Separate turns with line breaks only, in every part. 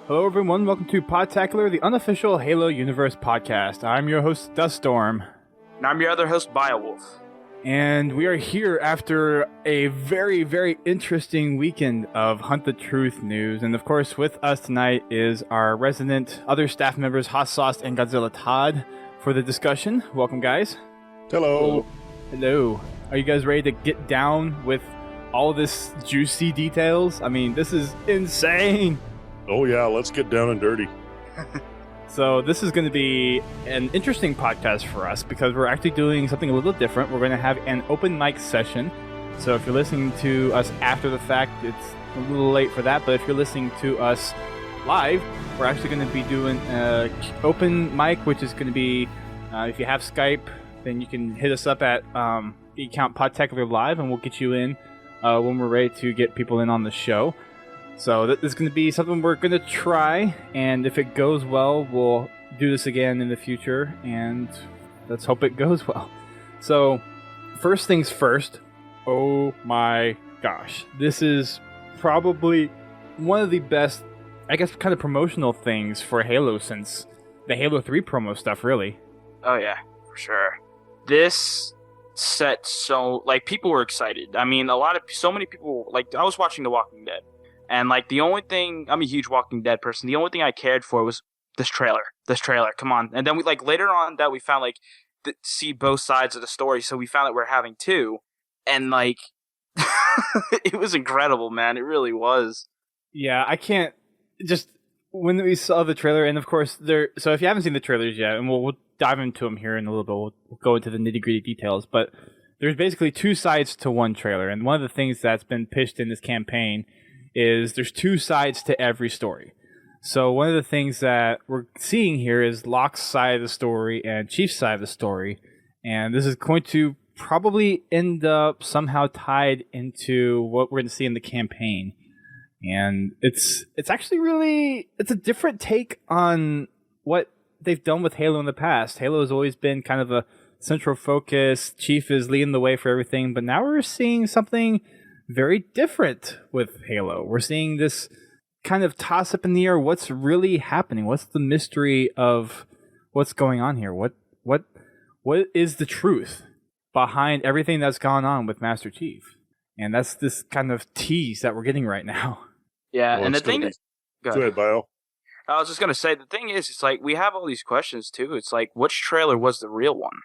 Hello everyone, welcome to Podtacular, the unofficial Halo Universe podcast. I'm your host, Duststorm.
And I'm your other host, Biowolf.
And we are here after a very, very interesting weekend of Hunt the Truth news. And of course, with us tonight is our resident other staff members, Hot Sauce and Godzilla Todd, for the discussion. Welcome, guys.
Hello.
Hello. Are you guys ready to get down with all this juicy details? I mean, this is insane.
Oh yeah, let's get down and dirty.
So this is going to be an interesting podcast for us because we're actually doing something a little different. We're going to have an open mic session. So if you're listening to us after the fact, it's a little late for that. But if you're listening to us live, we're actually going to be doing an open mic, which is going to be, if you have Skype, then you can hit us up at the account Podtacular Live, and we'll get you in when we're ready to get people in on the show. So this is going to be something we're going to try, and if it goes well, we'll do this again in the future, and let's hope it goes well. So, first things first, oh my gosh, this is probably one of the best, I guess, kind of promotional things for Halo since the Halo 3 promo stuff, really.
Oh yeah, for sure. This set, so, people were excited. I mean, so many people, I was watching The Walking Dead. And, the only thing, I'm a huge Walking Dead person, the only thing I cared for was this trailer, come on. And then we, later on that we found, see both sides of the story, so we found that we're having two. And, it was incredible, man, it really was.
Yeah, I can't, just, when we saw the trailer, and of course, so if you haven't seen the trailers yet, and we'll dive into them here in a little bit, we'll go into the nitty-gritty details, but there's basically two sides to one trailer, and one of the things that's been pitched in this campaign is there's two sides to every story. So one of the things that we're seeing here is Locke's side of the story and Chief's side of the story. And this is going to probably end up somehow tied into what we're going to see in the campaign. And it's actually really, it's a different take on what they've done with Halo in the past. Halo has always been kind of a central focus. Chief is leading the way for everything. But now we're seeing something very different with Halo. We're seeing this kind of toss up in the air. What's really happening? What's the mystery of what's going on here? What is the truth behind everything that's gone on with Master Chief? And that's this kind of tease that we're getting right now.
Yeah, well, and the thing is...
Go ahead, Bio.
I was just going to say, the thing is, it's we have all these questions, too. It's which trailer was the real one?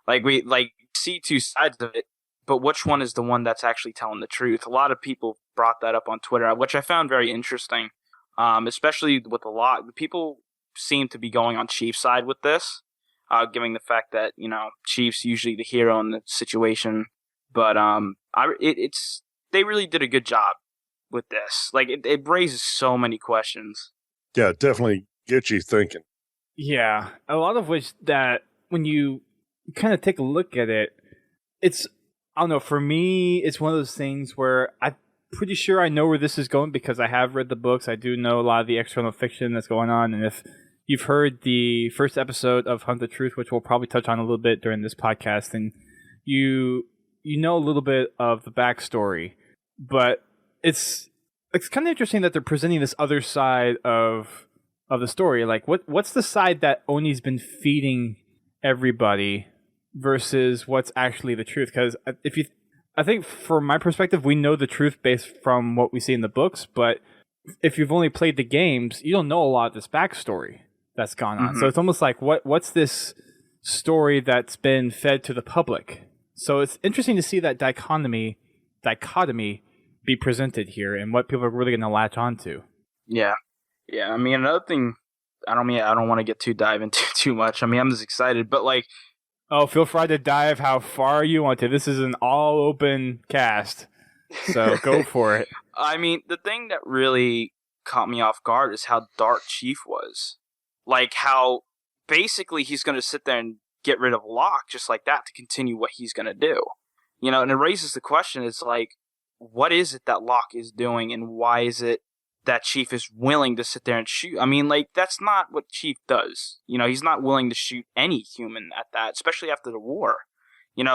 We, see two sides of it, but which one is the one that's actually telling the truth? A lot of people brought that up on Twitter, which I found very interesting, especially with a lot. People seem to be going on Chief's side with this, given the fact that, Chief's usually the hero in the situation. But they really did a good job with this. It raises so many questions.
Yeah, it definitely gets you thinking.
Yeah, a lot of which that when you kind of take a look at it, I don't know, for me, it's one of those things where I'm pretty sure I know where this is going because I have read the books. I do know a lot of the external fiction that's going on. And if you've heard the first episode of Hunt the Truth, which we'll probably touch on a little bit during this podcast, then you know a little bit of the backstory. But it's kind of interesting that they're presenting this other side of the story. What's the side that Oni's been feeding everybody versus what's actually the truth? Because I think from my perspective, we know the truth based from what we see in the books, but if you've only played the games, you don't know a lot of this backstory that's gone on. Mm-hmm. So it's almost like, what's this story that's been fed to the public? So it's interesting to see that dichotomy be presented here and what people are really going to latch onto.
Yeah. I mean, another thing, I don't want to get dive into too much. I mean, I'm just excited, but
oh, feel free to dive how far you want to. This is an all-open cast, so go for it.
I mean, the thing that really caught me off guard is how dark Chief was. How basically he's going to sit there and get rid of Locke just like that to continue what he's going to do. And it raises the question, it's what is it that Locke is doing, and why is it that Chief is willing to sit there and shoot? I mean, that's not what Chief does. He's not willing to shoot any human at that, especially after the war.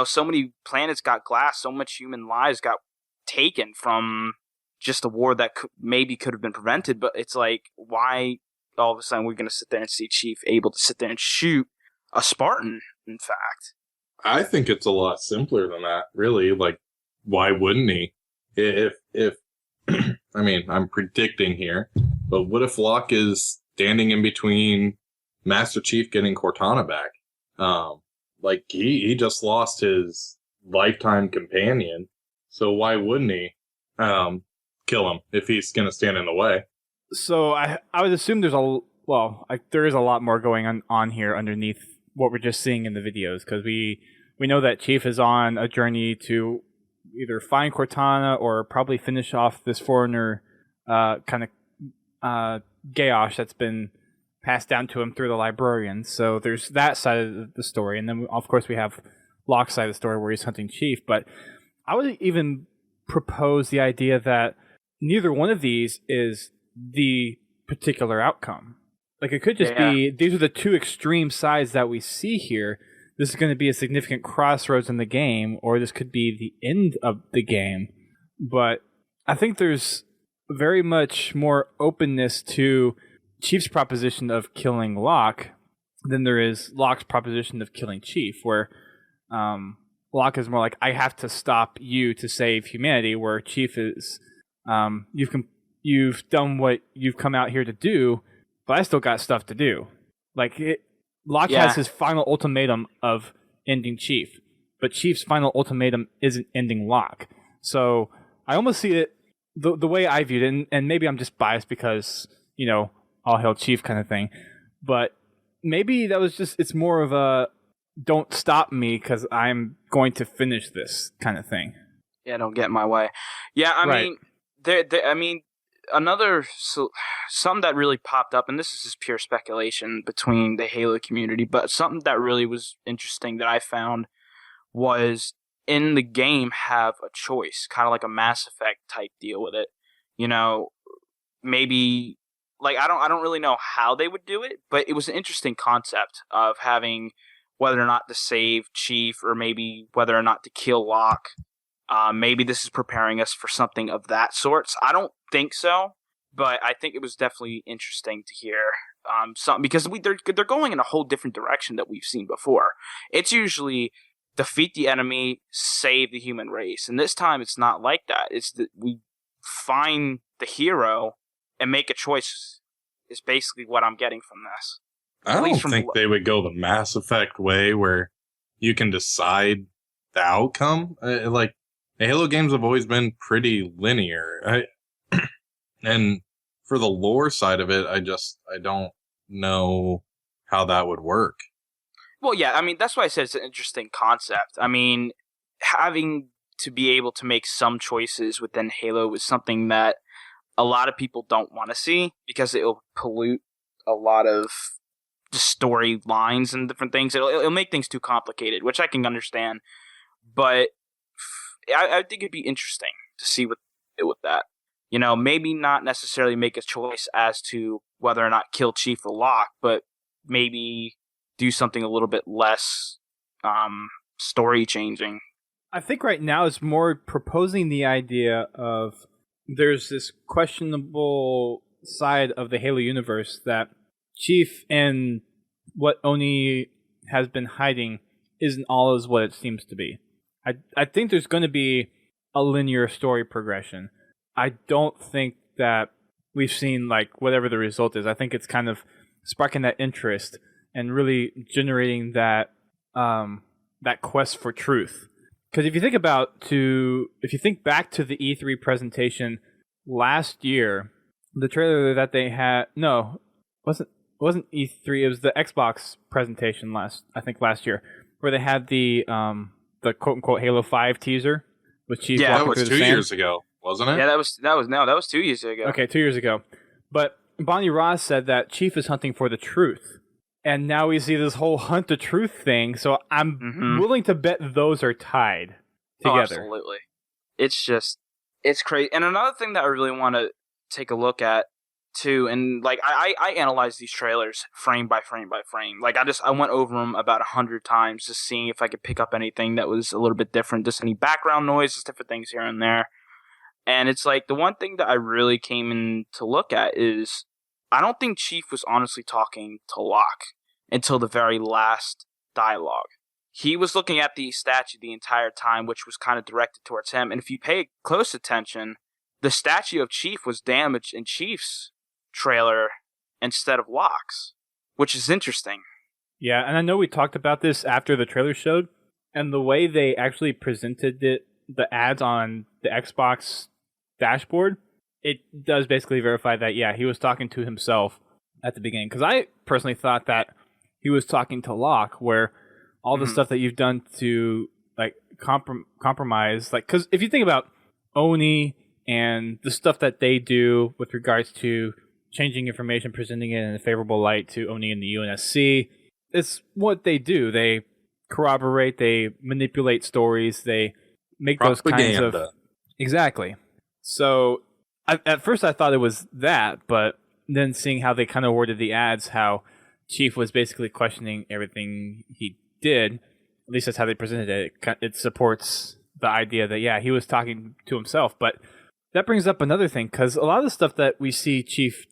So many planets got glassed, so much human lives got taken from just a war that could have been prevented. But it's like, why all of a sudden we're going to sit there and see Chief able to sit there and shoot a Spartan, in fact?
I think it's a lot simpler than that, really. Like, why wouldn't he? If I mean, I'm predicting here, but what if Locke is standing in between Master Chief getting Cortana back? Like, he just lost his lifetime companion, so why wouldn't he kill him if he's going to stand in the way?
So I would assume there is a lot more going on here underneath what we're just seeing in the videos, because we know that Chief is on a journey to either find Cortana or probably finish off this foreigner kind of Gaosh that's been passed down to him through the librarians. So there's that side of the story, and then of course we have Locke's side of the story where he's hunting Chief. But I would even propose the idea that neither one of these is the particular outcome. Like, it could just be, these are the two extreme sides that we see here. This is going to be a significant crossroads in the game, or this could be the end of the game. But I think there's very much more openness to Chief's proposition of killing Locke than there is Locke's proposition of killing Chief, where Locke is more like, I have to stop you to save humanity, where Chief is, you've done what you've come out here to do, but I still got stuff to do. Like, Locke has his final ultimatum of ending Chief, but Chief's final ultimatum isn't ending Locke. So I almost see it the way I viewed it, and maybe I'm just biased because, all hail Chief kind of thing, but maybe that was just, it's more of a don't stop me because I'm going to finish this kind of thing.
Yeah, don't get in my way. Yeah, I mean, something that really popped up, and this is just pure speculation between the Halo community, but something that really was interesting that I found was, in the game, have a choice, kind of like a Mass Effect type deal with it. Maybe, like, I don't really know how they would do it, but it was an interesting concept of having whether or not to save Chief, or maybe whether or not to kill Locke. Maybe this is preparing us for something of that sort. I don't think so, but I think it was definitely interesting to hear something, because they're going in a whole different direction that we've seen before. It's usually defeat the enemy, save the human race, and this time it's not like that. It's that we find the hero and make a choice. Is basically what I'm getting from this.
I don't think they would go the Mass Effect way, where you can decide the outcome. Like, the Halo games have always been pretty linear. And for the lore side of it, I don't know how that would work.
Well, yeah, I mean, that's why I said it's an interesting concept. I mean, having to be able to make some choices within Halo is something that a lot of people don't want to see, because it'll pollute a lot of the storylines and different things. It'll make things too complicated, which I can understand. But I think it'd be interesting to see what they do with that. Maybe not necessarily make a choice as to whether or not kill Chief or Locke, but maybe do something a little bit less story changing.
I think right now it's more proposing the idea of there's this questionable side of the Halo universe that Chief and what Oni has been hiding isn't all as what it seems to be. I think there's going to be a linear story progression. I don't think that we've seen, like, whatever the result is. I think it's kind of sparking that interest and really generating that quest for truth. Because if you think back to the E3 presentation last year, the trailer that they had, it wasn't E3, it was the Xbox presentation last year, where they had the quote unquote Halo 5 teaser with Chief.
Yeah,
walking
that was
through the
2
sand.
years ago, wasn't it?
Yeah, that was 2 years ago.
Okay, 2 years ago. But Bonnie Ross said that Chief is hunting for the truth. And now we see this whole hunt the truth thing, so I'm willing to bet those are tied together.
Oh, absolutely. It's crazy. And another thing that I really want to take a look at too, and like I analyzed these trailers frame by frame by frame. Like I went over them about 100 times, just seeing if I could pick up anything that was a little bit different, just any background noise, just different things here and there. And it's like the one thing that I really came in to look at is I don't think Chief was honestly talking to Locke until the very last dialogue. He was looking at the statue the entire time, which was kind of directed towards him. And if you pay close attention, the statue of Chief was damaged in Chief's trailer instead of Locke's, which is interesting.
Yeah, and I know we talked about this after the trailer showed, and the way they actually presented the ads on the Xbox dashboard, it does basically verify that, yeah, he was talking to himself at the beginning. Because I personally thought that he was talking to Locke, where all the stuff that you've done to like compromise, like, because if you think about Oni and the stuff that they do with regards to changing information, presenting it in a favorable light to Oni and the UNSC, it's what they do. They corroborate, they manipulate stories, they make those kinds of... Exactly. So at first I thought it was that, but then seeing how they kind of worded the ads, how Chief was basically questioning everything he did, at least that's how they presented it, it supports the idea that, yeah, he was talking to himself. But that brings up another thing, because a lot of the stuff that we see Chief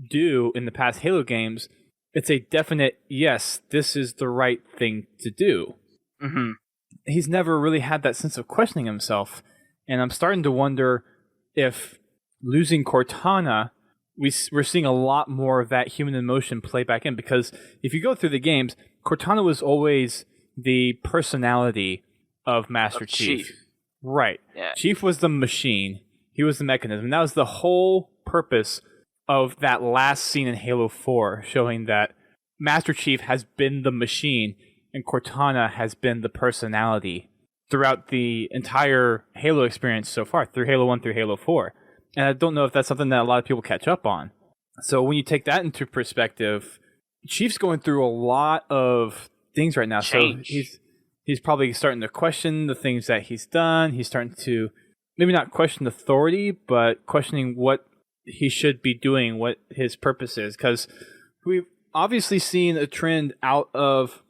do in the past Halo games, it's a definite, yes, this is the right thing to do.
Mm-hmm.
He's never really had that sense of questioning himself. And I'm starting to wonder if losing Cortana, we're seeing a lot more of that human emotion play back in. Because if you go through the games, Cortana was always the personality of Master Chief. Right.
Yeah.
Chief was the machine. He was the mechanism. That was the whole purpose of that last scene in Halo 4, showing that Master Chief has been the machine and Cortana has been the personality throughout the entire Halo experience so far, through Halo 1 through Halo 4. And I don't know if that's something that a lot of people catch up on. So when you take that into perspective, Chief's going through a lot of things right now.
Change.
So he's probably starting to question the things that he's done. He's starting to maybe not question authority, but questioning what he should be doing, what his purpose is. Because we've obviously seen a trend out of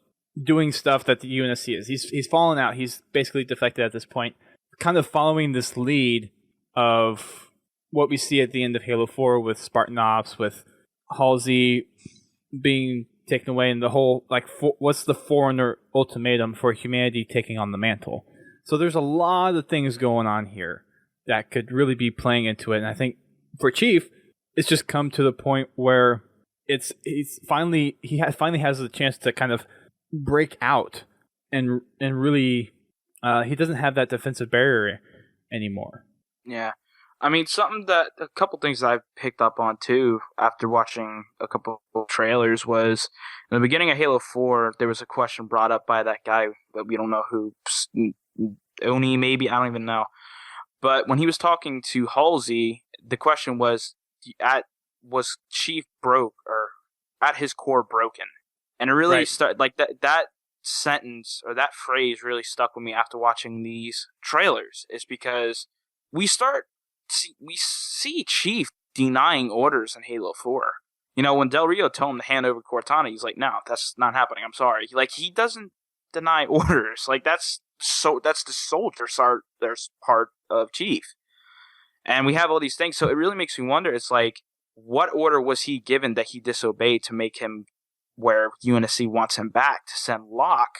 doing stuff that the UNSC is. He's fallen out. He's basically defected at this point. Kind of following this lead of what we see at the end of Halo 4 with Spartan Ops, with Halsey being taken away, and the whole, like, what's the Forerunner ultimatum for humanity taking on the mantle? So there's a lot of things going on here that could really be playing into it. And I think for Chief, it's just come to the point where he finally has the chance to kind of break out and really he doesn't have that defensive barrier anymore.
Yeah. I mean, a couple things that I've picked up on too after watching a couple of trailers was in the beginning of Halo 4, there was a question brought up by that guy that we don't know who, Oni maybe, I don't even know. But when he was talking to Halsey, the question was, was Chief broke or at his core broken? And it really started, like that sentence or that phrase really stuck with me after watching these trailers, is because we see Chief denying orders in Halo 4. You know, when Del Rio told him to hand over Cortana, he's like, no, that's not happening. I'm sorry. He doesn't deny orders. Like, that's the soldier part of Chief. And we have all these things. So it really makes me wonder, it's like, what order was he given that he disobeyed to make him where UNSC wants him back to send Locke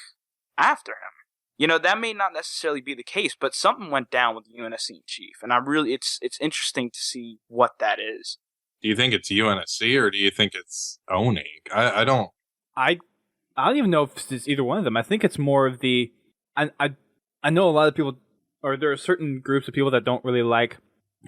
after him? You know, that may not necessarily be the case, but something went down with UNSC and Chief, and it's interesting to see what that is.
Do you think it's UNSC or do you think it's Oni? I don't
even know if it's either one of them. I think it's more of the I know a lot of people, or there are certain groups of people that don't really like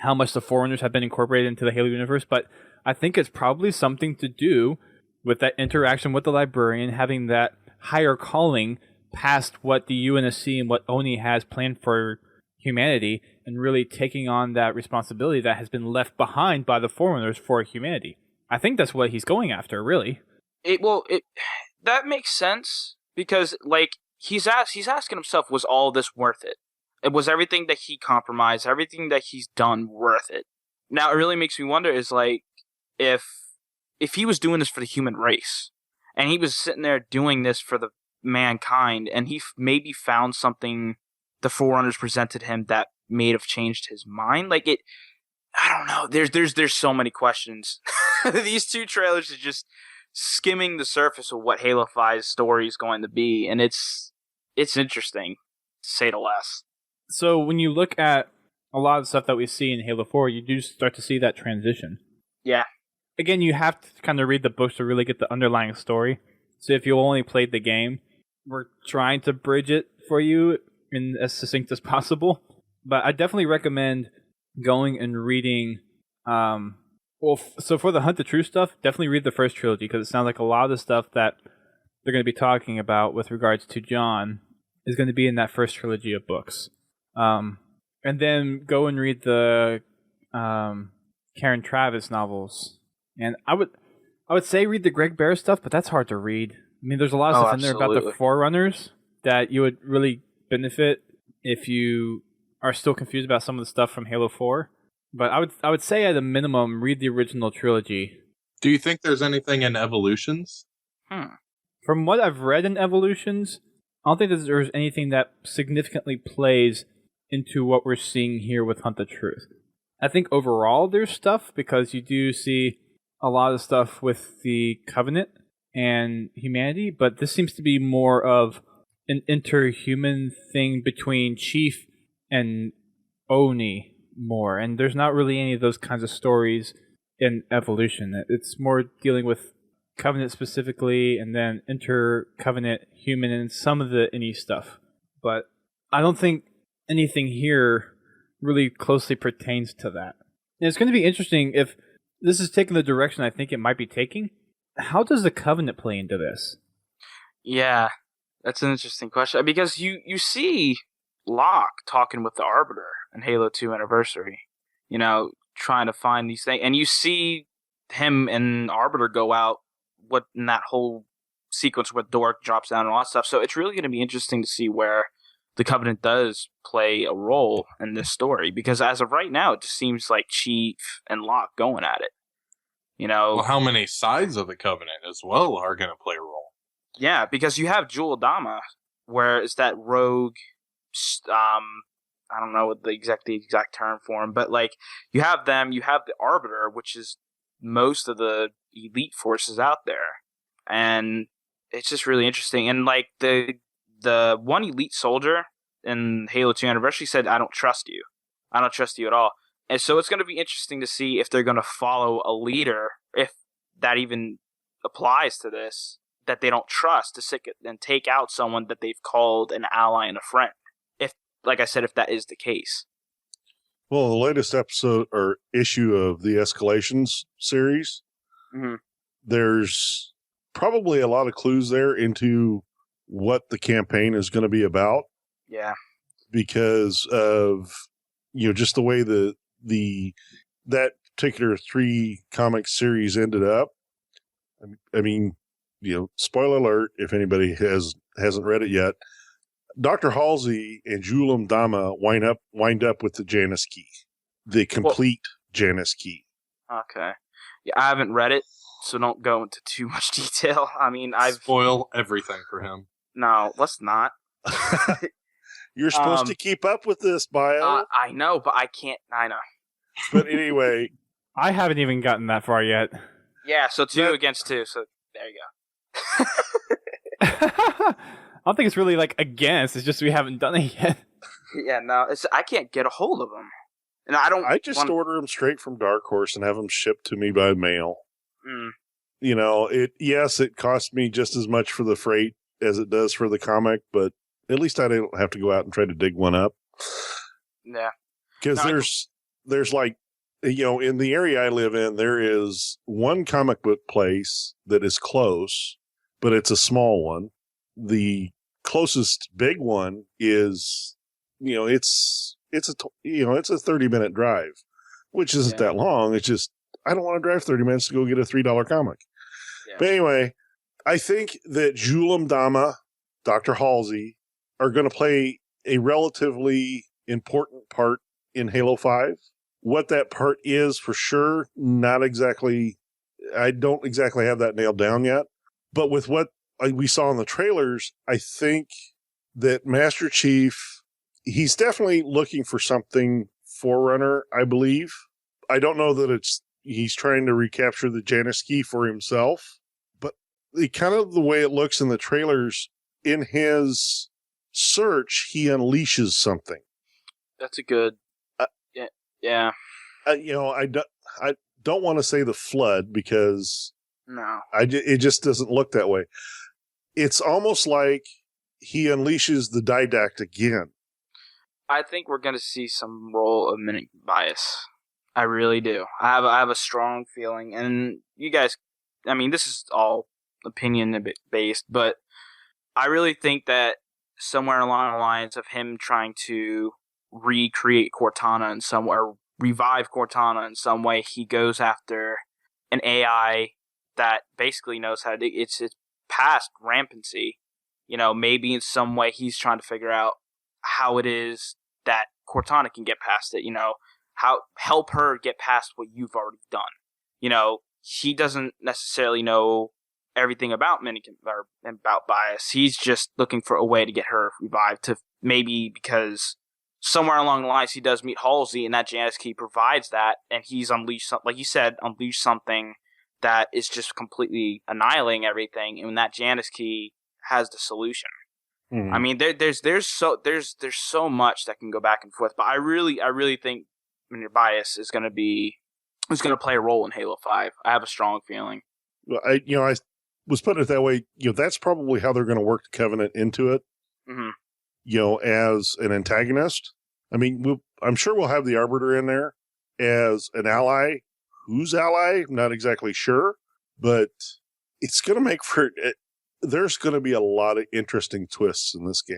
how much the Forerunners have been incorporated into the Halo universe, but I think it's probably something to do with that interaction with the Librarian, having that higher calling past what the UNSC and what Oni has planned for humanity, and really taking on that responsibility that has been left behind by the Forerunners for humanity. I think that's what he's going after, really.
That makes sense, because like he's asking himself, was all this worth it? It was everything that he compromised, everything that he's done worth it? Now it really makes me wonder, is like, if he was doing this for the human race, and he was sitting there doing this for the mankind, and he maybe found something the Forerunners presented him that may have changed his mind. Like it, I don't know. There's so many questions. These two trailers are just skimming the surface of what Halo 5's story is going to be, and it's interesting, to say the least.
So when you look at a lot of the stuff that we see in Halo 4, you do start to see that transition.
Yeah.
Again, you have to kind of read the books to really get the underlying story. So if you only played the game, we're trying to bridge it for you in as succinct as possible. But I definitely recommend going and reading. So for the Hunt the True stuff, definitely read the first trilogy, because it sounds like a lot of the stuff that they're going to be talking about with regards to John is going to be in that first trilogy of books. And then go and read the Karen Travis novels. And I would say read the Greg Bear stuff, but that's hard to read. I mean, there's a lot of stuff in there about the Forerunners that you would really benefit if you are still confused about some of the stuff from Halo 4. But I would say at a minimum, read the original trilogy.
Do you think there's anything in Evolutions?
From what I've read in Evolutions, I don't think that there's anything that significantly plays into what we're seeing here with Hunt the Truth. I think overall there's stuff, because you do see a lot of stuff with the Covenant and humanity, but this seems to be more of an interhuman thing between Chief and Oni more, and there's not really any of those kinds of stories in Evolution. It's more dealing with Covenant specifically, and then inter-Covenant human, and some of the any stuff. But I don't think anything here really closely pertains to that. And it's going to be interesting if this is taking the direction I think it might be taking. How does the Covenant play into this?
Yeah, that's an interesting question, because you see Locke talking with the Arbiter in Halo 2 Anniversary, trying to find these things, and you see him and Arbiter go out in that whole sequence where Dork drops down and all that stuff. So it's really going to be interesting to see where the Covenant does play a role in this story, because as of right now, it just seems like Chief and Locke going at it.
Well, how many sides of the Covenant as well are going to play a role?
Yeah, because you have Jewel Dama, where it's that rogue. I don't know what the exact term for him, but like you have them. You have the Arbiter, which is most of the elite forces out there, and it's just really interesting. And like the one elite soldier in Halo 2 Anniversary said, "I don't trust you. I don't trust you at all." And so it's going to be interesting to see if they're going to follow a leader, if that even applies to this, that they don't trust to stick it and take out someone that they've called an ally and a friend. If, like I said, if that is the case.
Well, the latest episode or issue of the Escalations series, there's probably a lot of clues there into what the campaign is going to be about.
Yeah.
Because of, just the way that particular 3 comic series ended up. I mean, spoiler alert, if anybody hasn't read it yet, Dr. Halsey and Julam Dama wind up with the Janus key, the complete Janus key.
Okay. Yeah, I haven't read it, so don't go into too much detail. I mean,
spoil everything for him.
No, let's not.
You're supposed to keep up with this, Bio.
I know, but I can't. I know.
But anyway,
I haven't even gotten that far yet.
Yeah, so 2 against 2. So there you go.
I don't think it's really like against. It's just we haven't done it yet.
Yeah, no, I can't get a hold of them, and I don't.
I just order them straight from Dark Horse and have them shipped to me by mail. It costs me just as much for the freight as it does for the comic, but at least I don't have to go out and try to dig one up.
Yeah,
because there's like, in the area I live in, there is one comic book place that is close, but it's a small one. The closest big one is, it's a 30-minute drive, which isn't that long. It's just, I don't want to drive 30 minutes to go get a $3 comic. Yeah. But anyway, I think that Julam Dama, Dr. Halsey, are going to play a relatively important part in Halo 5. What that part is for sure, not exactly I don't exactly have that nailed down yet. But with what we saw in the trailers, I think that Master Chief, he's definitely looking for something Forerunner, I believe. I don't know that he's trying to recapture the Janus key for himself, but the way it looks in the trailers, in his search, he unleashes something.
That's a good. Yeah.
I don't want to say the flood because
no,
it just doesn't look that way. It's almost like he unleashes the Didact again.
I think we're going to see some role of mimic bias. I really do. I have a strong feeling, and you guys, I mean, this is all opinion based, but I really think that somewhere along the lines of him trying to recreate Cortana in some way, or revive Cortana in some way, he goes after an AI that basically knows how to do it's past rampancy. Maybe in some way he's trying to figure out how it is that Cortana can get past it, how help her get past what you've already done. He doesn't necessarily know everything about or about bias. He's just looking for a way to get her revived, to maybe because somewhere along the lines he does meet Halsey, and that Janus key provides that, and he's unleashed, like you said, unleashed something that is just completely annihilating everything, and that Janus key has the solution. I mean, there's so much that can go back and forth, but I really think your bias is going to play a role in Halo 5. I have a strong feeling.
Well, I was putting it that way. That's probably how they're going to work the Covenant into it.
Mm-hmm.
As an antagonist. I mean, I'm sure we'll have the Arbiter in there as an ally. Who's ally? I'm not exactly sure, but it's going to make for. There's going to be a lot of interesting twists in this game.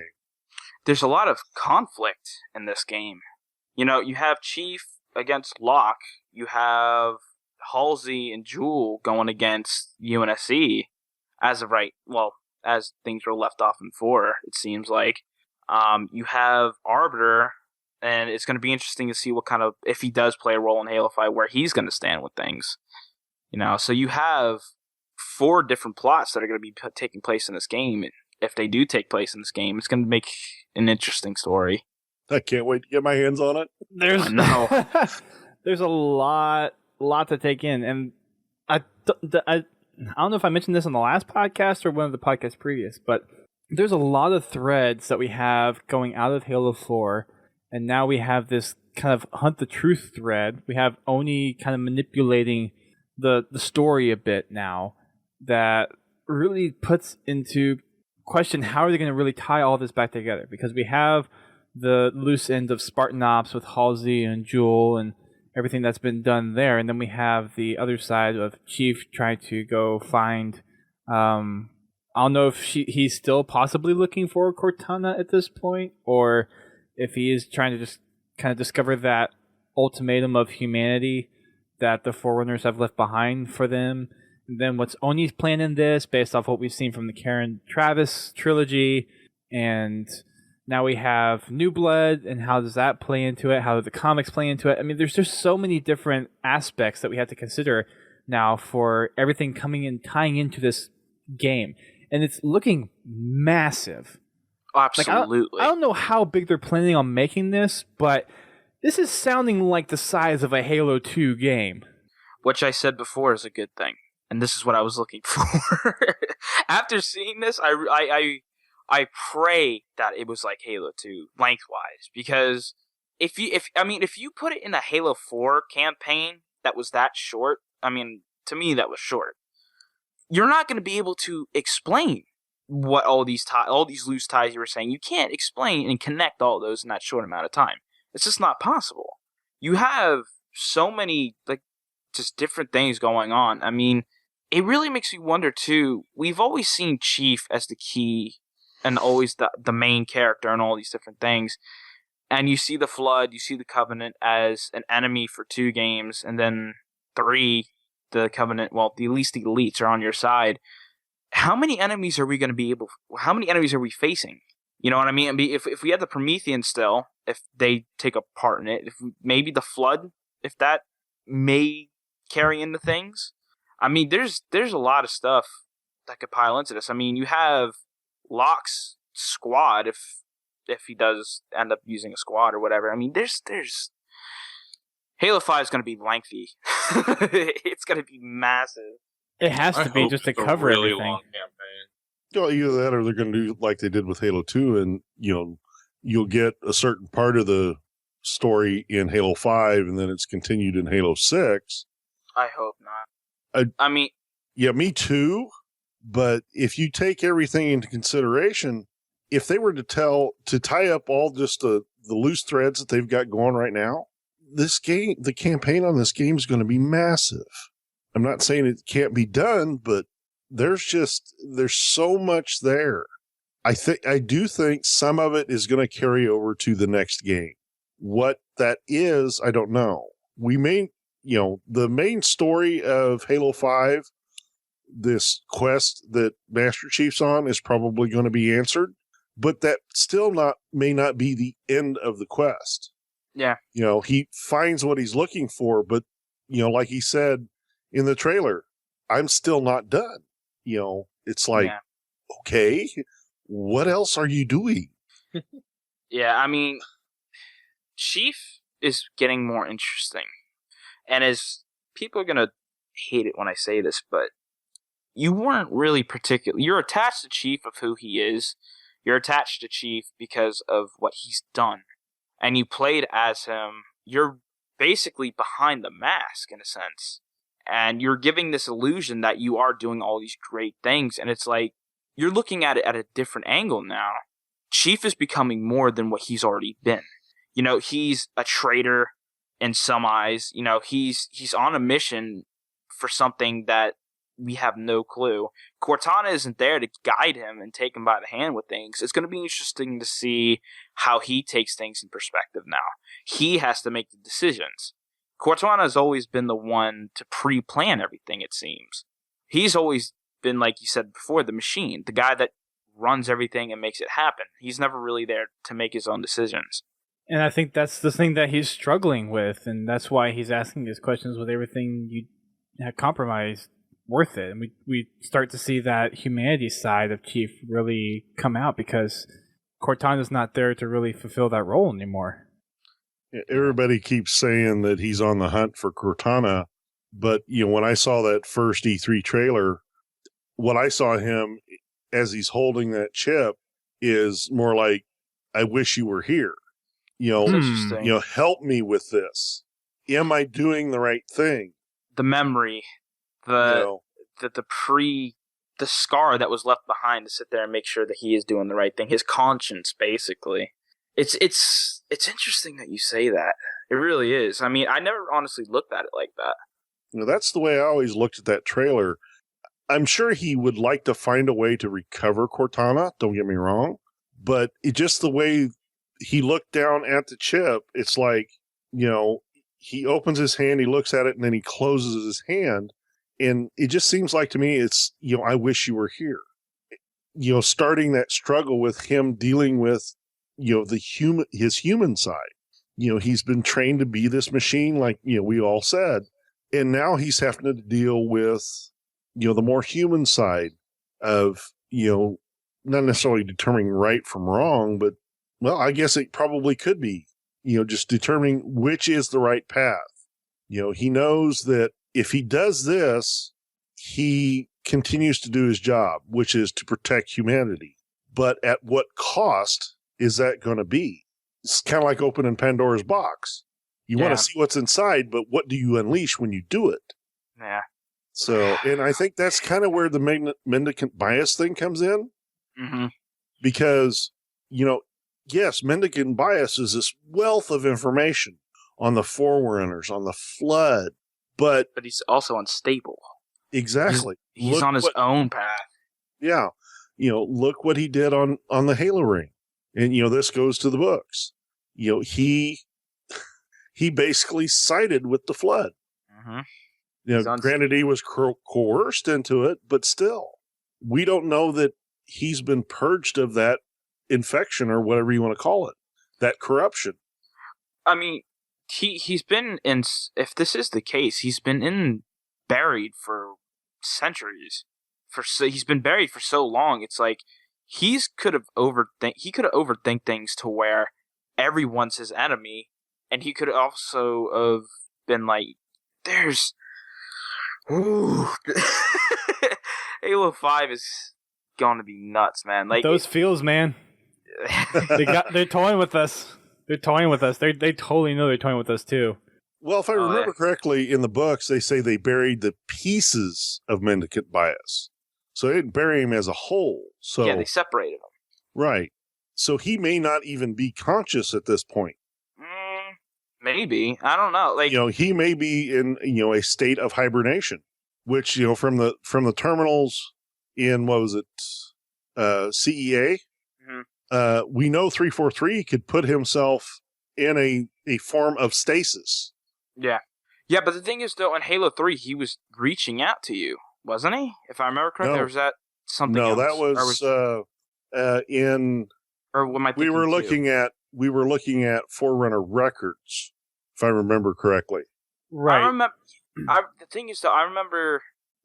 There's a lot of conflict in this game. You have Chief against Locke. You have Halsey and Jewel going against UNSC as of right. Well, as things were left off in 4, it seems like. You have Arbiter, and it's going to be interesting to see what kind of, if he does play a role in Halo 5, where he's going to stand with things. So you have 4 different plots that are going to be taking place in this game. If they do take place in this game, it's going to make an interesting story.
I can't wait to get my hands on it.
There's a lot to take in, and I don't know if I mentioned this on the last podcast or one of the podcasts previous, but there's a lot of threads that we have going out of Halo 4, and now we have this kind of hunt the truth thread. We have Oni kind of manipulating the story a bit now, that really puts into question how are they going to really tie all this back together, because we have the loose end of Spartan Ops with Halsey and Jewel and everything that's been done there, and then we have the other side of Chief trying to go find I don't know if he's still possibly looking for Cortana at this point, or if he is trying to just kind of discover that ultimatum of humanity that the Forerunners have left behind for them. And then what's Oni's plan in this, based off what we've seen from the Karen Travis trilogy, and now we have New Blood, and how does that play into it? How do the comics play into it? I mean, there's just so many different aspects that we have to consider now for everything coming in, tying into this game. And it's looking massive.
Absolutely.
I don't know how big they're planning on making this, but this is sounding like the size of a Halo 2 game.
Which I said before is a good thing. And this is what I was looking for. After seeing this, I pray that it was like Halo 2 lengthwise, because if you put it in a Halo 4 campaign that was that short, I mean, to me that was short. You're not going to be able to explain what all these loose ties you were saying. You can't explain and connect all those in that short amount of time. It's just not possible. You have so many just different things going on. I mean, it really makes me wonder too. We've always seen Chief as the key and always the main character and all these different things. And you see the Flood, you see the Covenant as an enemy for 2 games, and then 3, the Covenant, well, at least the elites are on your side. How many enemies are we going to be how many enemies are we facing? You know what I mean? If we had the Prometheans still, if they take a part in it, maybe the Flood, if that may carry into things. I mean, there's a lot of stuff that could pile into this. I mean, you have Locke's squad if he does end up using a squad or whatever. I mean, there's Halo 5 is going to be lengthy. It's going to be massive.
It has to be just to cover
really
everything.
long campaign.
Well, either that or they're going to do like they did with Halo 2, and you'll get a certain part of the story in Halo 5, and then it's continued in Halo 6.
I hope not. I mean,
yeah, me too. But if you take everything into consideration, if they were to tie up all just the loose threads that they've got going right now, the campaign on this game is going to be massive. I'm not saying it can't be done, but there's so much there. I do think some of it is going to carry over to the next game. What that is, I don't know. We may, the main story of Halo 5, this quest that Master Chief's on, is probably going to be answered, but that still may not be the end of the quest.
Yeah.
He finds what he's looking for, but, like he said in the trailer, I'm still not done. It's like, okay, what else are you doing?
Yeah, I mean, Chief is getting more interesting. And as people are going to hate it when I say this, but you weren't really particular. You're attached to Chief of who he is. You're attached to Chief because of what he's done. And you played as him. You're basically behind the mask in a sense. And you're giving this illusion that you are doing all these great things. And it's like, you're looking at it at a different angle now. Chief is becoming more than what he's already been. He's a traitor in some eyes. He's on a mission for something that we have no clue. Cortana isn't there to guide him and take him by the hand with things. It's going to be interesting to see how he takes things in perspective now. He has to make the decisions. Cortana has always been the one to pre-plan everything, it seems. He's always been, like you said before, the machine, the guy that runs everything and makes it happen. He's never really there to make his own decisions.
And I think that's the thing that he's struggling with, and that's why he's asking these questions with everything you have compromised worth it. And we start to see that humanity side of Chief really come out because Cortana's not there to really fulfill that role anymore.
Everybody keeps saying that he's on the hunt for Cortana, but when I saw that first E3 trailer, what I saw him as he's holding that chip is more like, I wish you were here.
Interesting.
Help me with this. Am I doing the right thing?
The memory, the scar that was left behind to sit there and make sure that he is doing the right thing. His conscience, basically. It's interesting that you say that. It really is. I mean, I never honestly looked at it like that.
That's the way I always looked at that trailer. I'm sure he would like to find a way to recover Cortana, don't get me wrong, but just the way he looked down at the chip, it's like, he opens his hand, he looks at it, and then he closes his hand, and it just seems like to me it's, I wish you were here. Starting that struggle with him dealing with, his human side. He's been trained to be this machine, like, we all said, and now he's having to deal with, the more human side of, not necessarily determining right from wrong, but, well, I guess it probably could be, just determining which is the right path. He knows that if he does this, he continues to do his job, which is to protect humanity. But at what cost is that going to be? It's kind of like opening Pandora's box. You want to see what's inside, but what do you unleash when you do it?
Yeah.
So, and I think that's kind of where the mendicant bias thing comes in.
Mm-hmm.
Because, yes, mendicant bias is this wealth of information on the Forerunners, on the Flood, but
he's also unstable.
Exactly.
He's on his own path.
Yeah. Look what he did on the Halo ring. And, this goes to the books. He basically sided with the Flood.
Mm-hmm.
Granted, he was coerced into it, but still, we don't know that he's been purged of that infection or whatever you want to call it, that corruption.
I mean, he's been in, if this is the case, he's been buried for centuries. He's been buried for so long. It's like he could have overthink things to where everyone's his enemy, and he could also have been like, "There's, ooh, Halo 5 is going to be nuts, man." Like
those feels, man. They're toying with us. They're toying with us. They totally know they're toying with us too.
Well, if I remember correctly, in the books, they say they buried the pieces of Mendicant Bias. So they didn't bury him as a whole. So
yeah, they separated him.
Right. So he may not even be conscious at this point.
Maybe. I don't know. Like,
he may be in, a state of hibernation, which, from the terminals in, what was it, CEA, we know 343 could put himself in a form of stasis.
Yeah. Yeah, but the thing is, though, in Halo 3, he was reaching out to you, wasn't he? If I remember correctly, or was that something else?
No, that was in...
Or what am I thinking?
We were looking at Forerunner records, if I remember correctly.
Right.
I remember... the thing is, though, I remember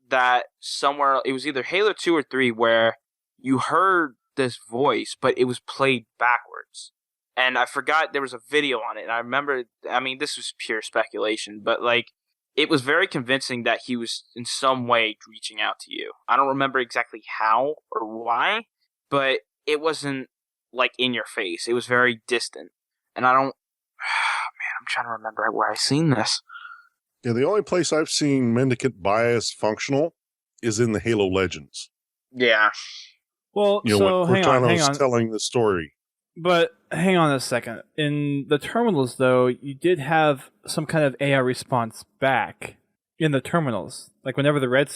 that somewhere... It was either Halo 2 or 3 where you heard this voice, but it was played backwards. And I forgot there was a video on it. And I remember, this was pure speculation, but it was very convincing that he was in some way reaching out to you. I don't remember exactly how or why, but it wasn't in your face. It was very distant. And I don't, man, I'm trying to remember where I've seen this.
Yeah, the only place I've seen Mendicant Bias functional is in the Halo Legends.
Yeah.
Well, so
when
hang
Cortana's
on.
telling the story.
But hang on a second. In the terminals, though, you did have some kind of AI response back in the terminals. Like whenever the red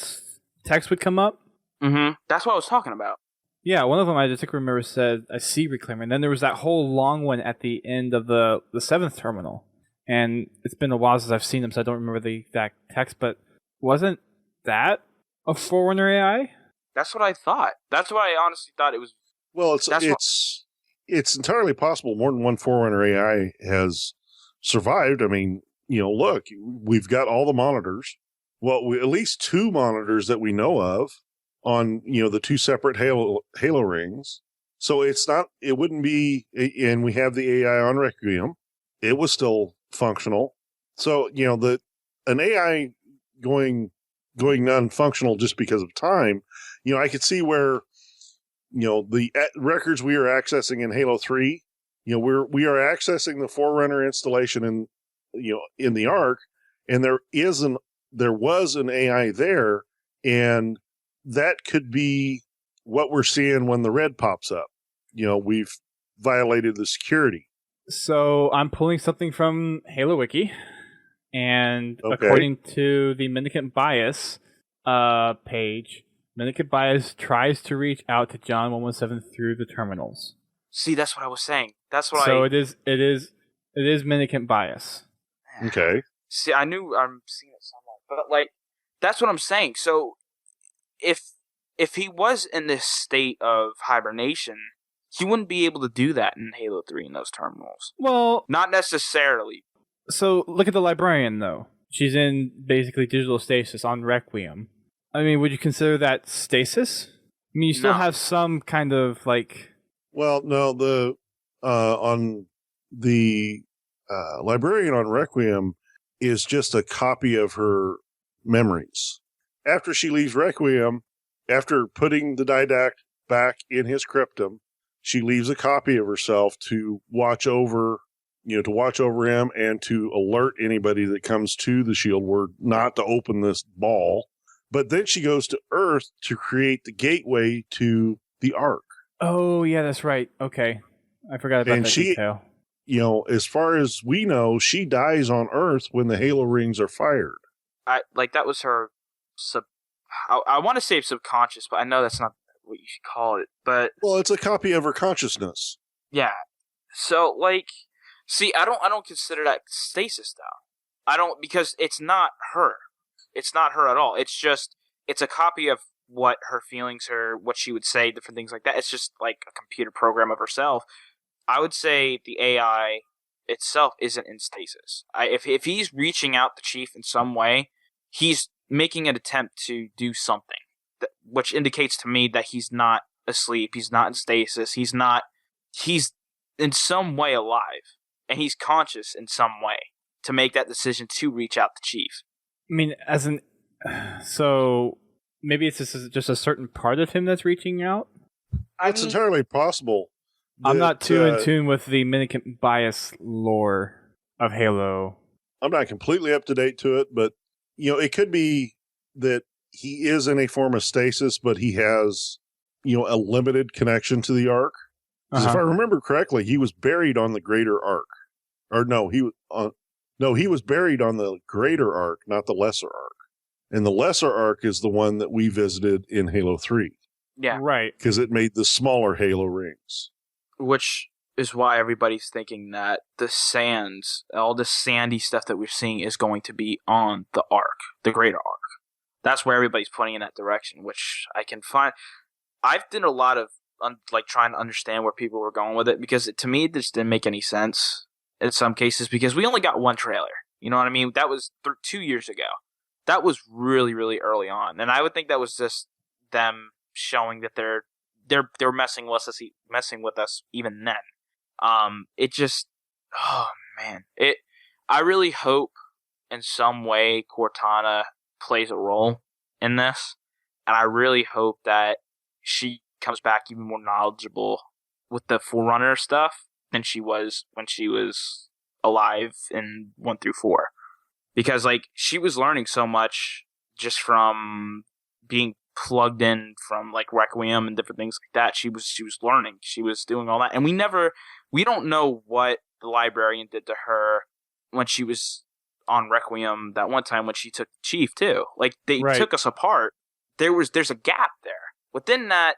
text would come up.
Mm-hmm. That's what I was talking about.
Yeah, one of them I just remember said, "I see reclaimer." And then there was that whole long one at the end of the 7th terminal. And it's been a while since I've seen them, so I don't remember the exact text. But wasn't that a Forerunner AI?
That's what I thought. That's what I honestly thought it was.
Well, it's entirely possible more than one Forerunner AI has survived. Look, we've got all the monitors. Well, at least 2 monitors that we know of on, the 2 separate Halo rings. So it wouldn't be, and we have the AI on Requiem. It was still functional. So, an AI going non-functional just because of time, I could see where, the records we are accessing in Halo 3, we are accessing the Forerunner installation in the Ark, and there was an AI there, and that could be what we're seeing when the red pops up. We've violated the security.
So I'm pulling something from Halo Wiki, and according to the Mendicant Bias page, Mendicant Bias tries to reach out to John 117 through the terminals.
See, that's what I was saying. That's what
it is Mendicant Bias.
Okay.
See, I'm seeing it somewhere, but that's what I'm saying. So, if he was in this state of hibernation, he wouldn't be able to do that in Halo 3 in those terminals.
Well,
not necessarily.
So look at the librarian, though. She's in basically digital stasis on Requiem. Would you consider that stasis? You still have some kind of
Well, no, on the librarian on Requiem is just a copy of her memories. After she leaves Requiem, after putting the didact back in his cryptum, she leaves a copy of herself to watch over him and to alert anybody that comes to the shield word not to open this ball. But then she goes to Earth to create the gateway to the Ark.
Oh, yeah, that's right. Okay. I forgot about that detail.
As far as we know, she dies on Earth when the Halo rings are fired.
That was her I want to say subconscious, but I know that's not what you should call it. But
well, it's a copy of her consciousness.
Yeah. So see, I don't consider that stasis though. I don't, because it's not her. It's not her at all. It's a copy of what her feelings are, what she would say, different things like that. It's just like a computer program of herself. I would say the AI itself isn't in stasis. If he's reaching out to Chief in some way, he's making an attempt to do something, which indicates to me that he's not asleep, he's not in stasis, he's in some way alive, and he's conscious in some way to make that decision to reach out to Chief.
I mean, so maybe it's just a certain part of him that's reaching out?
It's entirely possible.
I'm not too in tune with the mendicant bias lore of Halo.
I'm not completely up to date to it, but it could be that he is in a form of stasis, but he has, a limited connection to the Ark. Because if I remember correctly, he was buried on the greater Ark. Or no, he was buried on the greater Ark, not the lesser Ark. And the lesser Ark is the one that we visited in Halo 3.
Yeah.
Right.
Because it made the smaller Halo rings.
Which is why everybody's thinking that the sands, all the sandy stuff that we're seeing is going to be on the Ark, the greater Ark. That's where everybody's pointing in that direction, which I can find. I've done a lot of trying to understand where people were going with it, because to me, it just didn't make any sense in some cases, because we only got one trailer. You know what I mean? That was 2 years ago. That was really, really early on. And I would think that was just them showing that they're messing with us even then. It just, oh man, I really hope in some way Cortana plays a role in this, and I really hope that she comes back even more knowledgeable with the Forerunner stuff than she was when she was alive in 1 through 4, because she was learning so much just from being plugged in from Requiem and different things like that. She was learning. She was doing all that, and we don't know what the librarian did to her when she was on Requiem that one time when she took Chief too. They took us apart. There's a gap there within that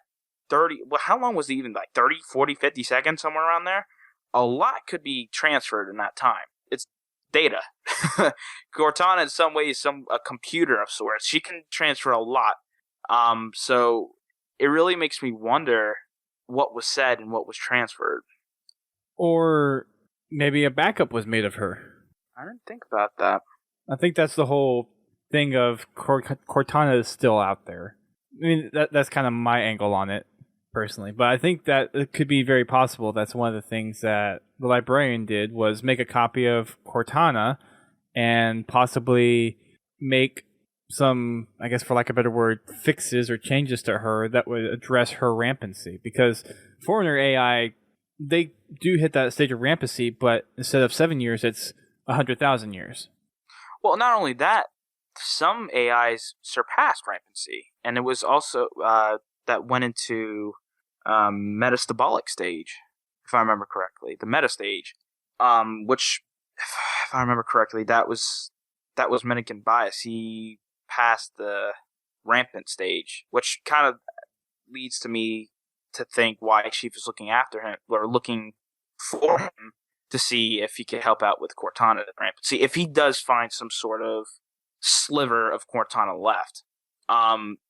30. Well, how long was it even? 30, 40, 50 seconds, somewhere around there. A lot could be transferred in that time. It's data. Cortana, in some ways, a computer of sorts. She can transfer a lot. So it really makes me wonder what was said and what was transferred.
Or maybe a backup was made of her.
I didn't think about that.
I think that's the whole thing of Cortana is still out there. I mean, that's kind of my angle on it, personally. But I think that it could be very possible that's one of the things that the librarian did, was make a copy of Cortana and possibly make some, I guess for lack of a better word, fixes or changes to her that would address her rampancy. Because Foreigner AI, they do hit that stage of rampancy, but instead of 7 years, it's 100,000 years.
Well, not only that, some AIs surpassed rampancy, and it was also that went into metastabolic stage, if I remember correctly, the meta stage, which, if I remember correctly, that was mendicant bias. He passed the rampant stage, which kind of leads to me to think why Chief is looking after him, or looking for him, to see if he can help out with Cortana at rampant. See if he does find some sort of sliver of Cortana left.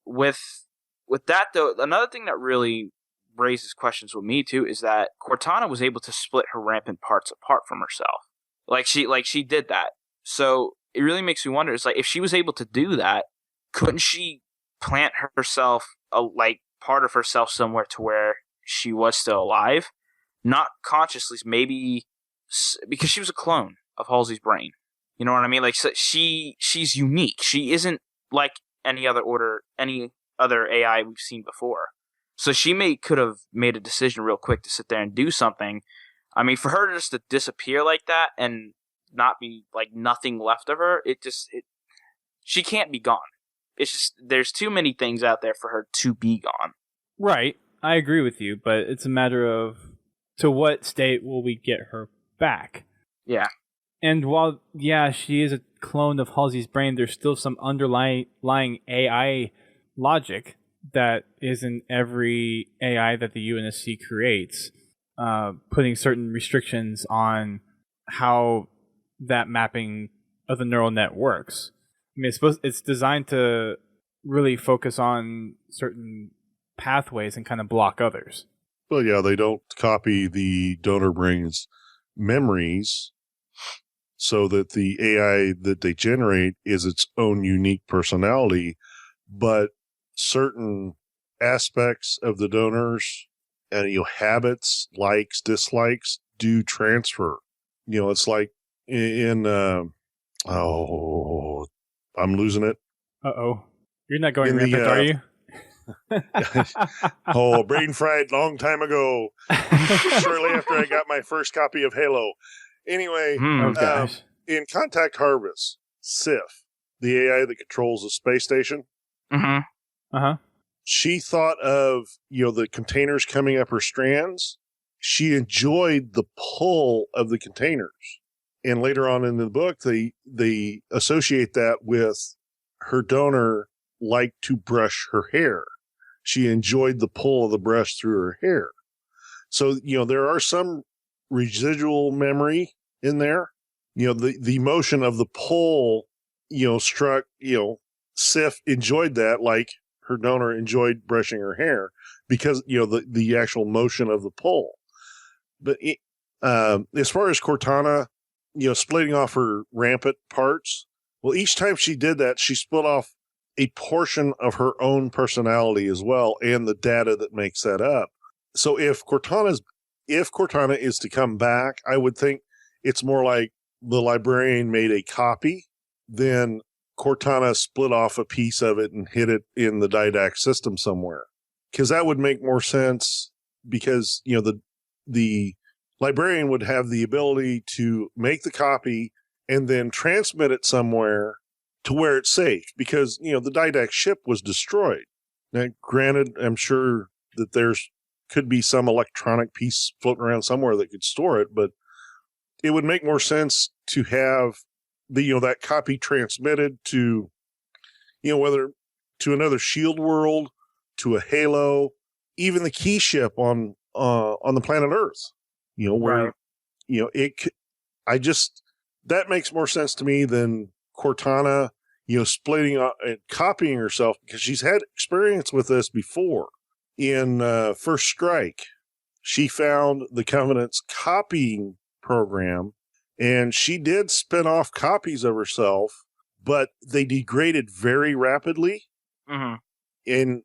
With that though, another thing that really raises questions with me too is that Cortana was able to split her rampant parts apart from herself. She did that. So it really makes me wonder, if she was able to do that, couldn't she plant herself, part of herself somewhere to where she was still alive? Not consciously, maybe because she was a clone of Halsey's brain. You know what I mean? So she's unique. She isn't like any other AI we've seen before. So she could have made a decision real quick to sit there and do something. I mean, for her just to disappear like that and not be nothing left of her, she can't be gone. It's just there's too many things out there for her to be gone.
Right. I agree with you, but it's a matter of to what state will we get her back?
Yeah.
And while, she is a clone of Halsey's brain, there's still some underlying AI logic that is in every AI that the UNSC creates, putting certain restrictions on how that mapping of the neural net works. I mean, it's designed to really focus on certain pathways and kind of block others.
Well, yeah, they don't copy the donor brain's memories so that the AI that they generate is its own unique personality, but certain aspects of the donors and habits, likes, dislikes do transfer. It's like in I'm losing it.
Uh-oh. You're not going
In the,
rampant, are you?
Brain fried long time ago, shortly after I got my first copy of Halo. Anyway,
Oh, gosh.
in Contact Harvest, Sif, the AI that controls the space station,
Mm-hmm.
Uh-huh.
she thought of, the containers coming up her strands. She enjoyed the pull of the containers. And later on in the book, they associate that with her donor liked to brush her hair. She enjoyed the pull of the brush through her hair. So, there are some residual memory in there. The motion of the pull, struck, Sif enjoyed that like her donor enjoyed brushing her hair because, the actual motion of the pull. But as far as Cortana, splitting off her rampant parts, well, each time she did that, she split off a portion of her own personality as well and the data that makes that up. So if Cortana is to come back, I would think it's more like the librarian made a copy, then Cortana split off a piece of it and hid it in the Didact system somewhere. Because that would make more sense because, the librarian would have the ability to make the copy and then transmit it somewhere to where it's safe because, the Didact ship was destroyed. Now, granted, I'm sure that could be some electronic piece floating around somewhere that could store it, but it would make more sense to have that copy transmitted to, whether to another shield world, to a Halo, even the key ship on the planet Earth, where,
Right.
that makes more sense to me than Cortana, splitting up and copying herself because she's had experience with this before. In First Strike, she found the Covenant's copying program, and she did spin off copies of herself, but they degraded very rapidly.
Mm-hmm.
And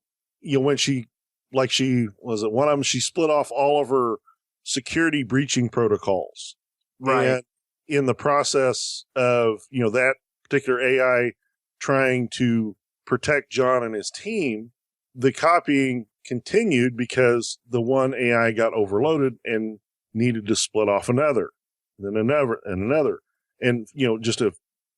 when she was it one of them, she split off all of her security breaching protocols.
Right.
And in the process of that particular AI trying to protect John and his team, the copying continued because the one AI got overloaded and needed to split off another, then another, and another, and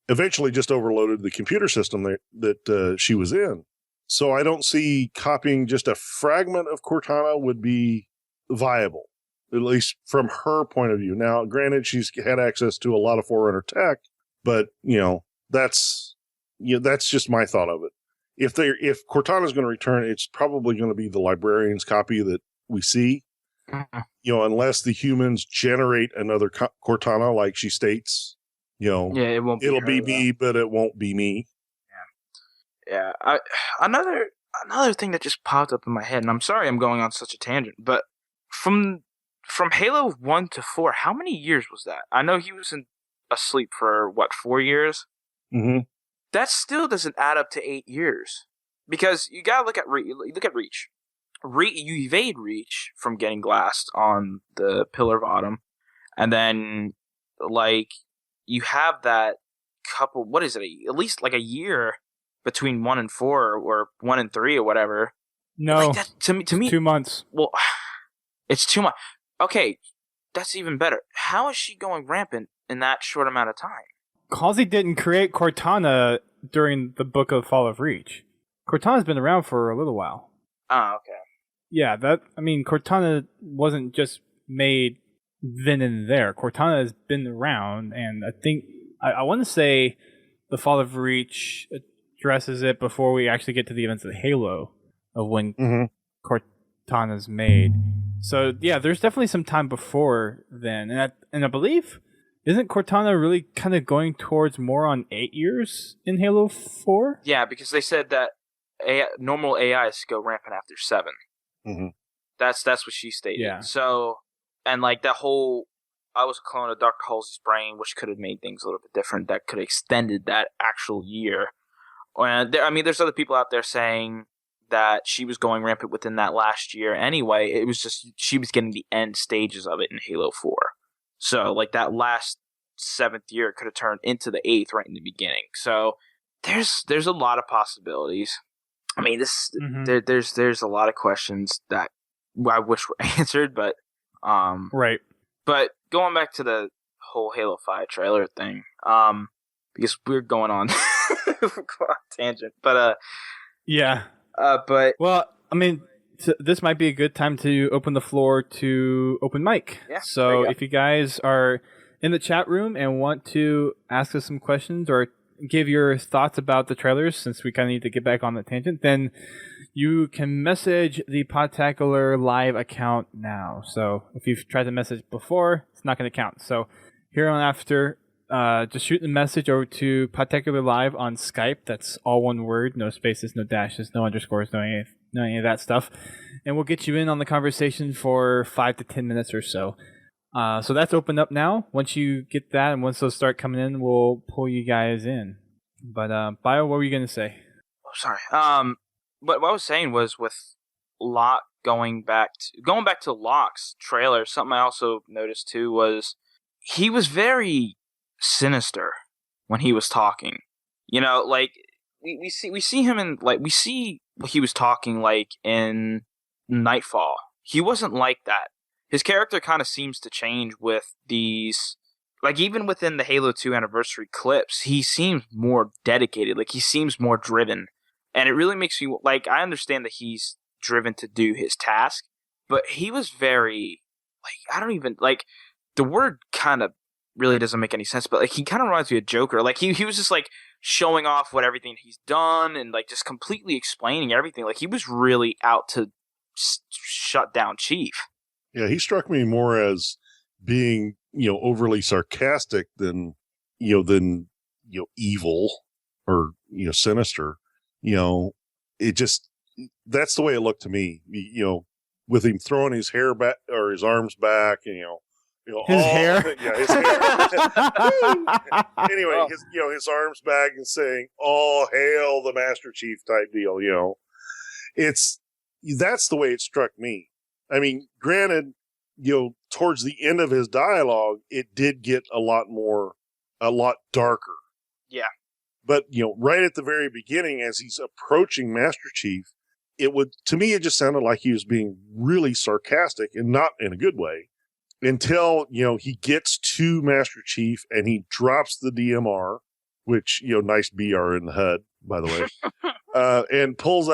eventually just overloaded the computer system that she was in. So I don't see copying just a fragment of Cortana would be viable, at least from her point of view. Now, granted, she's had access to a lot of Forerunner tech, but that's just my thought of it. If Cortana is going to return, it's probably going to be the librarian's copy that we see.
Mhm.
Unless the humans generate another Cortana, like she states,
Yeah, it won't be
it'll
her,
be
though.
me, but it won't be me.
Yeah. Another thing that just popped up in my head, and I'm sorry I'm going on such a tangent, but from Halo 1 to 4, how many years was that? I know he was asleep for 4 years?
Mm-hmm.
That still doesn't add up to 8 years. Because you gotta look at Reach. You evade Reach from getting glassed on the Pillar of Autumn, and then you have that couple. What is it? At least a year between 1 and 4, or 1 and 3, or whatever.
No,
That, to me,
2 months.
well, it's too much. Okay, that's even better. How is she going rampant in that short amount of time?
Halsey didn't create Cortana during the Book of Fall of Reach. Cortana's been around for a little while.
Oh, okay.
Yeah, Cortana wasn't just made then and there. Cortana has been around, and I think I want to say the Fall of Reach addresses it before we actually get to the events of Halo, of when Cortana's made. So yeah, there's definitely some time before then, and I believe, isn't Cortana really kind of going towards more on 8 years in Halo 4?
Yeah, because they said that normal AIs go rampant after 7.
Mm-hmm.
That's what she stated.
Yeah.
So, and that whole I was a clone of Dr. Halsey's brain, which could have made things a little bit different. That could have extended that actual year. And there's other people out there saying that she was going rampant within that last year anyway. It was just she was getting the end stages of it in Halo 4. So, like, that last 7th year could have turned into the 8th right in the beginning. So, there's a lot of possibilities. I mean, there's a lot of questions that I wish were answered, but
right.
But going back to the whole Halo 5 trailer thing, because we're going on tangent, but
yeah.
But
well, I mean, this might be a good time to open the floor to open mic.
Yeah,
so if you guys are in the chat room and want to ask us some questions or give your thoughts about the trailers, since we kind of need to get back on the tangent, then you can message the Podtacular live account now. So if you've tried to message before, it's not going to count. So here on after, just shoot the message over to Podtacular Live on Skype. That's all one word, no spaces, no dashes, no underscores, no any of that stuff. And we'll get you in on the conversation for 5 to 10 minutes or so. So that's opened up now. Once you get that and once those start coming in, we'll pull you guys in. But Bio, what were you going to say?
Oh, sorry. What I was saying was with Locke going back to Locke's trailer, something I also noticed too was he was very sinister when he was talking. You know, like we see him in, like, we see what he was talking like in Nightfall. He wasn't like that. His character kind of seems to change with these, like, even within the Halo 2 anniversary clips, he seems more dedicated. Like, he seems more driven. And it really makes me, like, I understand that he's driven to do his task, but he was very, like, I don't even, like, the word kind of really doesn't make any sense, but, like, he kind of reminds me of Joker. Like, he was just, like, showing off what everything he's done and, like, just completely explaining everything. Like, he was really out to shut down Chief.
Yeah, he struck me more as being, overly sarcastic than evil or, sinister. It just, that's the way it looked to me, with him throwing his hair back or his arms back and,
his hair.
His hair. Anyway, his arms back and saying, "All hail the Master Chief" type deal, that's the way it struck me. I mean, granted, towards the end of his dialogue, it did get a lot darker.
Yeah.
But, right at the very beginning, as he's approaching Master Chief, to me, it just sounded like he was being really sarcastic and not in a good way until, he gets to Master Chief and he drops the DMR, which, nice BR in the HUD, by the way, and pulls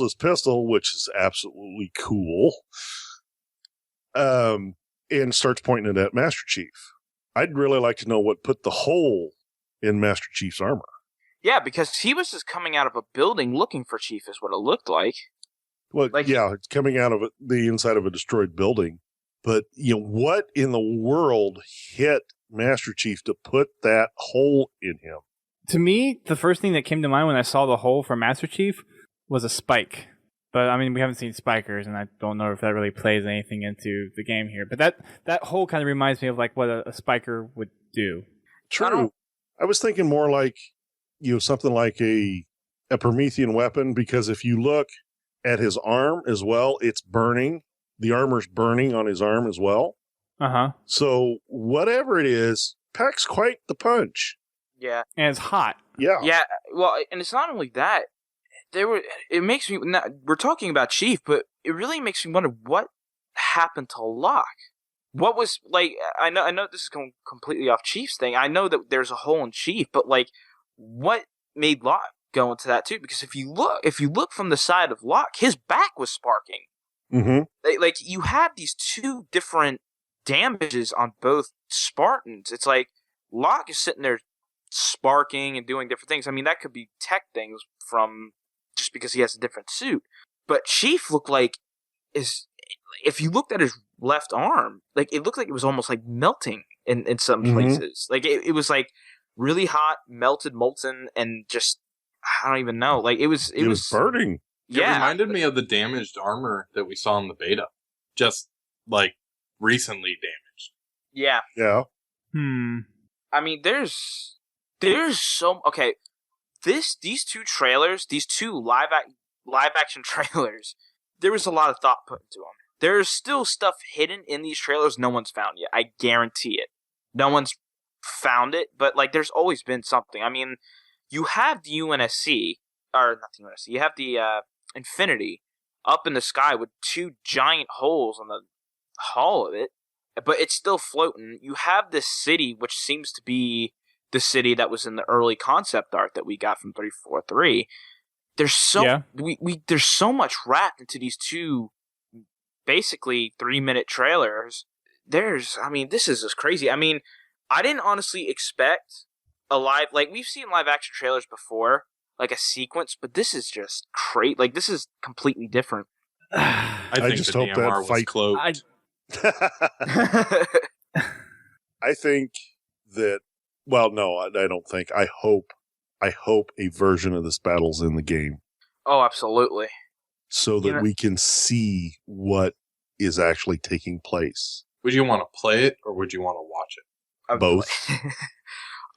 his pistol, which is absolutely cool, and starts pointing it at Master Chief. I'd really like to know what put the hole in Master Chief's armor.
Yeah, because he was just coming out of a building looking for Chief is what it looked like.
Well, it's coming out of the inside of a destroyed building. But, what in the world hit Master Chief to put that hole in him?
To me, the first thing that came to mind when I saw the hole for Master Chief was a spike. But, I mean, we haven't seen spikers, and I don't know if that really plays anything into the game here. But that hole kind of reminds me of, like, what a spiker would do.
True. I was thinking more like, something like a Promethean weapon, because if you look at his arm as well, it's burning. The armor's burning on his arm as well.
Uh-huh.
So whatever it is, packs quite the punch.
Yeah.
And it's hot.
Yeah.
Yeah, well, and it's not only that. It makes me, we're talking about Chief, but it really makes me wonder what happened to Locke. What was, like, I know this is going completely off Chief's thing. I know that there's a hole in Chief, but, like, what made Locke go into that too? Because if you look from the side of Locke, his back was sparking.
Mm-hmm.
Like, you have these two different damages on both Spartans. It's like Locke is sitting there sparking and doing different things. I mean, that could be tech things from just because he has a different suit. But Chief looked like if you looked at his left arm, like, it looked like it was almost like melting in some places. Like, it was like really hot, melted, molten, and just, I don't even know. Like, it was
burning.
Yeah.
It reminded me of the damaged armor that we saw in the beta. Just, like, recently damaged.
Yeah.
Yeah.
I mean, there's so okay. These two trailers, these two live action trailers, there was a lot of thought put into them. There's still stuff hidden in these trailers no one's found yet. I guarantee it. No one's found it, but like there's always been something. I mean, you have the UNSC, or not the UNSC, you have the Infinity up in the sky with two giant holes on the hull of it, but it's still floating. You have this city, which seems to be the city that was in the early concept art that we got from 343. There's there's so much wrapped into these two basically 3-minute trailers. This is just crazy. I mean, I didn't honestly expect we've seen live action trailers before, like a sequence, but this is just crazy. Like, this is completely different.
I think
just
the
hope that
DMR was
fight-
cloaked.
I think that, well, no, I don't think. I hope a version of this battle's in the game
Oh, absolutely.
so that we can see what is actually taking place.
Would you want to play it or would you want to watch it?
Both.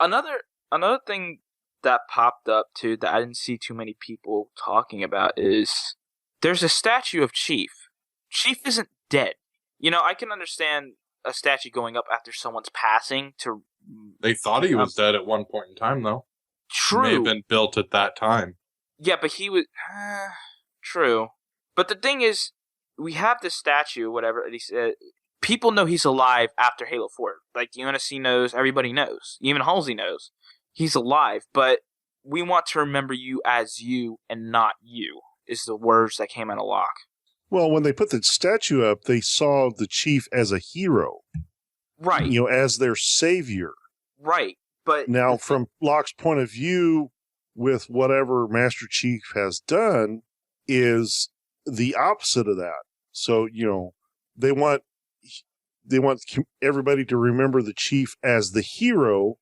Another thing that popped up too that I didn't see too many people talking about is there's a statue of Chief. Chief isn't dead. You know, I can understand a statue going up after someone's passing to.
They thought he was dead at one point in time, though.
True.
May have been built at that time.
Yeah, but he was. True. But the thing is, we have this statue, whatever. People know he's alive after Halo 4. Like, the UNSC knows, everybody knows. Even Halsey knows. He's alive, but we want to remember you as you and not you, is the words that came out of Locke.
Well, when they put the statue up, they saw the Chief as a hero.
Right.
You know, as their savior.
Right. But
now, from Locke's point of view, with whatever Master Chief has done, is the opposite of that. So, you know, they want everybody to remember the Chief as the hero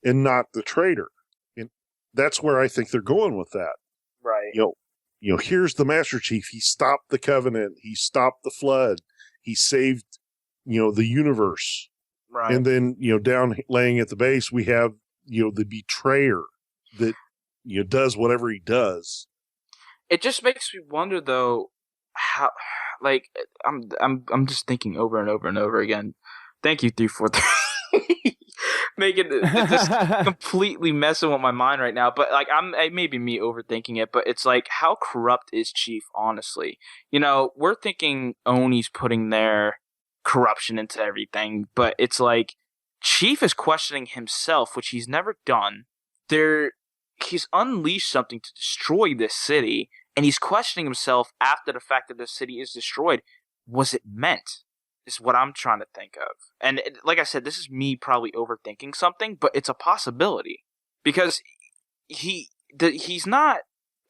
and not the traitor. And that's where I think they're going with that.
Right.
You know, here's the Master Chief. He stopped the Covenant. He stopped the Flood. He saved, you know, the universe.
Right.
And then, you know, down laying at the base, we have, you know, the betrayer that, you know, does whatever he does.
It just makes me wonder, though, how, like, I'm just thinking over and over and over again. Thank you, 343. Making it just completely messing with my mind right now. But like, it may be me overthinking it, but it's like, how corrupt is Chief? Honestly, you know, we're thinking Oni's putting their corruption into everything, but it's like Chief is questioning himself, which he's never done. He's unleashed something to destroy this city, and he's questioning himself after the fact that the city is destroyed. Was it meant? Is what I'm trying to think of. And like I said, this is me probably overthinking something, but it's a possibility. Because he's not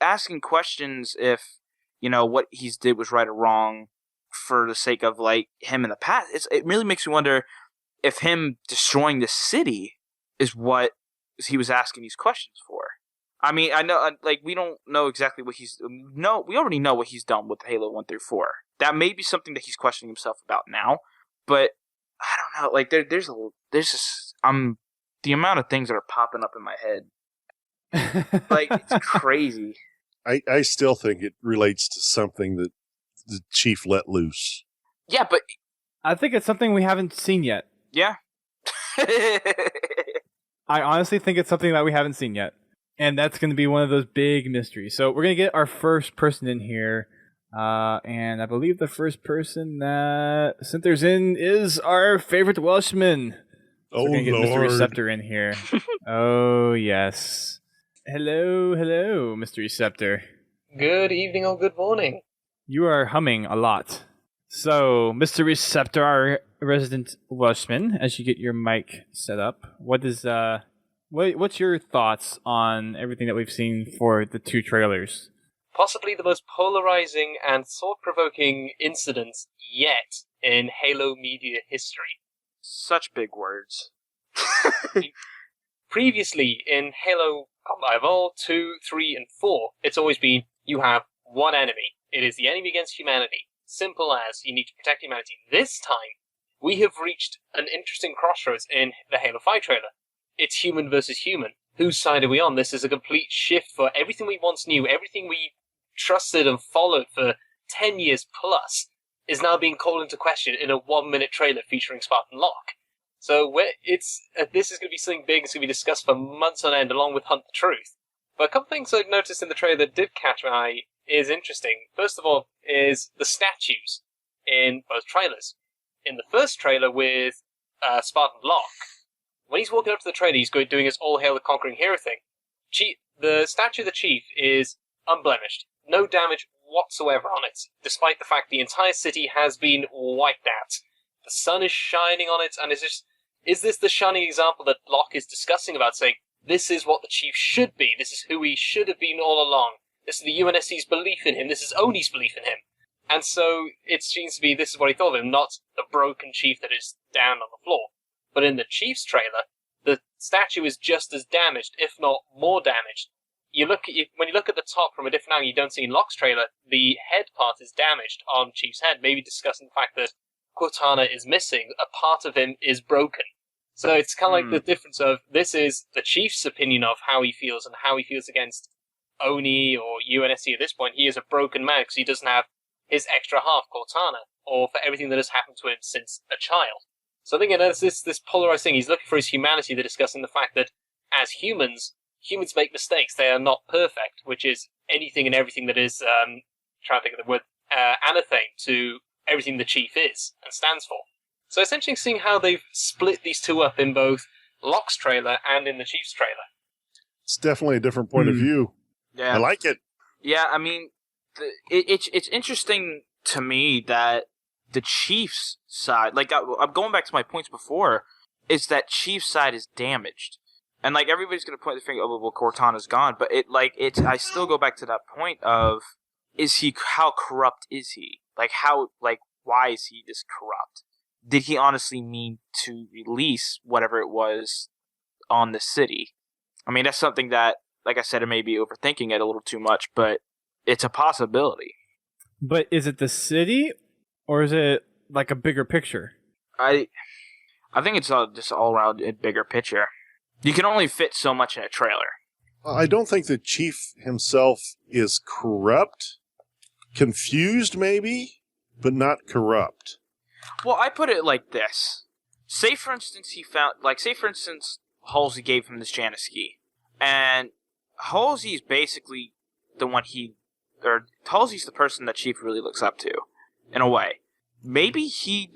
asking questions if, you know, what he's did was right or wrong for the sake of, like, him in the past. It really makes me wonder if him destroying the city is what he was asking these questions for. I mean, I know, like, we don't know exactly what we already know what he's done with Halo 1 through 4. That may be something that he's questioning himself about now, but I don't know. Like, there's just, the amount of things that are popping up in my head. Like, it's crazy.
I still think it relates to something that the Chief let loose.
Yeah, but
I think it's something we haven't seen yet.
Yeah.
I honestly think it's something that we haven't seen yet. And that's going to be one of those big mysteries. So we're going to get our first person in here. And I believe the first person that Cynther's in is our favorite Welshman. So we're going to get Mr. Receptor in here. Oh, yes. Hello, Mr. Receptor.
Good evening or good morning.
You are humming a lot. So, Mr. Receptor, our resident Welshman, as you get your mic set up, what's your thoughts on everything that we've seen for the two trailers?
Possibly the most polarizing and thought-provoking incidents yet in Halo media history.
Such big words.
Previously, in Halo Combat Evolved 2, 3, and 4, it's always been, you have one enemy. It is the enemy against humanity. Simple as, you need to protect humanity. This time, we have reached an interesting crossroads in the Halo 5 trailer. It's human versus human. Whose side are we on? This is a complete shift for everything we once knew, everything we trusted and followed for 10 years plus is now being called into question in a 1-minute trailer featuring Spartan Locke. So this is going to be something big. It's going to be discussed for months on end, along with Hunt the Truth. But a couple things I've noticed in the trailer that did catch my eye is interesting. First of all, is the statues in both trailers. In the first trailer with Spartan Locke, when he's walking up to the trailer, he's doing his all hail the conquering hero thing. The statue of the chief is unblemished, no damage whatsoever on it, despite the fact the entire city has been wiped out. The sun is shining on it, and is this the shining example that Locke is discussing about, saying, this is what the chief should be, this is who he should have been all along, this is the UNSC's belief in him, this is Oni's belief in him. And so it seems to be this is what he thought of him, not the broken chief that is down on the floor. But in the Chiefs trailer, the statue is just as damaged, if not more damaged. When you look at the top from a different angle, you don't see in Locke's trailer, the head part is damaged on Chief's head, maybe discussing the fact that Cortana is missing, a part of him is broken. So it's kind of like the difference of, this is the Chief's opinion of how he feels and how he feels against Oni or UNSC at this point. He is a broken man because he doesn't have his extra half, Cortana, or for everything that has happened to him since a child. So I think there's this polarized thing. He's looking for his humanity. They're discussing the fact that as humans make mistakes. They are not perfect, which is anything and everything that is, trying to think of the word, anatheme to everything the Chief is and stands for. So it's interesting seeing how they've split these two up in both Locke's trailer and in the Chief's trailer.
It's definitely a different point of view.
Yeah,
I like it.
Yeah, I mean, it's interesting to me that the Chiefs side, like I'm going back to my points before, is that Chiefs side is damaged, and like everybody's gonna point the finger, oh well, Cortana's gone, but I still go back to that point of, how corrupt is he? Why is he this corrupt? Did he honestly mean to release whatever it was on the city? I mean, that's something that, like I said, I may be overthinking it a little too much, but it's a possibility.
But is it the city, or is it like a bigger picture?
I think it's just all around a bigger picture. You can only fit so much in a trailer.
I don't think the Chief himself is corrupt. Confused, maybe, but not corrupt.
Well, I put it like this. Say, for instance, Halsey gave him this Janus key. And Halsey is basically the one Halsey's the person that Chief really looks up to, in a way. Maybe she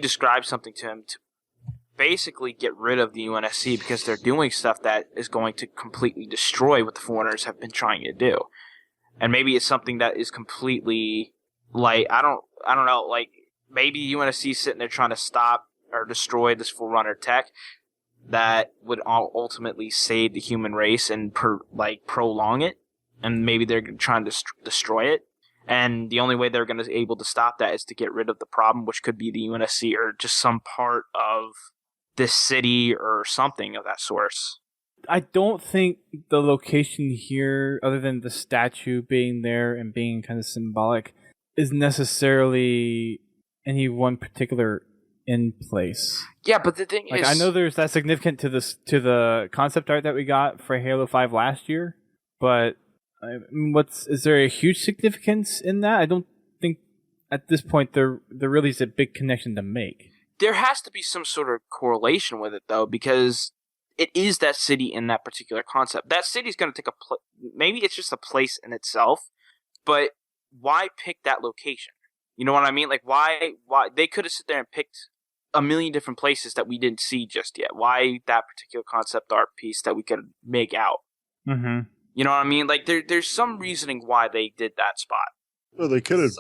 described something to him to basically get rid of the UNSC because they're doing stuff that is going to completely destroy what the Foreigners have been trying to do. And maybe it's something that is completely, I don't know, maybe UNSC is sitting there trying to stop or destroy this Forerunner tech that would ultimately save the human race and prolong it, and maybe they're trying to destroy it, and the only way they're going to be able to stop that is to get rid of the problem, which could be the UNSC or just some part of this city or something of that source.
I don't think the location here, other than the statue being there and being kind of symbolic, is necessarily any one particular in place.
Yeah, but the thing is,
I know there's that significant to the concept art that we got for Halo 5 last year, but is there a huge significance in that? I don't think at this point there really is a big connection to make.
There has to be some sort of correlation with it, though, because it is that city in that particular concept. That city's going to take maybe it's just a place in itself, but why pick that location? You know what I mean? Why they could have sit there and picked a million different places that we didn't see just yet. Why that particular concept art piece that we could make out?
Mm-hmm.
You know what I mean? There's some reasoning why they did that spot.
Well, they could have.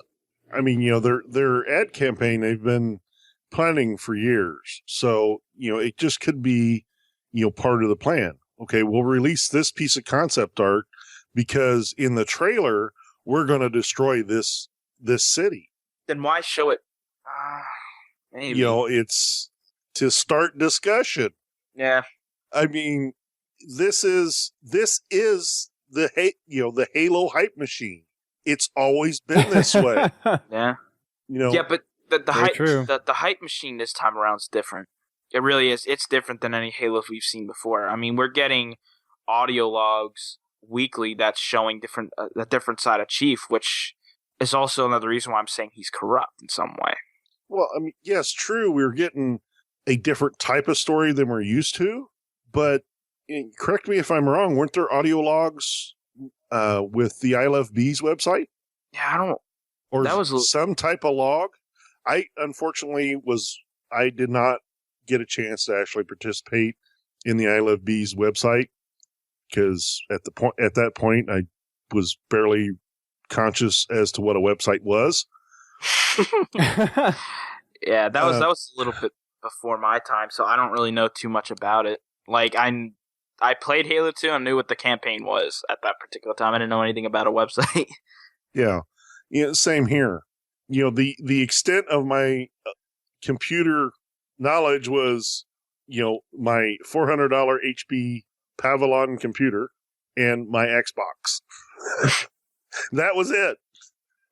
I mean, their ad campaign they've been planning for years, so it just could be part of the plan. Okay, we'll release this piece of concept art because in the trailer we're going to destroy this city.
Then why show it? Maybe.
It's to start discussion.
Yeah.
I mean, this is the Halo hype machine. It's always been this way.
Yeah.
Yeah,
but the
Very
hype
true.
the hype machine this time around is different. It really is. It's different than any Halo we've seen before. I mean, we're getting audio logs weekly that's showing a different side of Chief, which is also another reason why I'm saying he's corrupt in some way.
Well, I mean, yes, true. We're getting a different type of story than we're used to, but correct me if I'm wrong. Weren't there audio logs with the I Love Bees website?
Yeah, I don't.
Or
That was
some type of log? I unfortunately I did not get a chance to actually participate in the I Love Bees website because at that point I was barely conscious as to what a website was.
Yeah, that was a little bit before my time, so I don't really know too much about it. Like I played Halo 2 and knew what the campaign was at that particular time. I didn't know anything about a website.
Yeah, same here. The extent of my computer knowledge was, my $400 HP Pavilion computer and my Xbox. That was it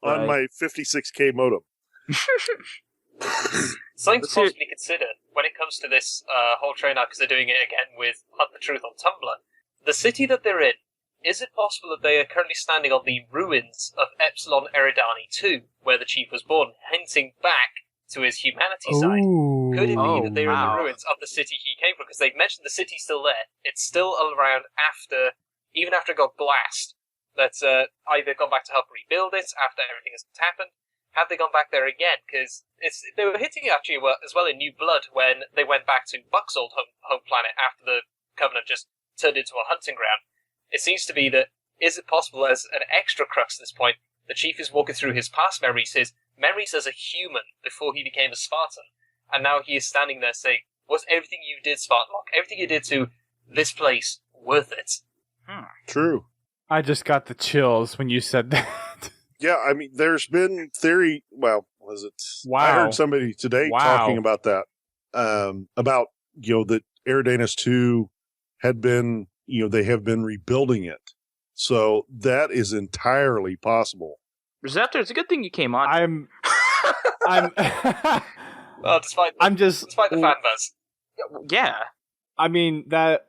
on my 56K modem.
Something to possibly consider when it comes to this whole train arc, because they're doing it again with Hunt the Truth on Tumblr. The city that they're in, is it possible that they are currently standing on the ruins of Epsilon Eridani 2, where the Chief was born, hinting back to his humanity side? Could it be that they're in the ruins of the city he came from? Because they've mentioned the city's still there. It's still around even after it got blasted. That's either gone back to help rebuild it after everything has happened. Have they gone back there again? Because they were hitting it actually as well in New Blood when they went back to Buck's old home planet after the Covenant just turned into a hunting ground. It seems to be that, is it possible as an extra crux at this point, the Chief is walking through his past memories, his memories as a human before he became a Spartan, and now he is standing there saying, was everything you did, Spartan Locke, everything you did to this place worth it?
True.
I just got the chills when you said that.
Yeah, I mean, there's been theory. Well, was it?
Wow.
I heard somebody today talking about that. About that Eridanus 2 had been, they have been rebuilding it. So that is entirely possible.
Rosetta, it's a good thing you came on.
Well, despite the fan buzz.
Yeah.
I mean, that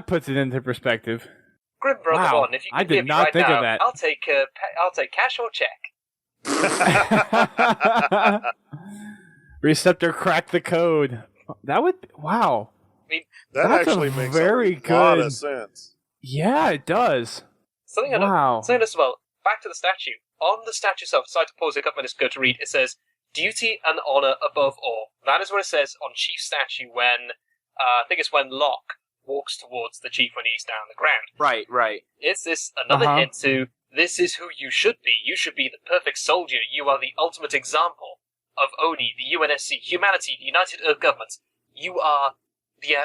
puts it into perspective.
Grim Brother
Wow.
1, if you can
I did
give me
not
right
think
now,
of that.
I'll take cash or check.
Receptor cracked the code. That would wow.
I mean,
That
That's
actually
a
makes
very
a lot
good-
of sense.
Yeah, it does.
something else as well. Back to the statue. On the statue itself, I decided to pause it up when it's good to read. It says, "Duty and honor above all." That is what it says on Chief's statue when I think it's when Locke walks towards the Chief when he's down the ground.
Right.
Is this another hint to this is who you should be? You should be the perfect soldier. You are the ultimate example of ONI, the UNSC, humanity, the United Earth Government. You are the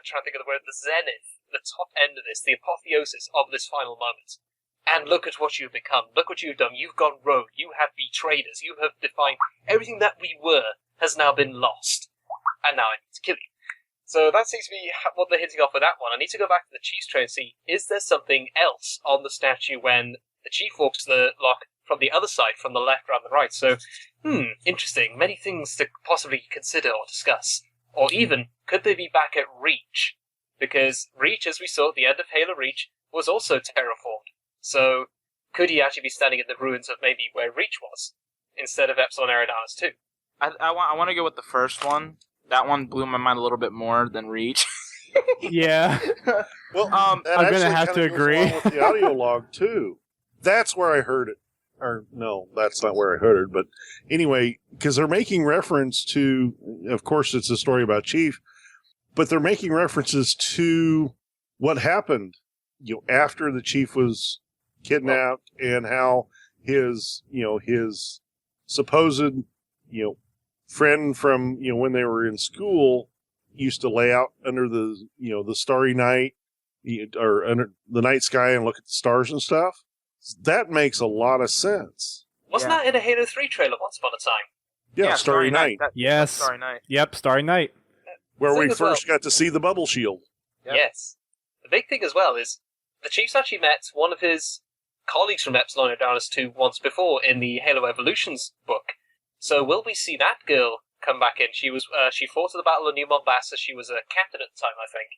trying to think of the word, the zenith, the top end of this, the apotheosis of this final moment. And look at what you've become. Look what you've done. You've gone rogue. You have betrayed us. You have defined everything that we were has now been lost. And now I need to kill you. So that seems to be what they're hinting off with that one. I need to go back to the Chief's tray and see, is there something else on the statue when the Chief walks the Locke from the other side, from the left rather than the right? So, interesting. Many things to possibly consider or discuss. Or even, could they be back at Reach? Because Reach, as we saw at the end of Halo Reach, was also terraformed. So, could he actually be standing in the ruins of maybe where Reach was, instead of Epsilon Eridanus 2?
I want to go with the first one. That one blew my mind a little bit more than Reach.
Yeah.
Well,
I'm gonna have to agree
with the audio log too. That's where I heard it. Or no, that's not where I heard it. But anyway, because they're making reference to, of course, it's a story about Chief, but they're making references to what happened, after the Chief was kidnapped and how his supposed, friend from, when they were in school used to lay out under the, the starry night or under the night sky and look at the stars and stuff. That makes a lot of sense.
Wasn't that in a Halo 3 trailer once upon a time?
Yeah, Starry Night.
Yes.
Starry Night.
Yep, Starry Night.
Where we
Thing as
first got to see the bubble shield.
Yep.
Yes. The big thing as well is the Chief's actually met one of his colleagues from Epsilon are down as to once before in the Halo Evolutions book. So will we see that girl come back in? She fought at the Battle of New Mombasa. She was a captain at the time, I think.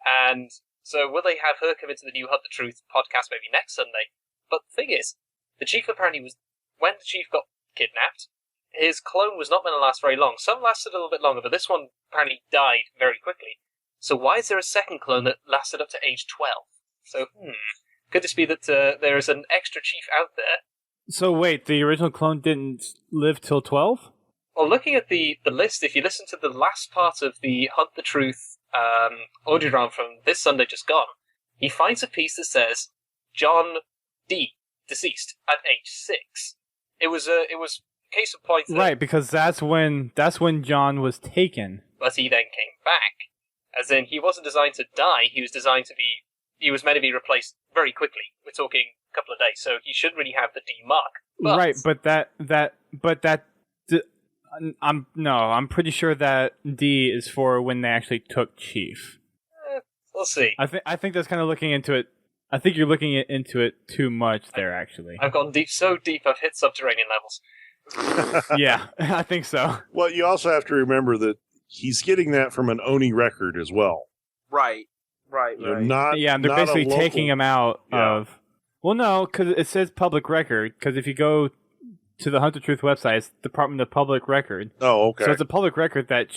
And so will they have her come into the new Hunt the Truth podcast maybe next Sunday? But the thing is, the Chief apparently was, when the Chief got kidnapped, his clone was not going to last very long. Some lasted a little bit longer, but this one apparently died very quickly. So why is there a second clone that lasted up to age 12? So, could this be that there is an extra Chief out there?
So wait, the original clone didn't live till 12?
Well, looking at the list, if you listen to the last part of the Hunt the Truth audiodrama from this Sunday just gone, he finds a piece that says John D. deceased at age 6. It was a case of point.
Right, because that's when John was taken.
But he then came back. As in, he wasn't designed to die. He was designed to be. He was meant to be replaced very quickly. We're talking a couple of days, so he shouldn't really have the D mark.
Right, I'm pretty sure that D is for when they actually took Chief.
We'll see.
I think that's kind of looking into it. I think you're looking into it too much there, actually.
I've gone so deep I've hit subterranean levels.
Yeah, I think so.
Well, you also have to remember that he's getting that from an Oni record as well.
Right.
You know,
And they're basically taking him out of... Well, no, because it says public record, because if you go to the Hunt the Truth website, it's Department of Public Record.
Oh, okay.
So it's a public record that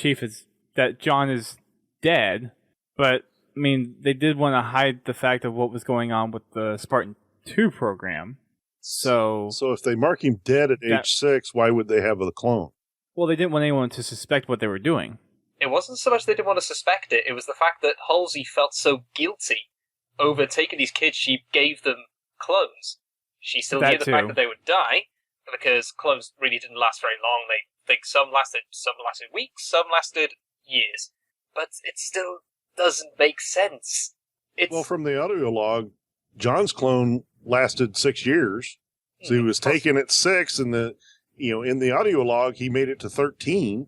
that John is dead, but, I mean, they did want to hide the fact of what was going on with the Spartan 2 program. So
if they mark him dead at age 6, why would they have the clone?
Well, they didn't want anyone to suspect what they were doing.
It wasn't so much they didn't want to suspect it, it was the fact that Halsey felt so guilty over taking these kids she gave them clones. She still knew the fact that they would die, because clones really didn't last very long. They think some lasted weeks, some lasted years. But it still doesn't make sense.
Well, from the audio log, John's clone lasted 6 years. So he was taken at 6, and in the audio log, he made it to 13.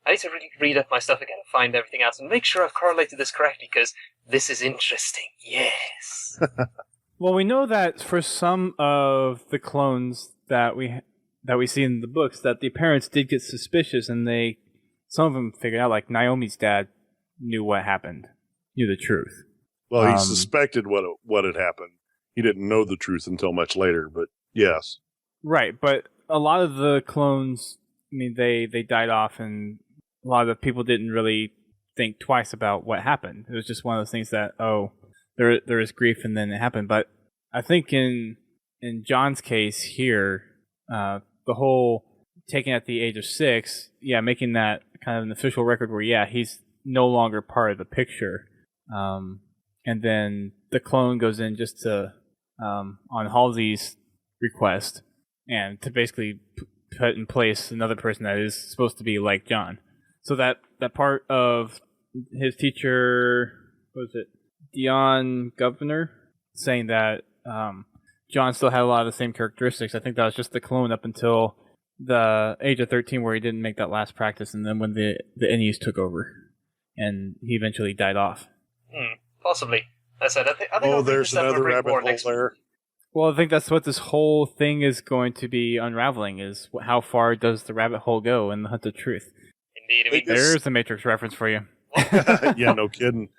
I need to really read up my stuff again and find everything out and make sure I've correlated this correctly, because this is interesting. Yes.
Well, we know that for some of the clones that we see in the books, that the parents did get suspicious, and some of them figured out, like Naomi's dad knew what happened, knew the truth.
Well, he suspected what had happened. He didn't know the truth until much later, but yes.
Right, but a lot of the clones, I mean, they died off, and a lot of the people didn't really think twice about what happened. It was just one of those things that, there is grief, and then it happened. But I think in John's case here, the whole taken at the age of 6, making that kind of an official record where, he's no longer part of the picture. And then the clone goes in just to, on Halsey's request, and to basically put in place another person that is supposed to be like John. So that part of his teacher, what was it, Dion Governor, saying that John still had a lot of the same characteristics. I think that was just the clone up until the age of 13, where he didn't make that last practice, and then when the Ennies took over, and he eventually died off.
Possibly. I said, I think
there's another rabbit hole there.
Well, I think that's what this whole thing is going to be unraveling, is how far does the rabbit hole go in the Hunt of Truth.
Indeed.
There's the Matrix reference for you.
Yeah, no kidding.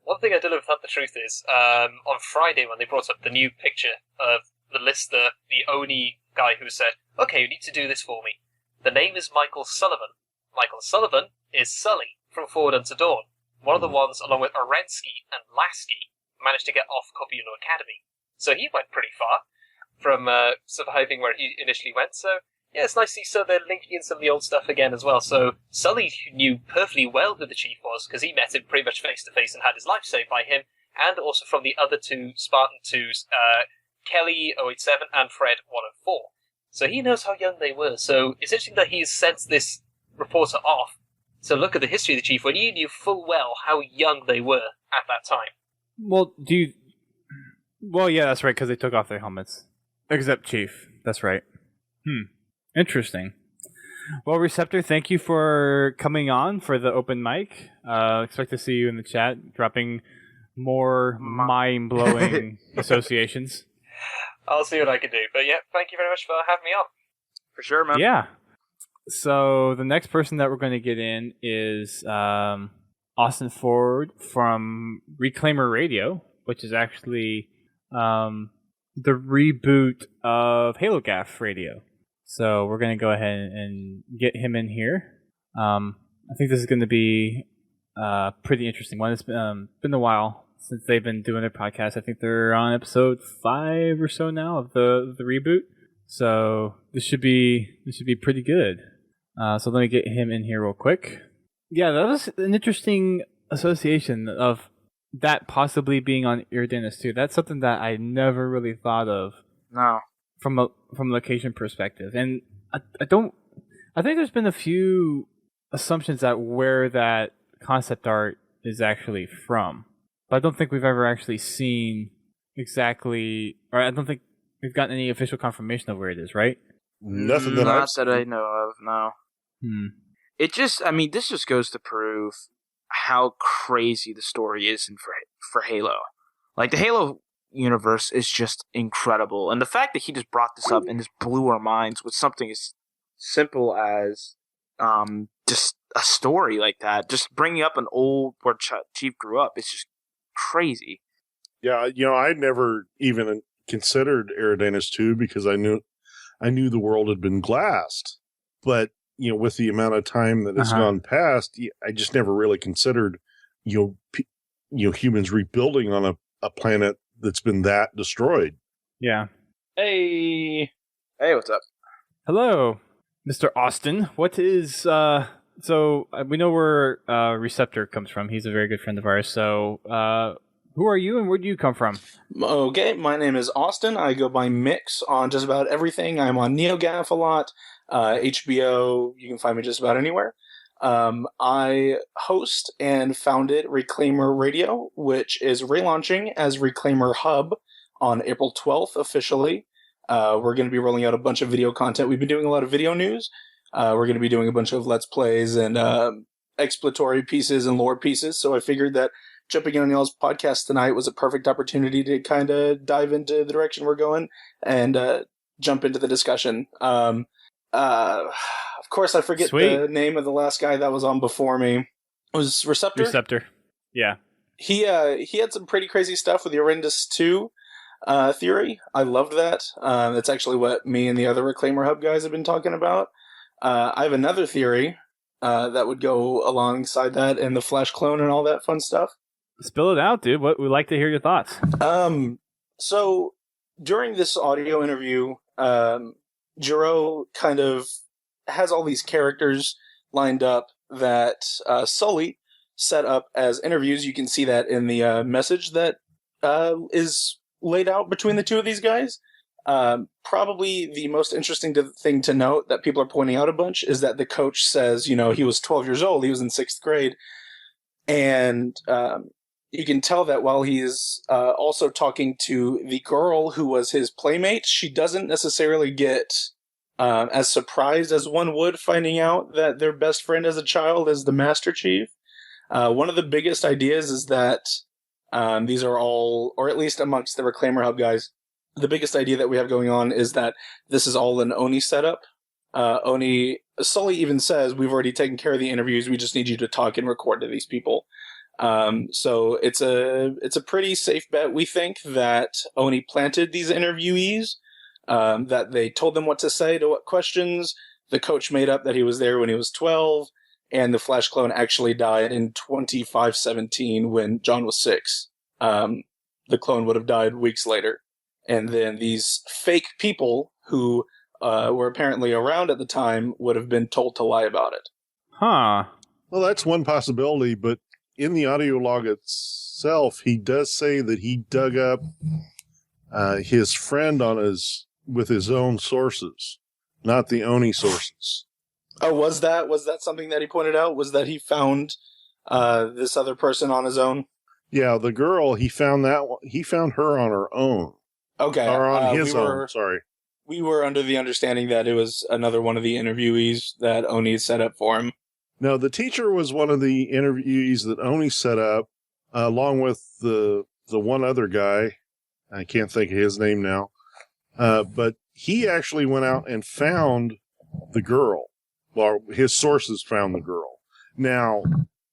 One thing I did with Hunt the Truth is, on Friday when they brought up the new picture of the lister, the Oni guy who said, okay, you need to do this for me. The name is Michael Sullivan. Michael Sullivan is Sully from Forward Unto Dawn. One of the ones, along with Arensky and Lasky, managed to get off Copulo Academy. So he went pretty far from surviving where he initially went. So, yeah, it's nice to see they're linking in some of the old stuff again as well. So Sully knew perfectly well who the Chief was, because he met him pretty much face-to-face and had his life saved by him, and also from the other two Spartan 2s, Kelly 087 and Fred 104. So he knows how young they were. So it's interesting that he's sent this reporter off to look at the history of the Chief when he knew full well how young they were at that time.
Well, yeah, that's right, because they took off their helmets. Except Chief. That's right. Interesting. Well, Receptor, thank you for coming on for the open mic. Expect to see you in the chat, dropping more mind-blowing associations.
I'll see what I can do. But yeah, thank you very much for having me on.
For sure, man.
Yeah. So the next person that we're going to get in is Austin Ford from Reclaimer Radio, which is actually the reboot of Halo Gaff Radio. So we're going to go ahead and get him in here. I think this is going to be a pretty interesting one. It's been a while since they've been doing their podcast. I think they're on episode 5 or so now of the reboot. So this should be pretty good. So let me get him in here real quick. Yeah, that was an interesting association of that possibly being on Iridanus too. That's something that I never really thought of.
No.
From a location perspective, and I think there's been a few assumptions at where that concept art is actually from, but I don't think we've ever actually seen exactly, or I don't think we've gotten any official confirmation of where it is, right?
Nothing that
Not that I know of, no. It just, this just goes to prove how crazy the story is for Halo. Like, the Halo universe is just incredible. And the fact that he just brought this up and just blew our minds with something as simple as just a story like that, just bringing up an old where Chief grew up, it's just crazy.
Yeah, I'd never even considered Iridanus 2 because I knew the world had been glassed. But, with the amount of time that has gone past, I just never really considered, humans rebuilding on a planet that's been that destroyed.
Yeah.
Hey, what's up?
Hello, Mr. Austin. What is so we know where Receptor comes from. He's a very good friend of ours. So who are you and where do you come from?
Okay, my name is Austin. I go by Mix on just about everything. I'm on NeoGAF a lot. HBO, you can find me just about anywhere. I host and founded Reclaimer Radio, which is relaunching as Reclaimer Hub on April 12th officially. We're going to be rolling out a bunch of video content. We've been doing a lot of video news. We're going to be doing a bunch of Let's Plays and exploratory pieces and lore pieces. So I figured that jumping in on y'all's podcast tonight was a perfect opportunity to kind of dive into the direction we're going and jump into the discussion. Of course, I forget the name of the last guy that was on before me. It was Receptor?
Receptor. Yeah.
He had some pretty crazy stuff with the Iridanus 2 theory. I loved that. That's actually what me and the other Reclaimer Hub guys have been talking about. I have another theory that would go alongside that and the Flash clone and all that fun stuff.
Spill it out, dude. We'd like to hear your thoughts.
So during this audio interview, Giraud kind of has all these characters lined up that Sully set up as interviews. You can see that in the message that is laid out between the two of these guys. Probably the most interesting thing to note that people are pointing out a bunch is that the coach says, he was 12 years old, he was in 6th grade. And you can tell that while he's also talking to the girl who was his playmate, she doesn't necessarily get as surprised as one would finding out that their best friend as a child is the Master Chief. One of the biggest ideas is that these are all, or at least amongst the Reclaimer Hub guys, the biggest idea that we have going on is that this is all an Oni setup. Sully even says, we've already taken care of the interviews, we just need you to talk and record to these people. So it's a pretty safe bet, we think, that Oni planted these interviewees, that they told them what to say to what questions. The coach made up that he was there when he was 12, and the Flash clone actually died in 2517 when John was 6. The clone would have died weeks later. And then these fake people who were apparently around at the time would have been told to lie about it.
Huh.
Well, that's one possibility, but in the audio log itself, he does say that he dug up his friend with his own sources, not the Oni sources.
Oh, was that something that he pointed out? Was that he found this other person on his own?
Yeah, the girl, he found her on her own.
Okay.
Or on his own, sorry.
We were under the understanding that it was another one of the interviewees that Oni had set up for him.
No, the teacher was one of the interviewees that Oni set up, along with the one other guy. I can't think of his name now. But he actually went out and found the girl. Well, his sources found the girl. Now,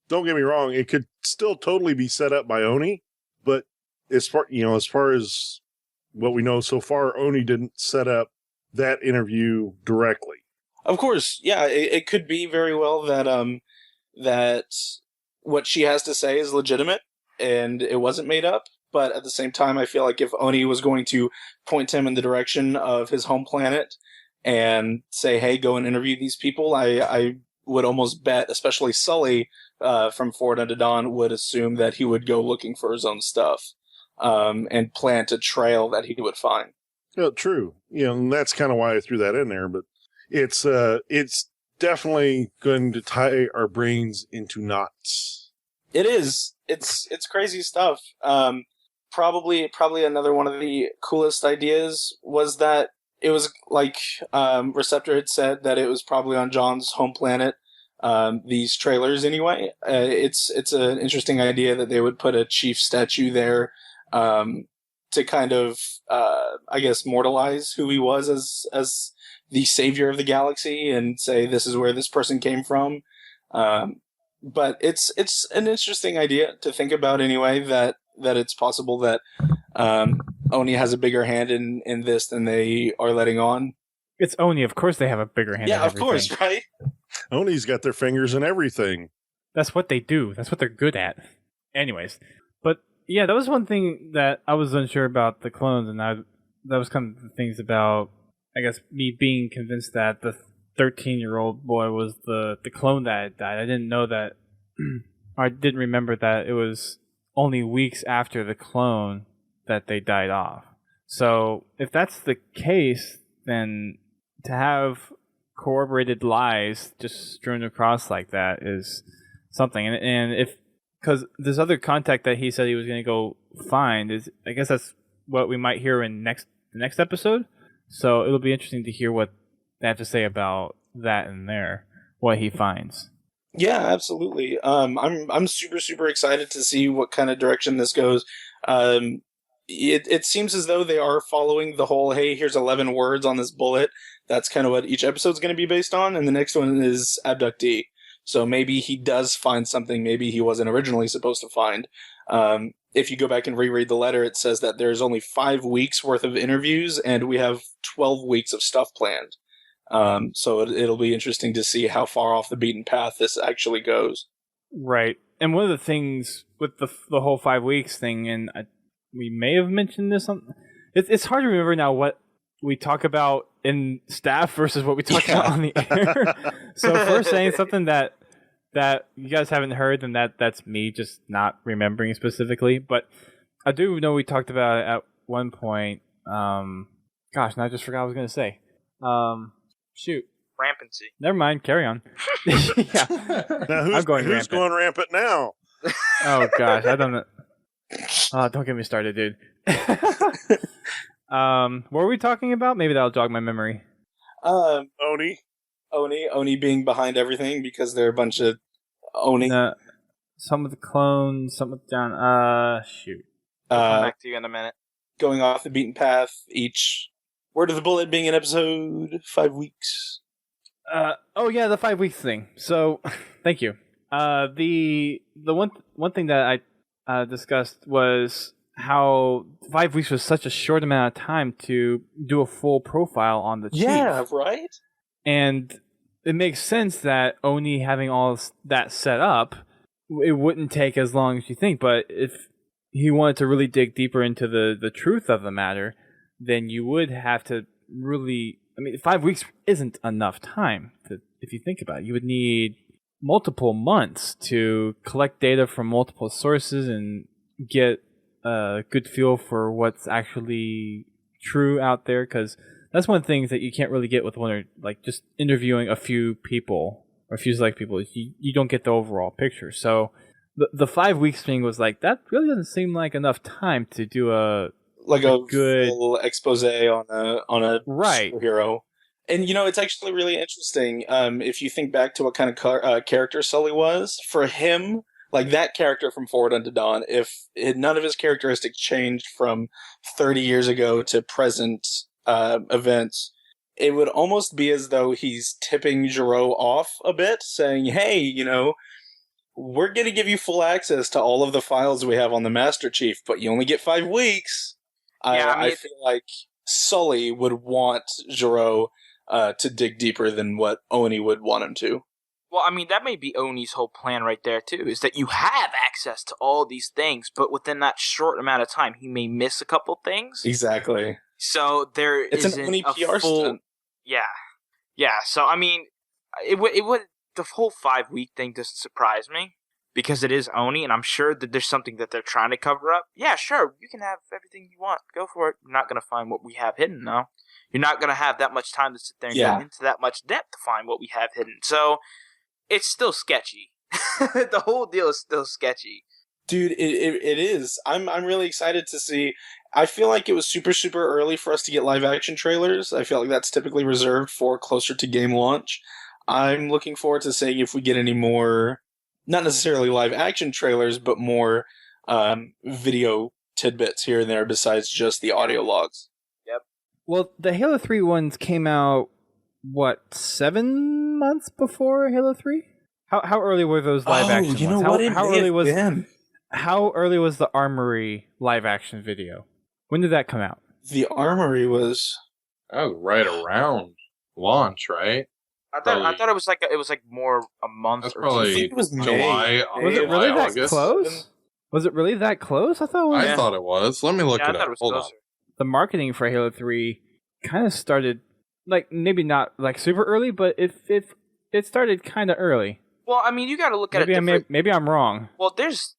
don't get me wrong, it could still totally be set up by Oni, but as far as what we know so far, Oni didn't set up that interview directly.
Of course, yeah, it could be very well that what she has to say is legitimate and it wasn't made up. But at the same time, I feel like if Oni was going to point him in the direction of his home planet and say, "Hey, go and interview these people," I would almost bet, especially Sully from Forward Unto Dawn, would assume that he would go looking for his own stuff and plant a trail that he would find.
Yeah, true. And that's kind of why I threw that in there. But it's definitely going to tie our brains into knots.
It is. It's crazy stuff. Probably another one of the coolest ideas was that it was like Receptor had said that it was probably on John's home planet. These trailers, anyway. It's an interesting idea that they would put a chief statue there to kind of, I guess, mortalize who he was as the savior of the galaxy and say this is where this person came from. But it's an interesting idea to think about anyway, that it's possible that Oni has a bigger hand in this than they are letting on.
It's Oni. Of course they have a bigger hand.
Yeah,
in
of
everything.
course, right?
Oni's got their fingers in everything.
That's what they do. That's what they're good at. Anyways. But yeah, that was one thing that I was unsure about the clones, and that was kind of the things about, I guess, me being convinced that the 13-year-old boy was the clone that had died. I didn't know that, or I didn't remember that it was only weeks after the clone that they died off. So if that's the case, then to have corroborated lies just strewn across like that is something. And if, because this other contact that he said he was going to go find is, I guess that's what we might hear in the next episode. So it'll be interesting to hear what they have to say about that in there, what he finds.
Yeah, absolutely. I'm super, super excited to see what kind of direction this goes. It seems as though they are following the whole, hey, here's 11 words on this bullet. That's kind of what each episode's going to be based on. And the next one is abductee. So maybe he does find something maybe he wasn't originally supposed to find. If you go back and reread the letter, it says that there's only 5 weeks worth of interviews and we have 12 weeks of stuff planned. So it'll be interesting to see how far off the beaten path this actually goes.
Right. And one of the things with the whole 5 weeks thing, and we may have mentioned this it's hard to remember now what we talk about in staff versus what we talk about on the air. So if we're saying something that you guys haven't heard, then that's me just not remembering specifically. But I do know we talked about it at one point. Gosh, now I just forgot what I was going to say. Shoot.
Rampancy.
Never mind. Carry on. Yeah.
Now who's going rampant now?
Oh gosh, I don't know. Oh, don't get me started, dude. What were we talking about? Maybe that'll jog my memory.
Oni
being behind everything because they're a bunch of Oni.
Some of the clones, some of John. Shoot.
I'll come back to you in a minute.
Going off the beaten path. Each word of the bullet being an episode. 5 weeks.
Oh yeah, the 5 weeks thing. So, thank you. The one thing that I discussed was how 5 weeks was such a short amount of time to do a full profile on the chief.
Yeah, right?
And it makes sense that Oni having all that set up, it wouldn't take as long as you think. But if he wanted to really dig deeper into the truth of the matter, then you would have to really... I mean, 5 weeks isn't enough time, if you think about it. You would need multiple months to collect data from multiple sources and get a good feel for what's actually true out there, because that's one of the things that you can't really get with just interviewing a few people or a few select people. You don't get the overall picture. So the 5 weeks thing was like, that really doesn't seem like enough time to do a good
full expose on a
right
superhero. And it's actually really interesting. If you think back to what kind of character Sully was, for him, like that character from Forward Unto Dawn, if none of his characteristics changed from 30 years ago to present events, it would almost be as though he's tipping Giraud off a bit, saying, hey, we're going to give you full access to all of the files we have on the Master Chief, but you only get 5 weeks.
Yeah,
I feel like Sully would want Giraud to dig deeper than what Oni would want him to.
Well, I mean, that may be Oni's whole plan right there, too, is that you have access to all these things, but within that short amount of time, he may miss a couple things.
Exactly.
So
it's an Oni PR stunt.
Yeah. Yeah, so, I mean, it would the whole 5-week thing doesn't surprise me, because it is Oni, and I'm sure that there's something that they're trying to cover up. Yeah, sure, you can have everything you want. Go for it. You're not going to find what we have hidden, though. You're not going to have that much time to sit there and go into that much depth to find what we have hidden. So, it's still sketchy. The whole deal is still sketchy.
Dude, it is. I'm really excited to see. I feel like it was super, super early for us to get live action trailers. I feel like that's typically reserved for closer to game launch. I'm looking forward to seeing if we get any more, not necessarily live action trailers, but more video tidbits here and there besides just the audio logs.
Yep.
Well, the Halo 3 ones came out, 7 months before Halo 3? How early were those live action ones? How early was the Armory live action video? When did that come out?
The Armory was...
That was right around launch, right?
I thought it was like more a month
That's
or
probably
I think it was May.
July.
Was it really that
August?
close? Was it really that close? I thought it was.
I thought it was. Let me look
I
it
thought
up.
it was
Hold on.
closer.
The marketing for Halo 3 kind of started, maybe not super early, but it started kind of early.
Well, I mean, you got to look at it.
Maybe I'm wrong.
Well, there's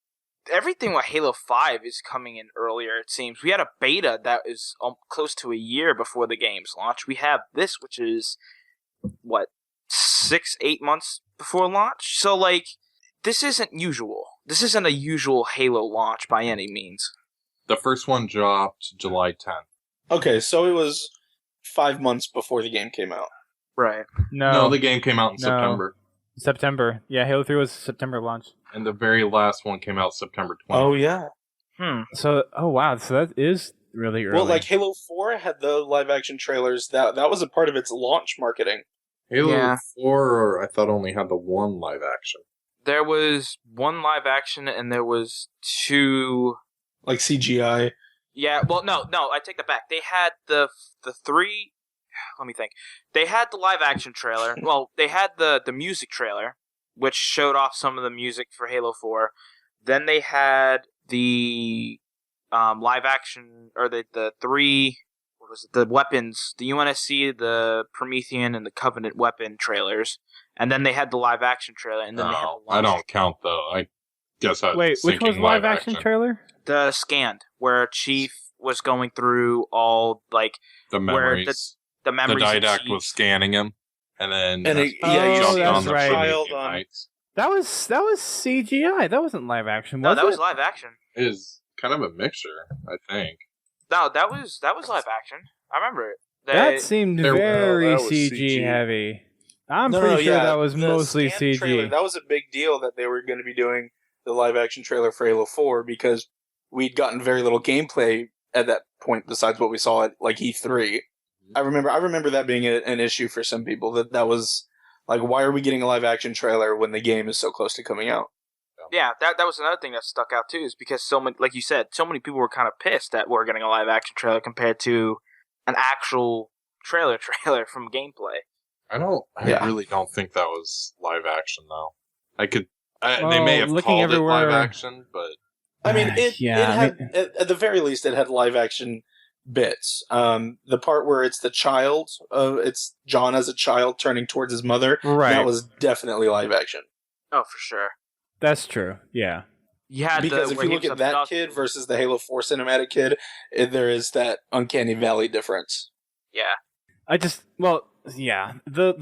everything with Halo 5 is coming in earlier, it seems. We had a beta that is close to a year before the game's launch. We have this, which is, 6-8 months before launch? So, this isn't usual. This isn't a usual Halo launch by any means.
The first one dropped July 10th.
Okay, so it was 5 months before the game came out.
Right.
No, the game came out in September.
September. Yeah, Halo 3 was September launch.
And the very last one came out September 20th.
Oh, yeah.
So, wow, so that is really early.
Well, Halo 4 had the live-action trailers. That was a part of its launch marketing.
Halo 4, I thought, only had the one live action.
There was one live action, and there was 2...
Like CGI.
Yeah, well, no, I take that back. They had the 3... Let me think. They had the live action trailer. Well, they had the music trailer, which showed off some of the music for Halo 4. Then they had the live action, or the 3... What was it? The weapons, the UNSC, the Promethean, and the Covenant weapon trailers. And then they had the live action trailer, and then they had the launch.
I don't count, though. I guess I
Wait, which was live action trailer?
The Scanned, where Chief was going through all,
the memories.
The memories.
The didact was scanning him, and then
you
jumped
that's
on the
right.
Promethean Knights.
That was CGI. That wasn't live action, was
No, that
it?
was live action.
It is kind of a mixture, I think.
No, that was live action. I remember it.
That seemed very
that was
CG
CG.
heavy. I'm pretty sure that was
the
mostly
Scan
CG.
trailer, that was a big deal that they were going to be doing the live-action trailer for Halo 4 because we'd gotten very little gameplay at that point besides what we saw at E3. I remember that being an issue for some people. That was why are we getting a live-action trailer when the game is so close to coming out?
Yeah, that was another thing that stuck out too, is because so many, like you said, so many people were kind of pissed that we're getting a live action trailer compared to an actual trailer from gameplay.
I really don't think that was live action though. They may have
looking
called
everywhere-
it live action, but
I mean, it had at the very least it had live-action bits. The part where it's the child, it's John as a child turning towards his mother.
Right.
That was definitely live-action.
Oh, for sure.
That's true. Yeah.
You had
Because if
where
you
he
look
was
at that
abducted.
kid versus the Halo 4 cinematic kid, there is that uncanny valley difference.
Yeah.
The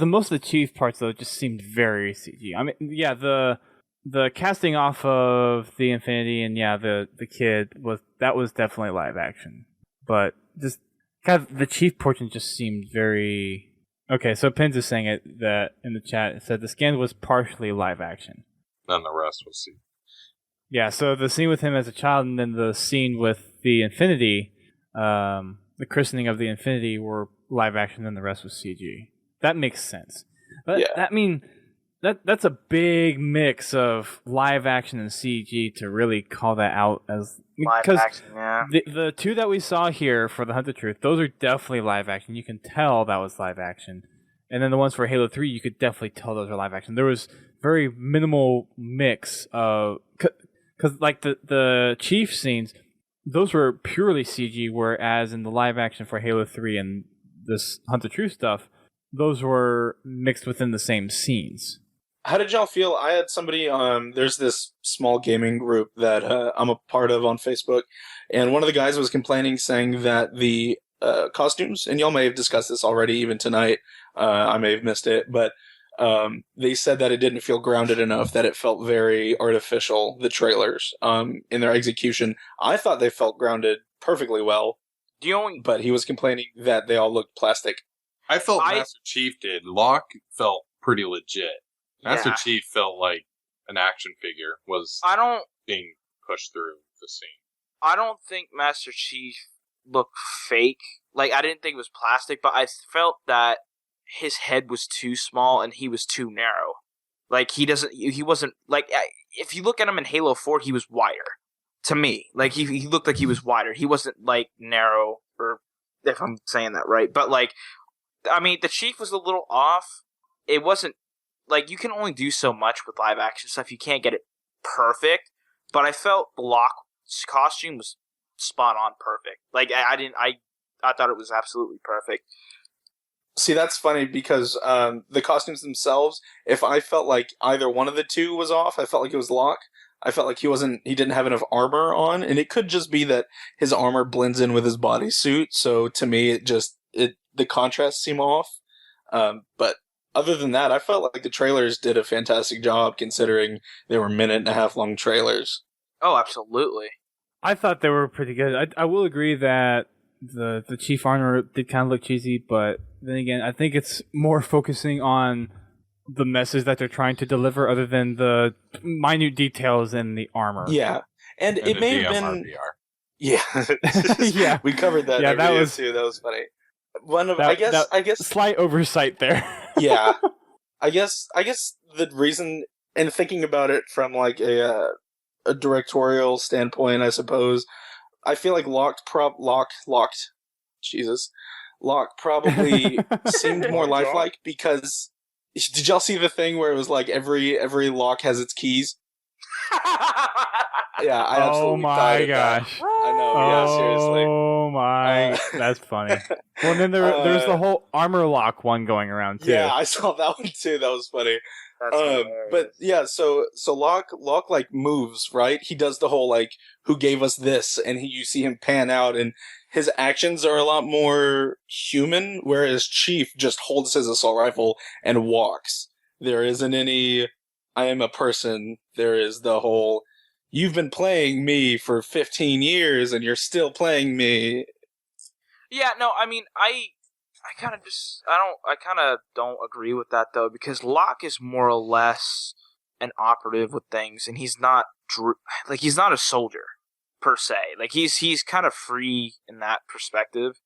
most of the Chief parts though just seemed very CG. I mean, yeah, the casting off of the Infinity and the kid was definitely live action, but just kind of the Chief portion just seemed very okay. So Pins is saying it that in the chat. It said the scan was partially live action.
then the rest was CG.
Yeah, so the scene with him as a child and then the scene with the Infinity, the christening of the Infinity were live action and the rest was CG. That makes sense. But
Yeah.
that's a big mix of live action and CG to really call that out as
Live action, yeah.
the two that we saw here for the Hunt of Truth, those are definitely live action. You can tell that was live action. And then the ones for Halo 3, you could definitely tell those are live action. There was very minimal mix of... Because like the Chief scenes, those were purely CG, whereas in the live action for Halo 3 and this Hunt of Truth stuff, those were mixed within the same scenes.
How did y'all feel? I had somebody, there's this small gaming group that I'm a part of on Facebook, and one of the guys was complaining, saying that the costumes, and y'all may have discussed this already even tonight, I may have missed it, but they said that it didn't feel grounded enough, that it felt very artificial, the trailers, in their execution. I thought they felt grounded perfectly well, but he was complaining that they all looked plastic.
I felt Master Chief did. Locke felt pretty legit. Master Chief felt like an action figure was being pushed through the scene.
I don't think Master Chief looked fake. Like, I didn't think it was plastic, but I felt that his head was too small and he was too narrow. Like, he wasn't, like, if you look at him in Halo 4, he was wider. To me. Like, he looked like he was wider. He wasn't, like, narrow, or if I'm saying that right. But, like, I mean, the Chief was a little off. It wasn't, like, you can only do so much with live action stuff. You can't get it perfect. But I felt Locke's costume was spot on perfect. Like, I thought it was absolutely perfect.
See, that's funny because the costumes themselves, if I felt like either one of the two was off, I felt like it was Locke. I felt like he didn't have enough armor on, and it could just be that his armor blends in with his bodysuit. So to me, the contrasts seem off. But other than that, I felt like the trailers did a fantastic job, considering they were 1.5-minute long trailers.
Oh, absolutely.
I thought they were pretty good. I will agree that the Chief armor did kind of look cheesy, but then again, I think it's more focusing on the message that they're trying to deliver, other than the minute details in the armor.
Yeah, and it may have been. Yeah,
yeah,
we covered that.
Yeah, that was
too. That was funny. I guess
slight oversight there.
Yeah, I guess the reason, and thinking about it from like a directorial standpoint, I suppose, I feel like Locke probably seemed more lifelike because did y'all see the thing where it was like every lock has its keys? Yeah, I absolutely died at that. I know, yeah, seriously.
Oh my, that's funny. Well, and then there's the whole armor lock one going around too.
Yeah, I saw that one too. That was funny. But yeah, so Locke like moves, right? He does the whole like, who gave us this? And you see him pan out, and his actions are a lot more human, whereas Chief just holds his assault rifle and walks. There isn't any, I am a person. There is the whole, you've been playing me for 15 years and you're still playing me.
Yeah, no, I mean, I kind of don't agree with that, though, because Locke is more or less an operative with things, and he's not a soldier per se. Like, he's kind of free in that perspective.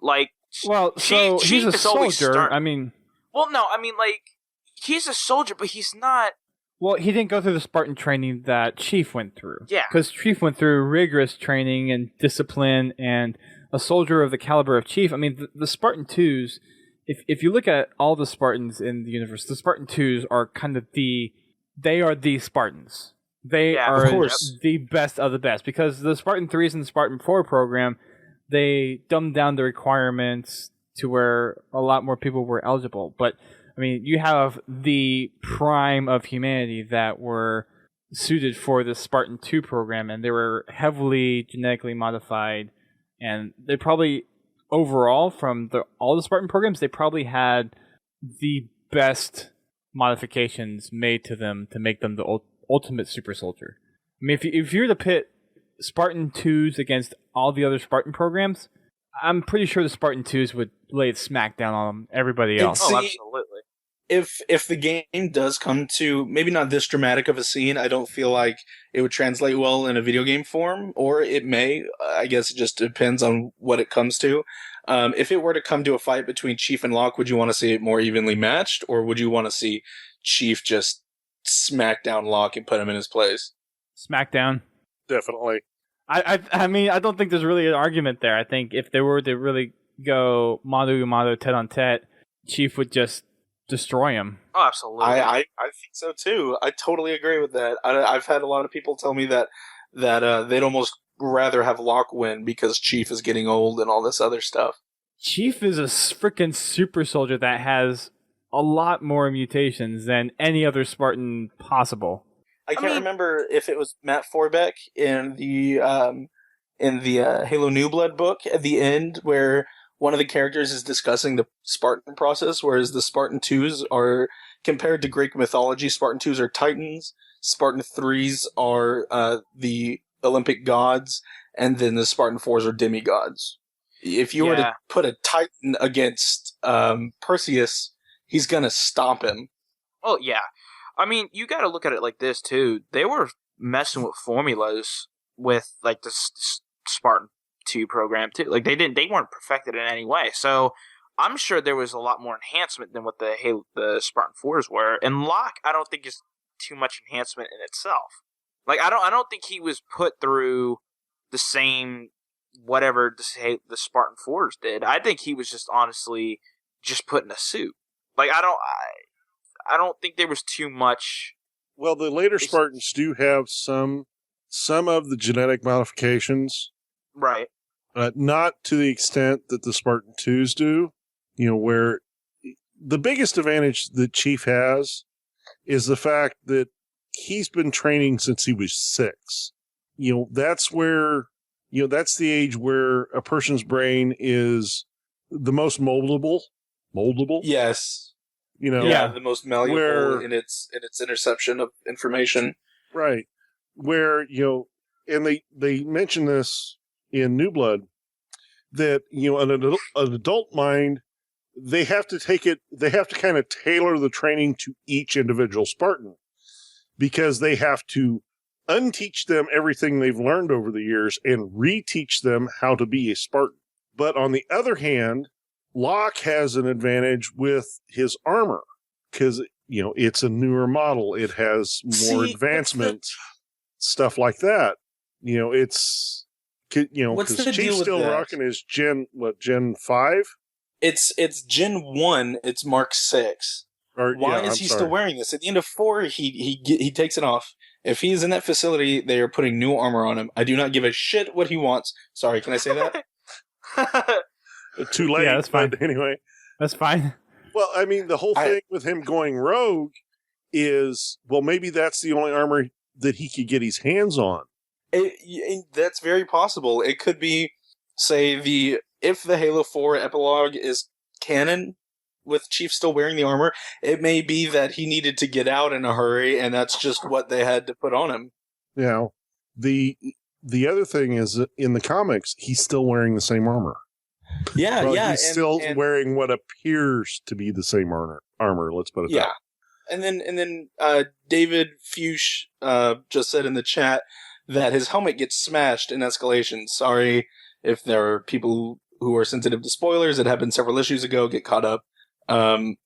Like,
well, so he's a soldier. I mean,
well, no, I mean, like, he's a soldier, but he's not.
Well, he didn't go through the Spartan training that Chief went through.
Yeah,
because Chief went through rigorous training and discipline, and a soldier of the caliber of Chief. I mean, the Spartan 2s, if you look at all the Spartans in the universe, the Spartan 2s are kind of the Spartans. They are of course the best of the best, because the Spartan 3s and the Spartan 4 program, they dumbed down the requirements to where a lot more people were eligible. But, I mean, you have the prime of humanity that were suited for the Spartan 2 program, and they were heavily genetically modified. And they probably, overall, from all the Spartan programs, they probably had the best modifications made to them to make them the ultimate super soldier. I mean, if you were to pit Spartan 2s against all the other Spartan programs, I'm pretty sure the Spartan 2s would lay it smack down on everybody else.
Oh, absolutely.
if the game does come to maybe not this dramatic of a scene, I don't feel like it would translate well in a video game form, or it may. I guess it just depends on what it comes to. If it were to come to a fight between Chief and Locke, would you want to see it more evenly matched, or would you want to see Chief just smack down Locke and put him in his place?
Smackdown.
Definitely.
I mean, I don't think there's really an argument there. I think if they were to really go mano a mano, tete-on-tete, Chief would just destroy him.
Oh, absolutely.
I think so too. I totally agree with that. I've had a lot of people tell me that they'd almost rather have Locke win because Chief is getting old and all this other stuff.
Chief is a freaking super soldier that has a lot more mutations than any other Spartan possible.
I can't remember if it was Matt Forbeck in the Halo New Blood book at the end where one of the characters is discussing the Spartan process, whereas the Spartan 2s are, compared to Greek mythology, Spartan 2s are titans, Spartan 3s are the Olympic gods, and then the Spartan 4s are demigods. If you were to put a titan against Perseus, he's going to stomp him.
Well, yeah. I mean, you got to look at it like this, too. They were messing with formulas with, like, the Spartan 2 program, too. Like, they weren't perfected in any way. So, I'm sure there was a lot more enhancement than what the Spartan 4s were. And Locke, I don't think is too much enhancement in itself. Like, I don't think he was put through the same whatever the Spartan 4s did. I think he was just honestly just put in a suit. Like, I don't think there was too much.
Well, the later Spartans do have some of the genetic modifications.
Right.
Not to the extent that the Spartan 2s do, where the biggest advantage that Chief has is the fact that he's been training since he was 6. That's where, that's the age where a person's brain is the most moldable.
Yes. The most malleable in its interception of information.
Right. Where, and they mention this in New Blood, that, an adult mind, they have to kind of tailor the training to each individual Spartan, because they have to unteach them everything they've learned over the years and reteach them how to be a Spartan. But on the other hand, Locke has an advantage with his armor because, it's a newer model. It has more advancement, stuff like that. Because Chief's still rocking his Gen 5?
It's Gen 1. It's Mark 6. Why is he still wearing this? At the end of 4, he takes it off. If he's in that facility, they are putting new armor on him. I do not give a shit what he wants. Sorry, can I say that?
Too late.
Yeah, that's fine.
Anyway.
That's fine.
Well, I mean, the whole thing with him going rogue is, well, maybe that's the only armor that he could get his hands on.
That's very possible. It could be, say, if the Halo 4 epilogue is canon, with Chief still wearing the armor, it may be that he needed to get out in a hurry, and that's just what they had to put on him.
The other thing is that in the comics, he's still wearing the same armor. He's still wearing what appears to be the same armor. Let's put it that way.
And then David Fuchs just said in the chat that his helmet gets smashed in Escalation. Sorry if there are people who are sensitive to spoilers. It happened several issues ago. Get caught up. The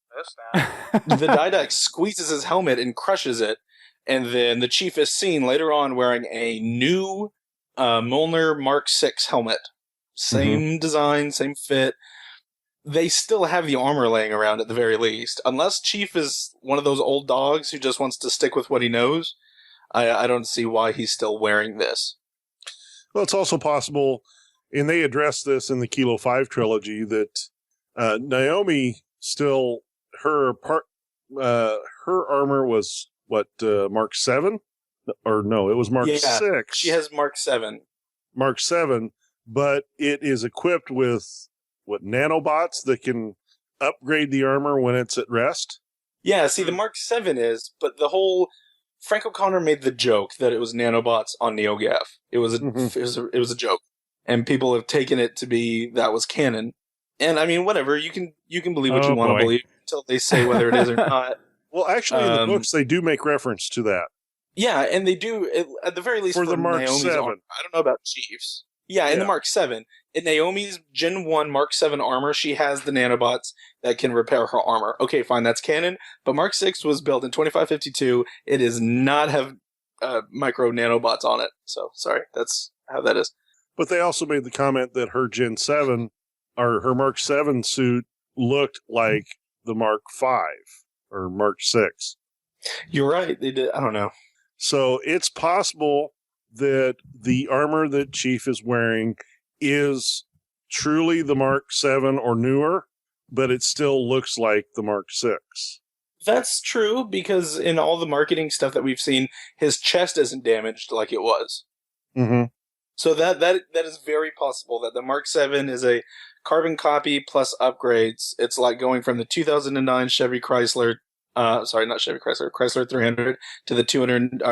Didact squeezes his helmet and crushes it, and then the Chief is seen later on wearing a new Mjolnir Mark 6 helmet. Same design, same fit. They still have the armor laying around at the very least. Unless Chief is one of those old dogs who just wants to stick with what he knows, I don't see why he's still wearing this.
Well, it's also possible, and they address this in the Kilo 5 trilogy, that Naomi still, her armor was, Mark 7? Or no, it was Mark 6.
She has Mark 7.
Mark 7, but it is equipped with, nanobots that can upgrade the armor when it's at rest?
Yeah, see, the Mark 7 is, but the whole... Frank O'Connor made the joke that it was nanobots on NeoGAF. It was a joke. And people have taken it to be that was canon. And I mean, whatever, you can believe what you want to believe until they say whether it is or not.
Well, actually, in the books, they do make reference to that.
Yeah, and they do, at the very least,
For the Mark
Naomi's
7.
armor. I don't know about Chief's. Yeah, in the Mark 7. In Naomi's Gen 1 Mark 7 armor, she has the nanobots that can repair her armor. Okay, fine, that's canon. But Mark 6 was built in 2552. It does not have micro nanobots on it. So, sorry, that's how that is.
But they also made the comment that her Gen 7, or her Mark 7 suit, looked like the Mark 5 or Mark 6.
You're right, they did. I don't know.
So it's possible that the armor that Chief is wearing is truly the Mark 7 or newer, but it still looks like the Mark 6.
That's true, because in all the marketing stuff that we've seen, his chest isn't damaged like it was.
Mm-hmm.
So that is very possible that the Mark 7 is a carbon copy plus upgrades. It's like going from the 2009 Chevy Chrysler, sorry, not Chevy Chrysler, Chrysler 300 to the 200,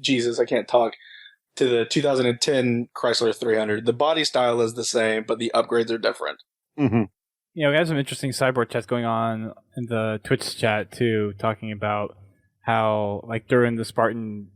Jesus, I can't talk, to the 2010 Chrysler 300. The body style is the same, but the upgrades are different.
Mm-hmm.
Yeah, we had some interesting cyborg chats going on in the Twitch chat too, talking about how, like, during the Spartan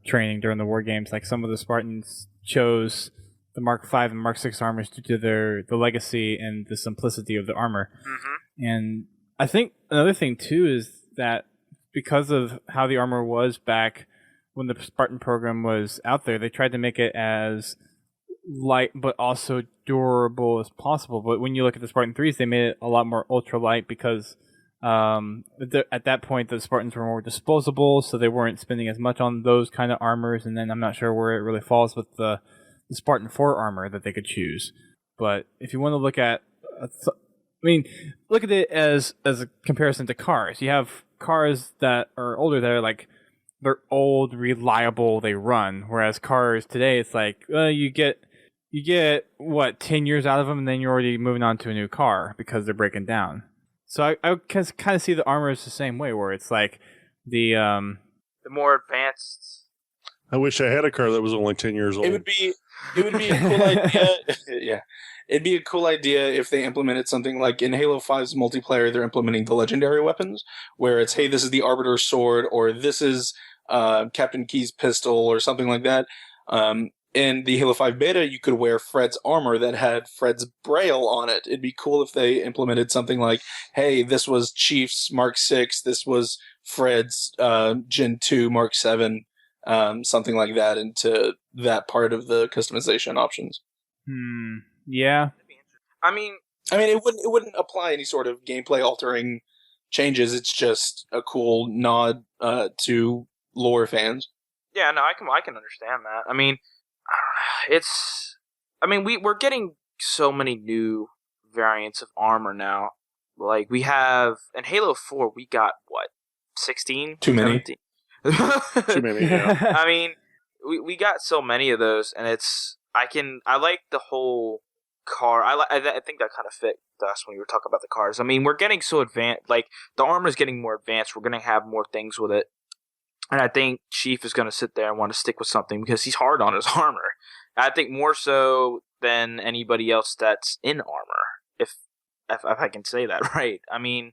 training, during the war games, like, some of the Spartans chose the Mark 5 and Mark 6 armors due to the legacy and the simplicity of the armor.
Mm-hmm.
And I think another thing too is that because of how the armor was back when the Spartan program was out there, they tried to make it as light but also durable as possible. But when you look at the Spartan 3s, they made it a lot more ultralight because at that point the Spartans were more disposable, so they weren't spending as much on those kind of armors. And then I'm not sure where it really falls with the Spartan 4 armor that they could choose. But if you want to look at look at it as a comparison to cars. You have cars that are older that are like, they're old, reliable, they run. Whereas cars today, it's like, you get what, 10 years out of them, and then you're already moving on to a new car because they're breaking down. So I kind of see the armor as the same way, where it's like the
more advanced.
I wish I had a car that was only 10 years old.
It would be a cool idea. Yeah. It'd be a cool idea if they implemented something like in Halo 5's multiplayer, they're implementing the legendary weapons, where it's, hey, this is the Arbiter's sword, or this is Captain Key's pistol, or something like that. In the Halo 5 beta, you could wear Fred's armor that had Fred's braille on it. It'd be cool if they implemented something like, hey, this was Chief's Mark 6, this was Fred's Gen 2 Mark 7, something like that into that part of the customization options.
Yeah.
I mean,
it wouldn't apply any sort of gameplay altering changes. It's just a cool nod to lore fans.
Yeah, no, I can understand that. I mean, we're getting so many new variants of armor now. Like, we have in Halo 4, we got what, 16?
Too many.
17?
Too many. Yeah.
I mean, we got so many of those, and I like the whole car. I think that kind of fit us when you were talking about the cars. I mean, we're getting so advanced. Like, the armor is getting more advanced. We're going to have more things with it. And I think Chief is going to sit there and want to stick with something because he's hard on his armor. I think more so than anybody else that's in armor, if I can say that right. I mean,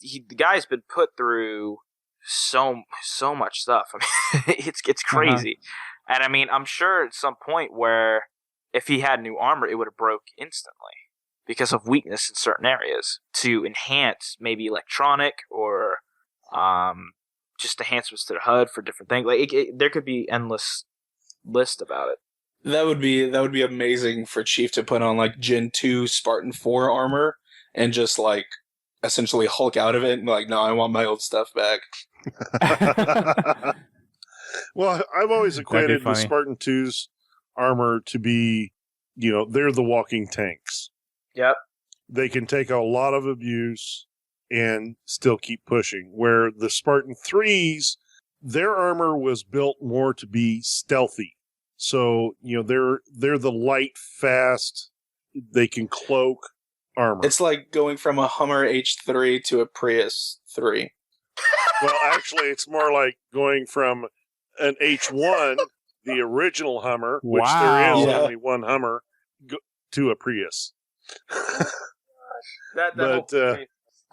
the guy's been put through so much stuff. I mean, it's crazy. And I mean, I'm sure at some point where if he had new armor, it would have broke instantly because of weakness in certain areas to enhance maybe electronic or just enhancements to the HUD for different things. Like there could be endless list about it.
That would be amazing for Chief to put on like Gen 2 Spartan 4 armor and just like essentially Hulk out of it and be like, no, I want my old stuff back.
Well, I've always equated the Spartan 2's armor to be, they're the walking tanks.
Yep.
They can take a lot of abuse and still keep pushing. Where the Spartan 3's, their armor was built more to be stealthy. So, they're the light, fast, they can cloak armor.
It's like going from a Hummer H3 to a Prius 3.
Well, actually, it's more like going from an H1, the original Hummer, which there is only one Hummer, to a Prius.
That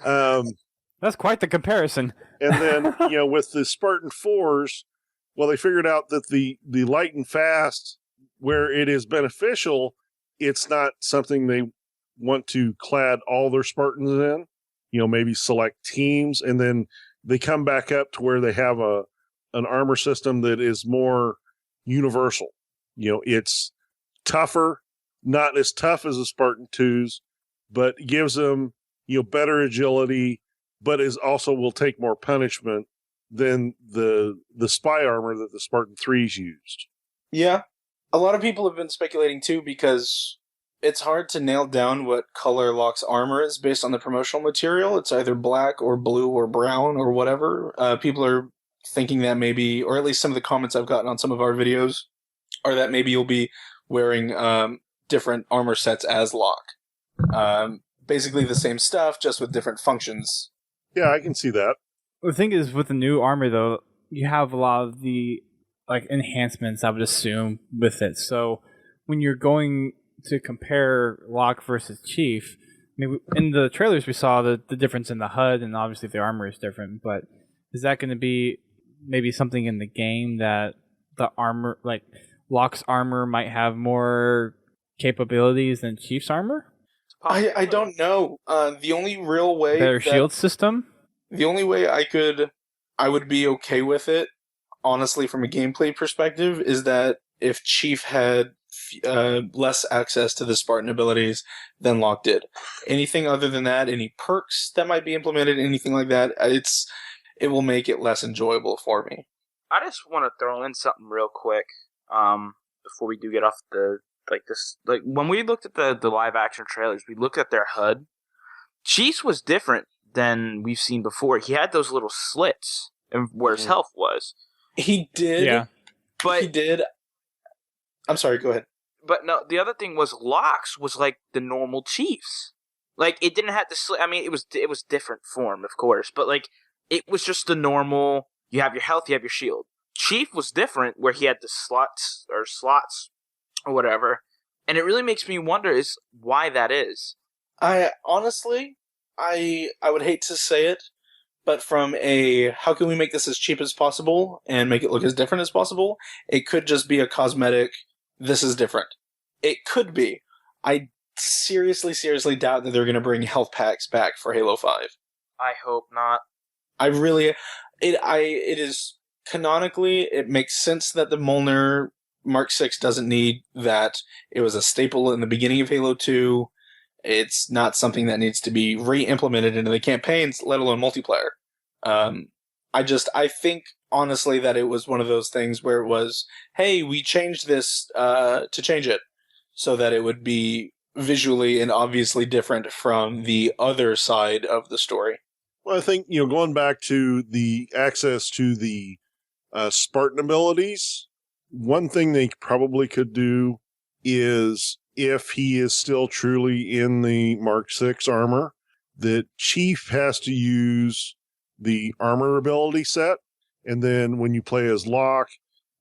That's quite the comparison.
And then, with the Spartan 4s, well, they figured out that the light and fast, where it is beneficial, it's not something they want to clad all their Spartans in. Maybe select teams, and then they come back up to where they have an armor system that is more universal. It's tougher, not as tough as the Spartan 2s, but gives them, better agility, but is also will take more punishment than the spy armor that the Spartan 3s used.
Yeah. A lot of people have been speculating too, because it's hard to nail down what color Locke's armor is based on the promotional material. It's either black or blue or brown or whatever. People are thinking that maybe, or at least some of the comments I've gotten on some of our videos, are that maybe you'll be wearing different armor sets as Locke. Basically the same stuff, just with different functions.
Yeah, I can see that.
The thing is, with the new armor, though, you have a lot of the enhancements, I would assume, with it. So when you're going to compare Locke versus Chief, in the trailers we saw the difference in the HUD, and obviously the armor is different, but is that going to be maybe something in the game that the armor, Locke's armor might have more capabilities than Chief's armor?
I don't know. The only real way
better shield system?
The only way I would be okay with it, honestly, from a gameplay perspective, is that if Chief had less access to the Spartan abilities than Locke did. Anything other than that, any perks that might be implemented, anything like that, it will make it less enjoyable for me.
I just want to throw in something real quick before we do get off when we looked at the live action trailers, we looked at their HUD. Chief's was different than we've seen before. He had those little slits where his health was.
He did.
Yeah.
But he did. I'm sorry, go ahead.
But no, the other thing was Locke's was like the normal Chief's. It didn't have the slit. I mean, it was different form, of course, but it was just the normal. You have your health, you have your shield. Chief was different, where he had the slots or whatever, and it really makes me wonder is why that is.
I honestly, I would hate to say it, but from a how can we make this as cheap as possible and make it look as different as possible, it could just be a cosmetic. This is different. It could be. I seriously doubt that they're going to bring health packs back for Halo 5.
I hope not.
I really, it is canonically, it makes sense that the Molnar Mark 6 doesn't need that. It was a staple in the beginning of Halo 2. It's not something that needs to be re-implemented into the campaigns, let alone multiplayer. I think, honestly, that it was one of those things where it was, hey, we changed this to change it so that it would be visually and obviously different from the other side of the story.
Well, I think, going back to the access to the Spartan abilities, one thing they probably could do is, if he is still truly in the Mark 6 armor, that Chief has to use the armor ability set, and then when you play as Locke,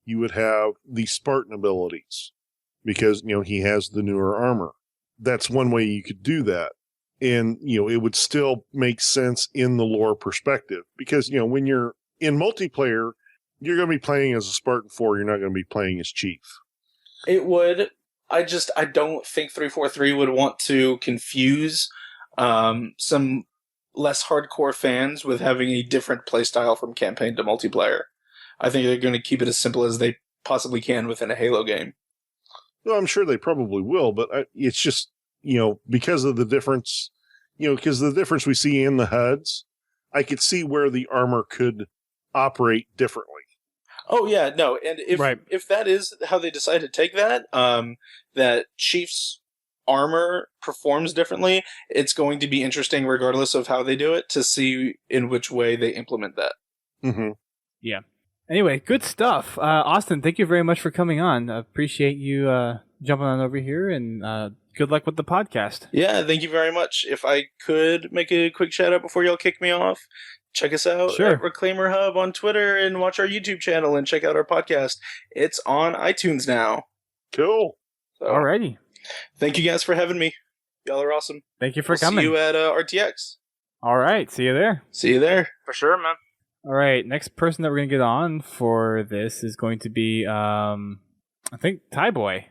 you would have the Spartan abilities, because, he has the newer armor. That's one way you could do that. And, it would still make sense in the lore perspective, because, when you're in multiplayer, you're going to be playing as a Spartan 4, you're not going to be playing as Chief.
It would. I don't think 343 would want to confuse some less hardcore fans with having a different playstyle from campaign to multiplayer. I think they're going to keep it as simple as they possibly can within a Halo game.
Well, I'm sure they probably will, but it's just, because of the difference, because the difference we see in the HUDs, I could see where the armor could operate differently.
Oh yeah, no, and if that is how they decide to take that, that Chief's armor performs differently, it's going to be interesting regardless of how they do it to see in which way they implement that.
Mm-hmm.
Yeah. Anyway, good stuff. Austin, thank you very much for coming on. I appreciate you jumping on over here, and good luck with the podcast.
Yeah, thank you very much. If I could make a quick shout out before y'all kick me off, check us out at Reclaimer Hub on Twitter, and watch our YouTube channel, and check out our podcast. It's on iTunes now.
Cool.
So,
alrighty.
Thank you guys for having me. Y'all are awesome.
Thank you for coming.
See you at RTX.
All right, see you there.
See you there.
For sure, man.
All right, next person that we're going to get on for this is going to be, I think, Tyboy,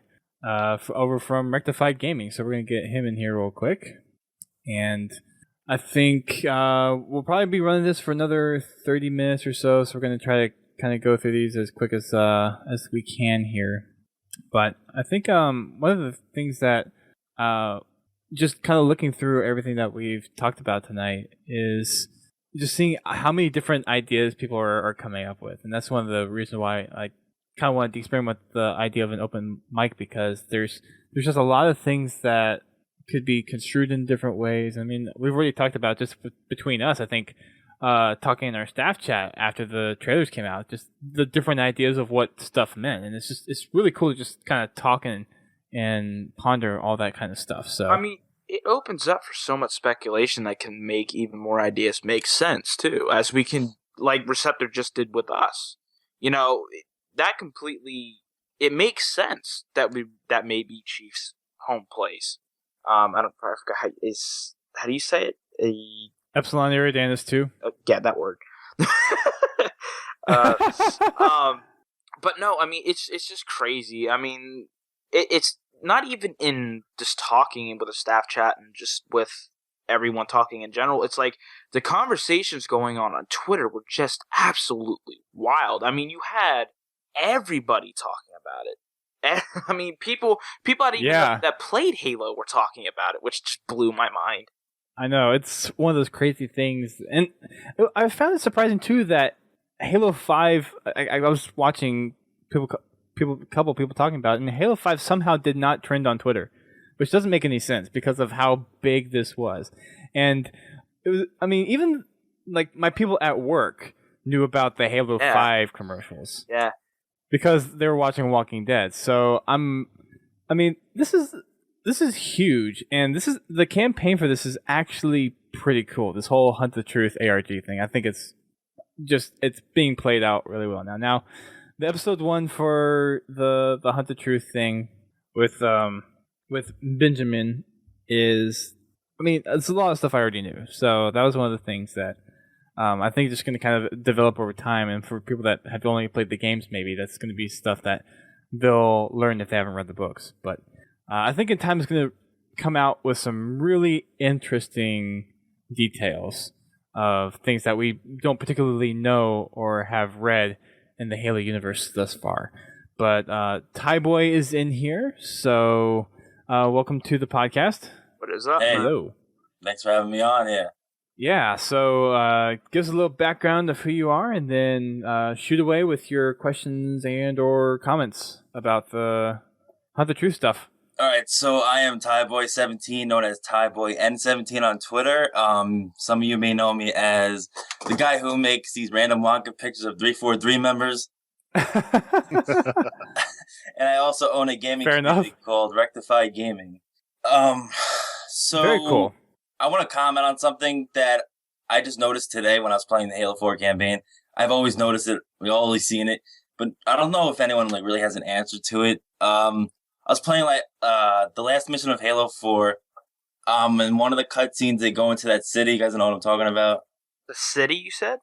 over from Rectified Gaming. So we're going to get him in here real quick. And I think we'll probably be running this for another 30 minutes or so. So we're going to try to kind of go through these as quick as we can here. But I think one of the things that just kind of looking through everything that we've talked about tonight is just seeing how many different ideas people are coming up with. And that's one of the reasons why I kind of wanted to experiment with the idea of an open mic, because there's just a lot of things that could be construed in different ways. I mean, we've already talked about just between us, I think, talking in our staff chat after the trailers came out, just the different ideas of what stuff meant. And it's really cool to just kind of talk and ponder all that kind of stuff. So
I mean, it opens up for so much speculation that can make even more ideas make sense too, as we can, like Receptor just did with us. You know, that completely, it makes sense that may be Chief's home place. I forgot how do you say it?
Epsilon Eridanus too.
Yeah, that word. But no, I mean, it's just crazy. I mean, it's not even in just talking with a staff chat and just with everyone talking in general. It's like the conversations going on Twitter were just absolutely wild. I mean, you had everybody talking about it. I mean, people I didn't even know that played Halo were talking about it, which just blew my mind.
I know, it's one of those crazy things. And I found it surprising too that Halo 5, I was watching a couple people talking about it, and Halo 5 somehow did not trend on Twitter, which doesn't make any sense because of how big this was. And it was, I mean, even like my people at work knew about the Halo 5 commercials.
Yeah.
Because they were watching Walking Dead. So I mean, this is huge, and this is the campaign for this is actually pretty cool. This whole Hunt the Truth ARG thing, I think it's being played out really well now. Now, the episode 1 for the Hunt the Truth thing with Benjamin is, I mean, it's a lot of stuff I already knew. So that was one of the things that I think just going to kind of develop over time. And for people that have only played the games, maybe that's going to be stuff that they'll learn if they haven't read the books. But I think in time it's going to come out with some really interesting details of things that we don't particularly know or have read in the Halo universe thus far. But Tyboy is in here, so welcome to the podcast.
What is up?
Hey,
hello.
Thanks for having me on here.
Yeah, so give us a little background of who you are, and then shoot away with your questions and or comments about the Hunt the Truth stuff.
All right, so I am Tyboy17, known as TyboyN17 on Twitter. Some of you may know me as the guy who makes these random Wonka pictures of 343 members. And I also own a gaming community called Rectified Gaming. So
very cool.
I want to comment on something that I just noticed today when I was playing the Halo 4 campaign. I've always noticed it. We've always seen it, but I don't know if anyone really has an answer to it. I was playing the last mission of Halo 4. In one of the cutscenes, they go into that city. You guys know what I'm talking about?
The city, you said?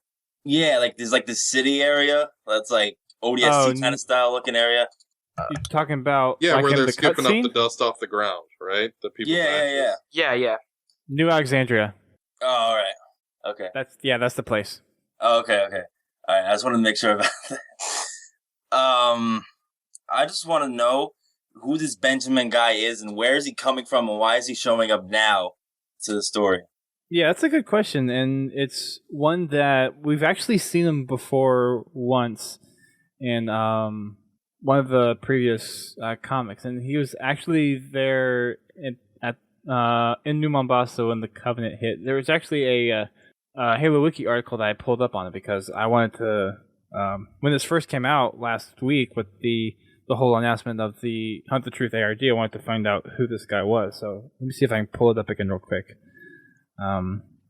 Yeah, there's this city area that's like ODST kind of style looking area.
You're talking about
where they're
the
skipping
cutscene?
up the dust off the ground, right? The people.
Yeah.
New Alexandria.
Oh, all right. Okay.
That's the place.
Oh, okay. All right. I just wanted to make sure about that. I just want to know who this Benjamin guy is and where is he coming from and why is he showing up now to the story?
Yeah, that's a good question, and it's one that we've actually seen him before once in one of the previous comics, and he was actually there in New Mombasa when the Covenant hit. There was actually a Halo Wiki article that I pulled up on it because I wanted to, when this first came out last week with the whole announcement of the Hunt the Truth ARG, I wanted to find out who this guy was. So let me see if I can pull it up again real quick.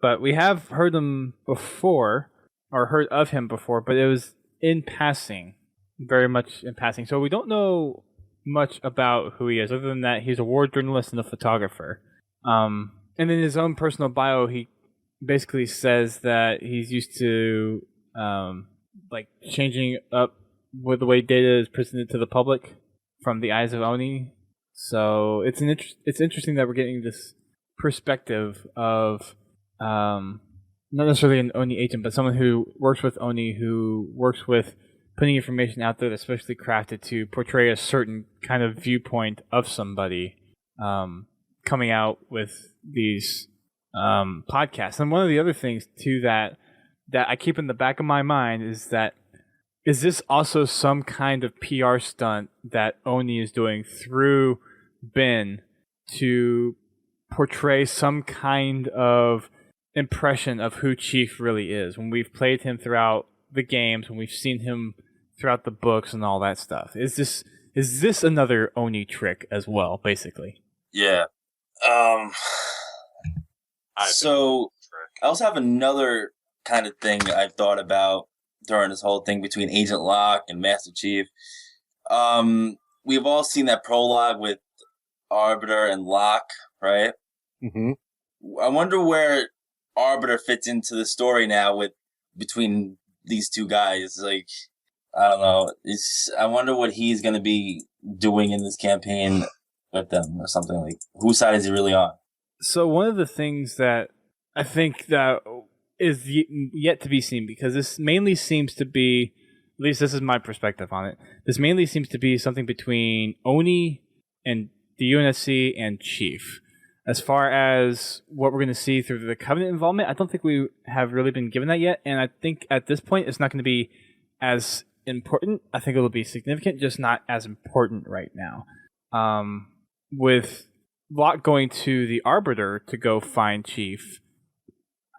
But we have heard him before, or heard of him before, but it was in passing, very much in passing. So we don't know much about who he is, other than that he's a war journalist and a photographer. And in his own personal bio, he basically says that he's used to like changing up with the way data is presented to the public from the eyes of Oni. So it's interesting that we're getting this perspective of not necessarily an Oni agent, but someone who works with Oni, who works with putting information out there that's specially crafted to portray a certain kind of viewpoint of somebody, coming out with these podcasts. And one of the other things too that I keep in the back of my mind is this also some kind of PR stunt that Oni is doing through Ben to portray some kind of impression of who Chief really is? When we've played him throughout the games, when we've seen him throughout the books and all that stuff, is this another Oni trick as well, basically?
Yeah. So I also have another kind of thing I've thought about during this whole thing between Agent Locke and Master Chief. We've all seen that prologue with Arbiter and Locke, right?
Mm-hmm.
I wonder where Arbiter fits into the story now between these two guys. Like, I don't know. I wonder what he's going to be doing in this campaign with them or something. Like, whose side is he really on?
So one of the things that I think that is yet to be seen, because this mainly seems to be, at least this is my perspective on it, this mainly seems to be something between Oni and the UNSC and Chief. As far as what we're going to see through the Covenant involvement, I don't think we have really been given that yet, and I think at this point it's not going to be as important. I think it'll be significant, just not as important right now. With Locke going to the Arbiter to go find Chief,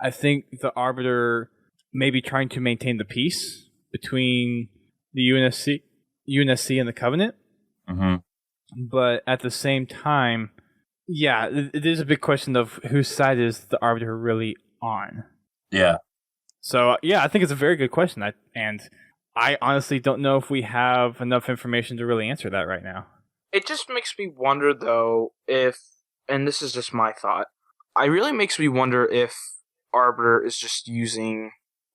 I think the Arbiter may be trying to maintain the peace between the UNSC and the Covenant.
Mm-hmm.
But at the same time, yeah, it is a big question of whose side is the Arbiter really on.
Yeah.
So, yeah, I think it's a very good question. I honestly don't know if we have enough information to really answer that right now.
It just makes me wonder, though, and this is just my thought, it really makes me wonder if Arbiter is just using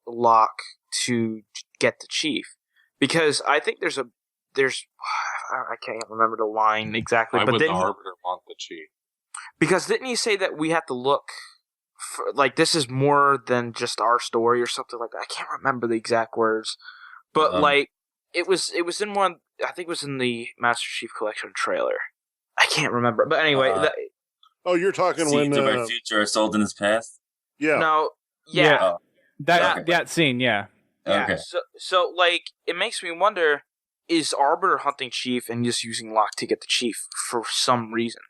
Locke to get the Chief. Because I think there's I can't remember the line exactly.
Why
but
would the
didn't
Arbiter want the Chief?
Because didn't he say that we have to look for, like, this is more than just our story or something like that? I can't remember the exact words. But, like, it was in one, I think it was in the Master Chief Collection trailer. I can't remember. But anyway.
You're talking when...
my future are sold in his past?
Yeah.
No, yeah.
Oh.
That scene, yeah.
Yeah.
Okay.
So, like, it makes me wonder, is Arbiter hunting Chief and just using Locke to get the Chief for some reason?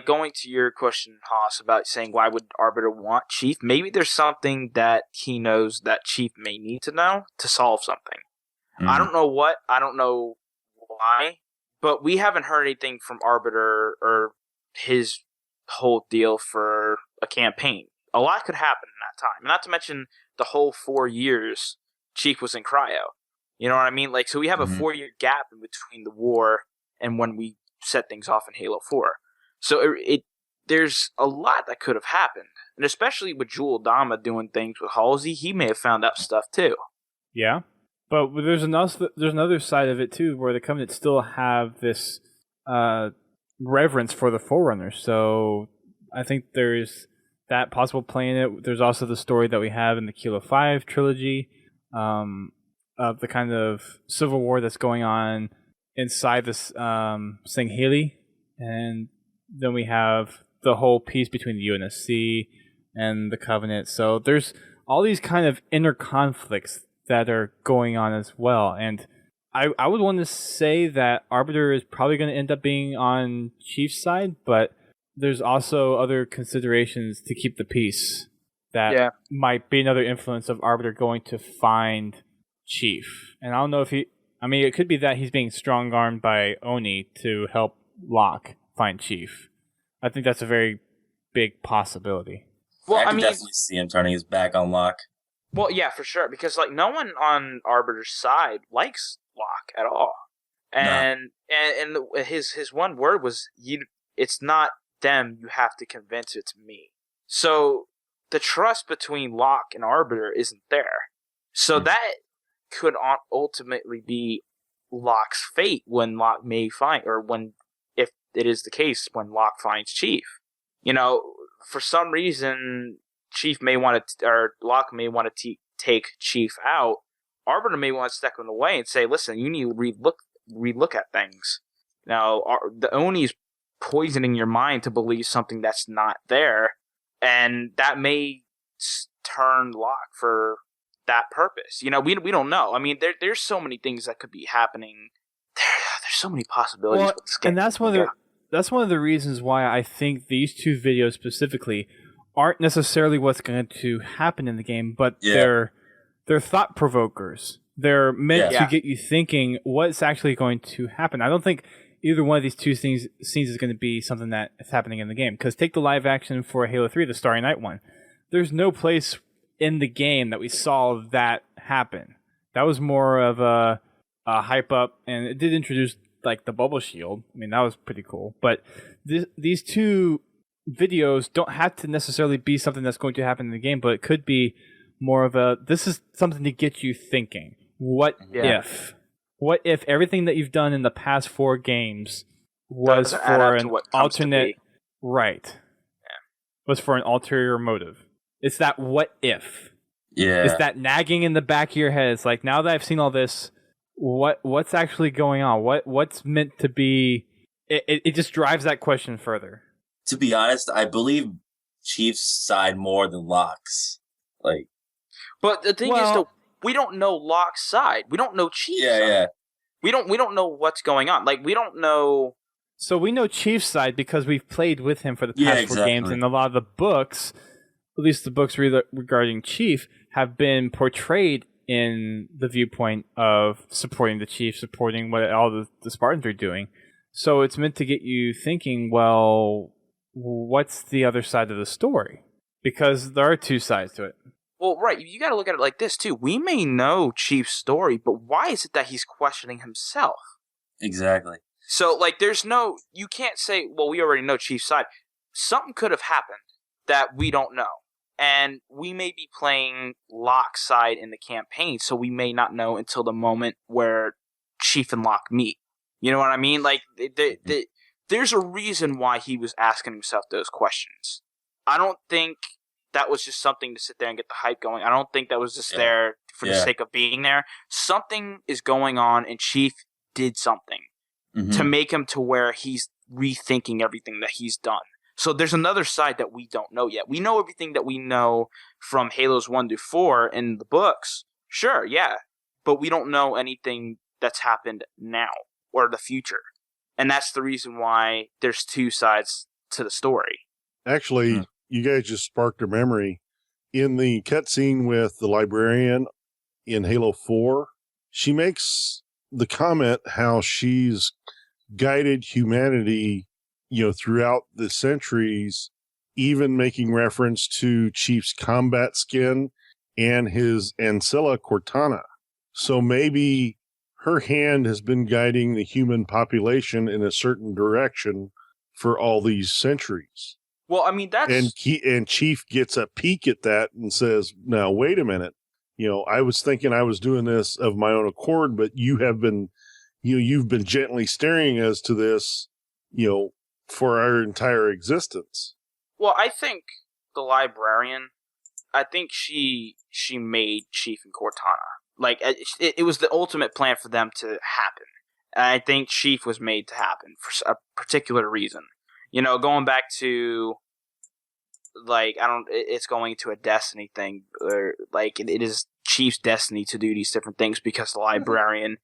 Going to your question, Haas, about saying why would Arbiter want Chief, maybe there's something that he knows that Chief may need to know to solve something.
Mm-hmm.
I don't know what, I don't know why, but we haven't heard anything from Arbiter or his whole deal for a campaign. A lot could happen in that time. Not to mention the whole 4 years Chief was in cryo. You know what I mean? Like, so we have a 4-year gap in between the war and when we set things off in Halo 4. So there's a lot that could have happened. And especially with Jewel Dama doing things with Halsey, he may have found out stuff too.
Yeah. But there's another side of it too, where the Covenant still have this reverence for the Forerunners. So I think there's that possible play in it. There's also the story that we have in the Kilo 5 trilogy of the kind of civil war that's going on inside this Sangheili. And then we have the whole piece between the UNSC and the Covenant. So there's all these kind of inner conflicts that are going on as well. And I would want to say that Arbiter is probably going to end up being on Chief's side, but there's also other considerations to keep the peace that might be another influence of Arbiter going to find Chief. And I don't know if it could be that he's being strong-armed by Oni to help Locke find Chief. I think that's a very big possibility.
Well, I can definitely see him turning his back on Locke.
Well, yeah, for sure, because like no one on Arbiter's side likes Locke at all, and his one word was, it's not them you have to convince, it's me. So the trust between Locke and Arbiter isn't there. So that could ultimately be Locke's fate when Locke may find, or when, if it is the case, when Locke finds Chief. You know, for some reason, Chief may want to, or Locke may want to take Chief out. Arbiter may want to step him away and say, listen, you need to relook at things. Now, the Oni's poisoning your mind to believe something that's not there, and that may turn Locke for that purpose. You know, we don't know. I mean, there's so many things that could be happening. There's so many possibilities.
Well, and that's one of the reasons why I think these two videos specifically aren't necessarily what's going to happen in the game, but they're thought provokers. They're meant to get you thinking what's actually going to happen. I don't think either one of these two scenes is going to be something that is happening in the game. Because take the live action for Halo 3, the Starry Night one. There's no place in the game that we saw that happen. That was more of a hype up, and it did introduce like the bubble shield. I mean, that was pretty cool. But these two videos don't have to necessarily be something that's going to happen in the game, but it could be more of this is something to get you thinking. What if? What if everything that you've done in the past 4 games was for an alternate, right? Yeah. Was for an ulterior motive. It's that what if.
Yeah.
It's that nagging in the back of your head. It's like, now that I've seen all this, what's actually going on? What's meant to be? It just drives that question further.
To be honest, I believe Chief's side more than Locke's. Like,
but the thing is, though, we don't know Locke's side. We don't know Chief's side.
Yeah.
We don't know what's going on. Like, we don't know.
So we know Chief's side because we've played with him for the past 4 games, and a lot of the books, at least the books regarding Chief, have been portrayed in the viewpoint of supporting the Chief, supporting what all the Spartans are doing. So it's meant to get you thinking, well, what's the other side of the story? Because there are 2 sides to it.
Well, right, you got to look at it like this, too. We may know Chief's story, but why is it that he's questioning himself?
Exactly.
So, like, you can't say, well, we already know Chief's side. Something could have happened that we don't know. And we may be playing Locke's side in the campaign, so we may not know until the moment where Chief and Locke meet. You know what I mean? Like, there's a reason why he was asking himself those questions. I don't think that was just something to sit there and get the hype going. I don't think that was just there for the sake of being there. Something is going on, and Chief did something to make him to where he's rethinking everything that he's done. So there's another side that we don't know yet. We know everything that we know from Halos 1 to 4 in the books. Sure, yeah. But we don't know anything that's happened now or the future. And that's the reason why there's 2 sides to the story.
Actually, you guys just sparked a memory. In the cutscene with the librarian in Halo 4, she makes the comment how she's guided humanity, throughout the centuries, even making reference to Chief's combat skin and his ancilla Cortana. So maybe her hand has been guiding the human population in a certain direction for all these centuries.
Well, I mean, that's...
And Chief gets a peek at that and says, now, wait a minute. I was thinking I was doing this of my own accord, but you have been, you've been gently steering us to this, for our entire existence.
Well, I think the librarian, I think she made Chief and Cortana. Like, it was the ultimate plan for them to happen. And I think Chief was made to happen for a particular reason. Going back to, like, it's going to a destiny thing, or, like, it is Chief's destiny to do these different things because the librarian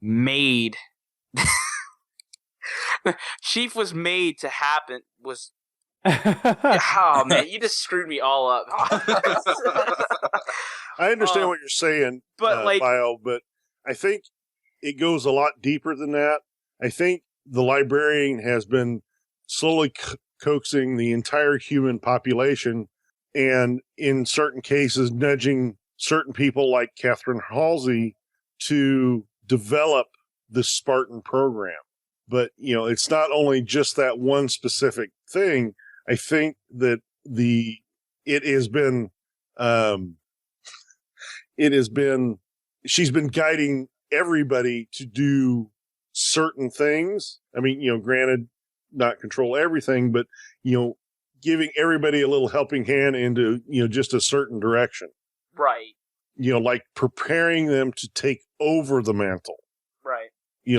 made... Chief was made to happen, oh, man, you just screwed me all up.
I understand what you're saying,
but
Bio, but I think it goes a lot deeper than that. I think the librarian has been slowly coaxing the entire human population, and in certain cases nudging certain people like Catherine Halsey to develop the Spartan program. But, it's not only just that one specific thing. I think that the it has been, she's been guiding everybody to do certain things. I mean, granted, not control everything, but, giving everybody a little helping hand into, just a certain direction.
Right.
Like preparing them to take over the mantle.
Right.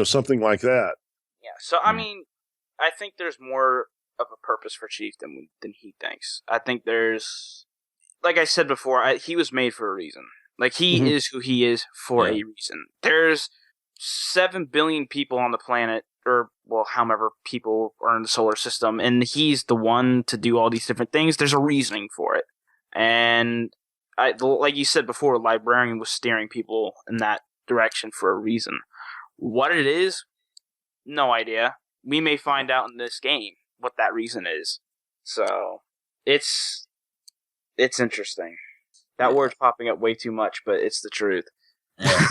Something like that.
Yeah. So, I mean, I think there's more of a purpose for Chief than he thinks. I think there's, like I said before, he was made for a reason. Like, he is who he is for a reason. There's 7 billion people on the planet, or, well, however people are in the solar system, and he's the one to do all these different things. There's a reasoning for it. And, like you said before, Librarian was steering people in that direction for a reason. What it is, no idea. We may find out in this game what that reason is. So, it's interesting. That word's popping up way too much, but it's the truth.
Yeah.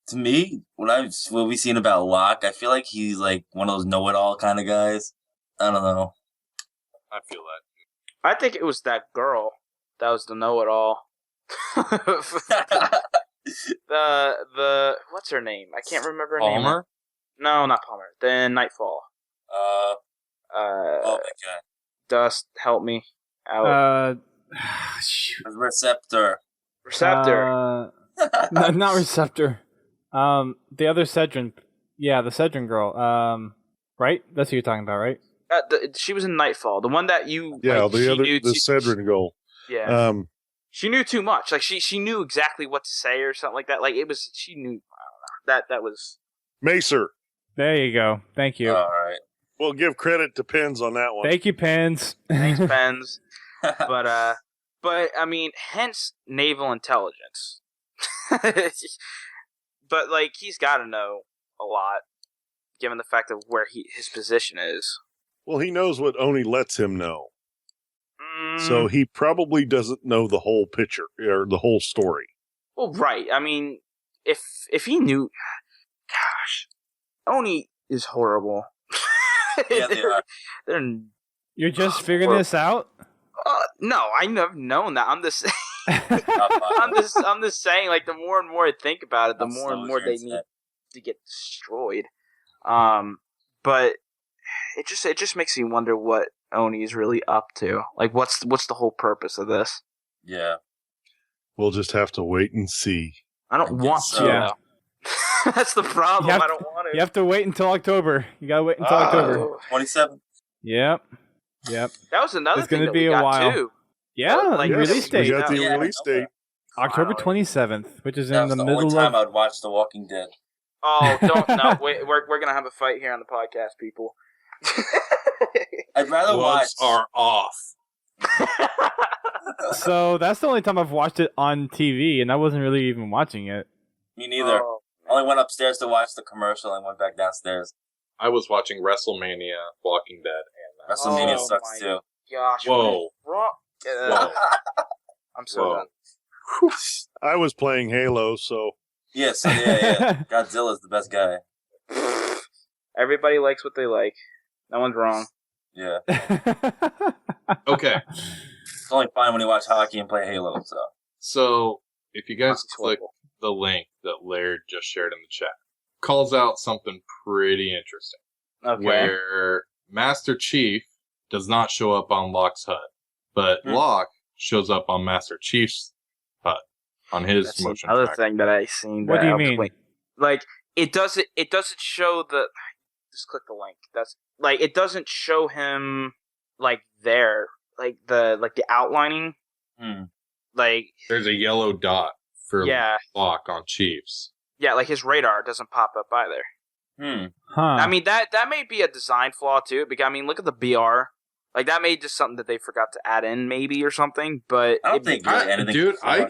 To me, what we've seen about Locke, I feel like he's like one of those know-it-all kind of guys. I don't know.
I feel that.
I think it was that girl that was the know-it-all. the what's her name? I can't remember her name.
Palmer?
No, not Palmer. Then Nightfall.
Oh my god.
Dust, help me out.
Shoot.
Receptor.
Receptor.
No, not Receptor. The other Cedron. Yeah, the Cedron girl. Right? That's who you're talking about, right?
She was in Nightfall. The one that you.
Yeah,
like,
the Cedron girl.
Yeah. She knew too much. Like she knew exactly what to say or something like that. Like she knew. I don't know. That was.
Macer.
There you go. Thank you.
All right.
We'll give credit to Pens on that one.
Thank you, Pens.
Thanks, Pens. But I mean, hence naval intelligence. But like, he's got to know a lot, given the fact of where his position is.
Well, he knows what Oni lets him know. So he probably doesn't know the whole picture or the whole story.
Well, right. I mean, if he knew, gosh, Oni is horrible.
Yeah, they are.
You're
just figuring this out?
No, I've known that. I'm just I'm just saying, like, the more and more I think about it, the more and more they need to get destroyed. But it just makes me wonder what Oni is really up to. Like, what's the whole purpose of this?
Yeah.
We'll just have to wait and see.
I don't want to.
Yeah.
That's the problem. I don't want to.
You have to wait until October. You gotta wait until October.
27th.
Yep.
That was another
It's
thing
gonna
that
be
we
a
got
while.
too.
Yeah,
Like,
release date.
We got the release date.
October 27th, which is
That
in
was
the
the only
middle
time
of.
I'd watch The Walking Dead.
Oh, don't no. We're gonna have a fight here on the podcast, people.
I'd rather watch.
Gloves are off.
So that's the only time I've watched it on TV, and I wasn't really even watching it.
Me neither.
Oh,
I only went upstairs to watch the commercial and went back downstairs.
I was watching WrestleMania, Walking Dead, and
WrestleMania
Oh
sucks
my
too.
gosh.
Whoa.
Wrong.
Whoa.
I'm so
Whoa.
done.
I was playing Halo, so
Yes, yeah. Godzilla's the best guy.
Everybody likes what they like. No one's wrong.
Yeah.
Okay.
It's only fun when you watch hockey and play Halo, so.
So, if you guys
Hockey's
click
horrible.
the link that Laird just shared in the chat, calls out something pretty interesting.
Okay.
Where Master Chief does not show up on Locke's HUD, but Locke shows up on Master Chief's HUD on his
That's
motion
another
tracker.
thing that I seen.
What
that
do you
I was
mean?
like- Like, it doesn't show the. Just click the link. That's like, it doesn't show him like there, like the outlining. Like,
There's a yellow dot for
yeah,
Locke on Chiefs.
yeah, like his radar doesn't pop up either.
Huh.
I mean, that may be a design flaw too. Because I mean, look at the BR. Like, that may just something that they forgot to add in, maybe, or something. But
I don't think really anything.
Dude, I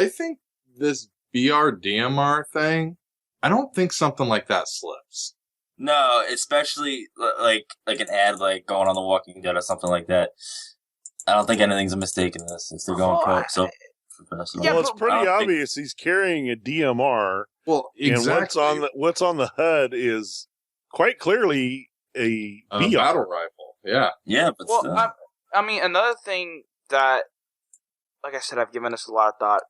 think this BR DMR thing, I don't think something like that slips.
No, especially like an ad like going on The Walking Dead or something like that. I don't think anything's a mistake in this since they're going pro. So,
Yeah,
well, it's
but-
pretty obvious he's carrying a DMR,
Well,
and what's on the HUD is quite clearly a
a
BR.
battle rifle. Yeah.
yeah, but
Well,
still.
I mean, another thing that, like I said, I've given this a lot of thought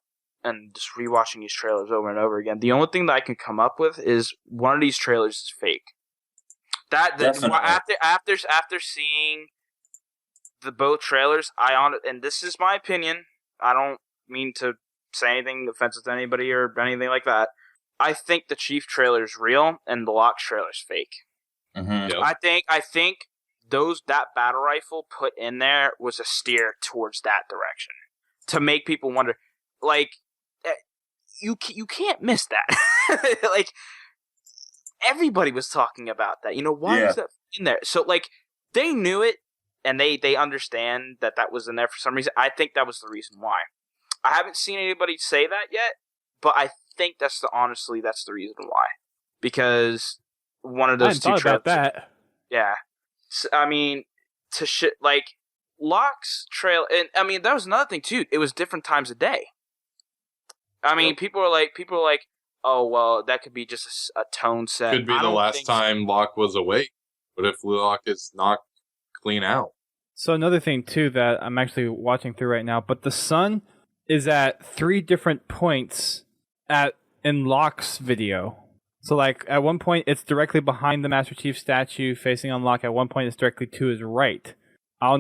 and just rewatching these trailers over and over again. The only thing that I can come up with is one of these trailers is fake.
Definitely.
After seeing the both trailers, and this is my opinion. I don't mean to say anything offensive to anybody or anything like that. I think the Chief trailer is real and the Locke trailer is fake.
Mm-hmm.
Yep.
I think that battle rifle put in there was a steer towards that direction to make people wonder. Like, you can't miss that. Like, everybody was talking about that. Why was that in there? So, like, they knew it and they understand that was in there for some reason. I think that was the reason why. I haven't seen anybody say that yet, but I think that's the reason why. Because one of those two
trailers. I thought about that.
Yeah. So, I mean, like, Locke's trail, and I mean, that was another thing too. It was different times of day. I mean, people are like, oh, well, that could be just a tone set.
Could be the last time Locke was awake. What if Locke is knocked clean out?
So another thing too that I'm actually watching through right now, but the sun is at 3 different points in Locke's video. So, like, at one point, it's directly behind the Master Chief statue, facing on Locke. At one point, it's directly to his right. At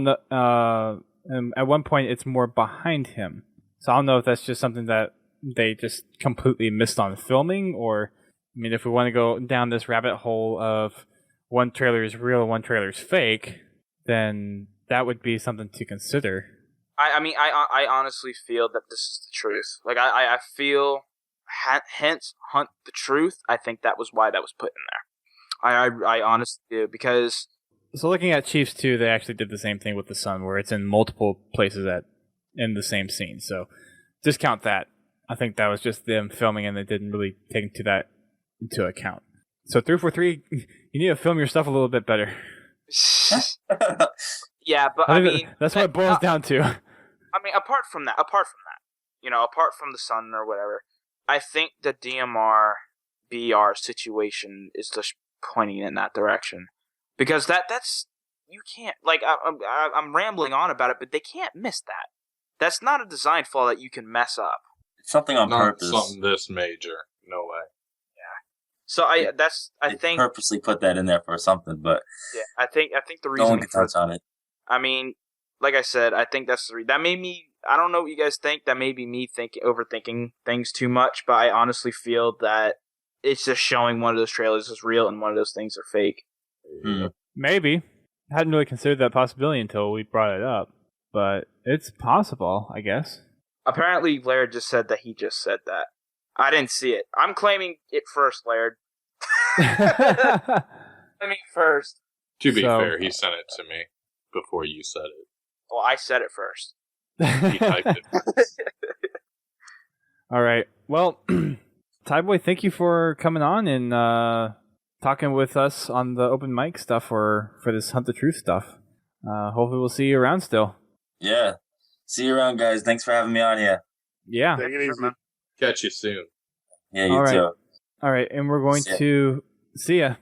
one point, it's more behind him. So I don't know if that's just something that they just completely missed on filming, or, I mean, if we want to go down this rabbit hole of one trailer is real and one trailer is fake, then that would be something to consider.
I honestly feel that this is the truth. Like, I feel, hence, hunt the truth. I think that was why that was put in there. I honestly do, because...
So looking at Chiefs 2, they actually did the same thing with the sun, where it's in multiple places in the same scene. So discount that. I think that was just them filming, and they didn't really take that into account. So 343, you need to film your stuff a little bit better.
Yeah, but I mean...
That's what it boils down to.
I mean, apart from that, apart from the sun or whatever, I think the DMR BR situation is just pointing in that direction. Because that's... You can't... Like, I'm rambling on about it, but they can't miss that. That's not a design flaw that you can mess up.
It's something on purpose.
Not something this major. No way.
So I think
purposely put that in there for something, but
yeah, I think the reason
no one can touch on it.
I mean, like I said, I think that's that made me. I don't know what you guys think. That may be me overthinking things too much, but I honestly feel that it's just showing one of those trailers is real and one of those things are fake.
Maybe. I hadn't really considered that possibility until we brought it up, but it's possible, I guess.
Apparently, Laird just said that he just said that. I didn't see it. I'm claiming it first, Laird. I mean, first.
To be fair, he sent it to me before you said it.
Well, I said it first.
He typed it first.
All right. Well, Tyboy, thank you for coming on and talking with us on the open mic stuff for this Hunt the Truth stuff. Hopefully we'll see you around still.
Yeah. See you around, guys. Thanks for having me on here.
Yeah.
Take it easy.
Catch you soon.
Yeah, you too.
All right, and we're going to see ya.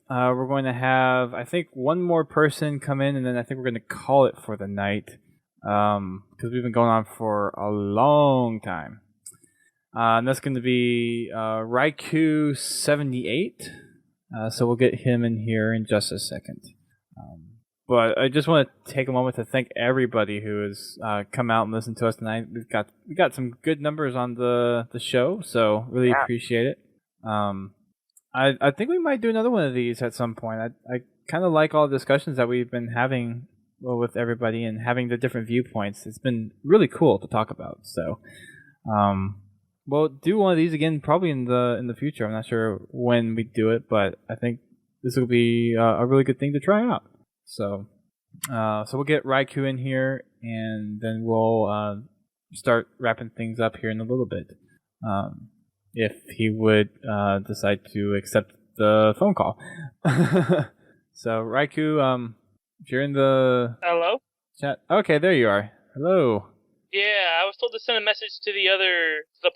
We're going to have, I think, one more person come in, and then I think we're going to call it for the night because we've been going on for a long time. And that's going to be Raikou78. So we'll get him in here in just a second. But I just want to take a moment to thank everybody who has come out and listened to us tonight. We got some good numbers on the show, so really appreciate it. I think we might do another one of these at some point. I kind of like all the discussions that we've been having with everybody and having the different viewpoints. It's been really cool to talk about. So, we'll do one of these again probably in the future. I'm not sure when we do it, but I think this will be a really good thing to try out. So we'll get Raikou in here, and then we'll start wrapping things up here in a little bit. If he would decide to accept the phone call. So, Raikou, if you're in the
Hello?
chat. Okay, there you are. Hello.
Yeah, I was told to send a message to the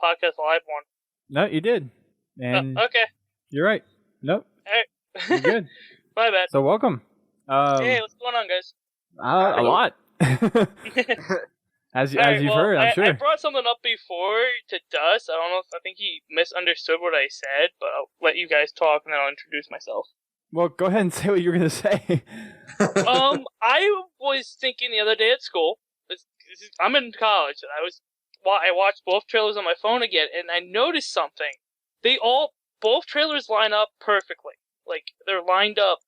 podcast live one.
No, you did. And
okay.
You're right. Nope.
All right.
You're good.
My bad.
So, welcome.
Hey, what's going on, guys?
A lot. As
All right,
you've
well,
heard, I'm sure.
I brought something up before to Dust. I don't know if I think he misunderstood what I said, but I'll let you guys talk and then I'll introduce myself.
Well, go ahead and say what you were going to say.
I was thinking the other day at school. I'm in college, and I watched both trailers on my phone again, and I noticed something. Both trailers line up perfectly. Like they're lined up,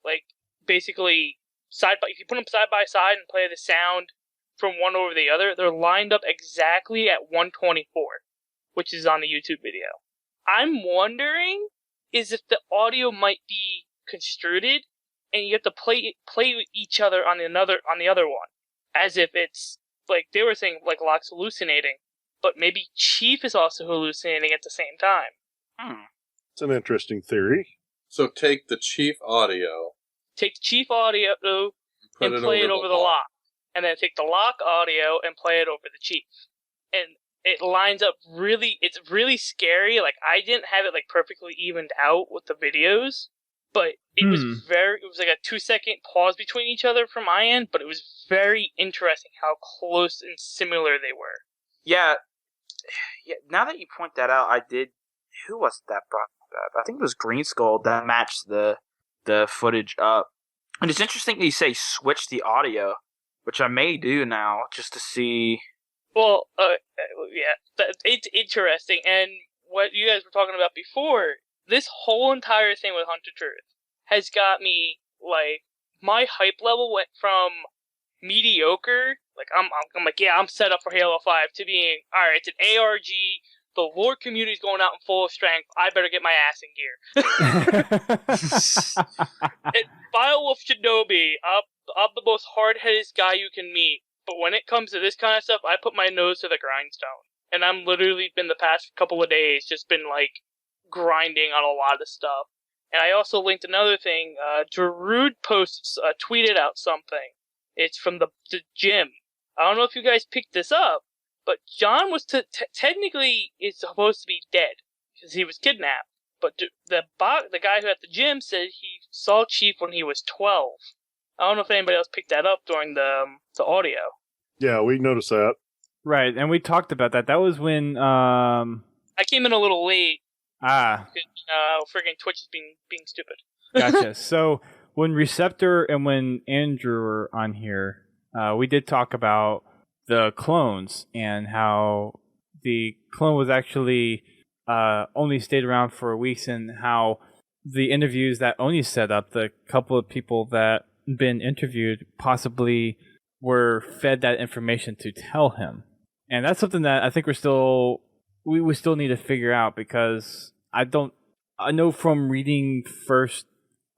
like basically side by. If you put them side by side and play the sound from one over the other, they're lined up exactly at 124, which is on the YouTube video. I'm wondering is if the audio might be construed, and you have to play with each other on the other one, as if it's like they were saying, like Locke's hallucinating, but maybe Chief is also hallucinating at the same time.
It's an interesting theory.
So take the Chief audio.
Take the Chief audio and play it over the Locke. And then take the Locke audio and play it over the Chief. And it lines up it's really scary. Like, I didn't have it, like, perfectly evened out with the videos, but it was like a 2-second pause between each other from my end, but it was very interesting how close and similar they were.
Yeah, now that you point that out, who was it that brought that? I think it was Green Skull that matched the footage up. And it's interesting that you say switch the audio, which I may do now just to see.
Well, it's interesting. And what you guys were talking about before, this whole entire thing with Hunter Truth has got me, like, my hype level went from mediocre, like, I'm like, yeah, I'm set up for Halo 5, to being, alright, it's an ARG, the lore community's going out in full strength, I better get my ass in gear. Biowolf should know me, I'm the most hard-headed guy you can meet, but when it comes to this kind of stuff, I put my nose to the grindstone. And I'm literally been the past couple of days just been, like, grinding on a lot of stuff. And I also linked another thing. Giraud tweeted out something. It's from the gym. I don't know if you guys picked this up, but John was technically is supposed to be dead because he was kidnapped. But the guy who at the gym said he saw Chief when he was 12. I don't know if anybody else picked that up during the audio.
Yeah, we noticed that.
Right, and we talked about that. That was when
I came in a little late. Friggin' Twitch is being stupid.
Gotcha. So when Receptor and when Andrew were on here, we did talk about the clones and how the clone was actually only stayed around for weeks, and how the interviews that Oni set up, the couple of people that been interviewed possibly were fed that information to tell him. And that's something that I think we still need to figure out, because I know from reading first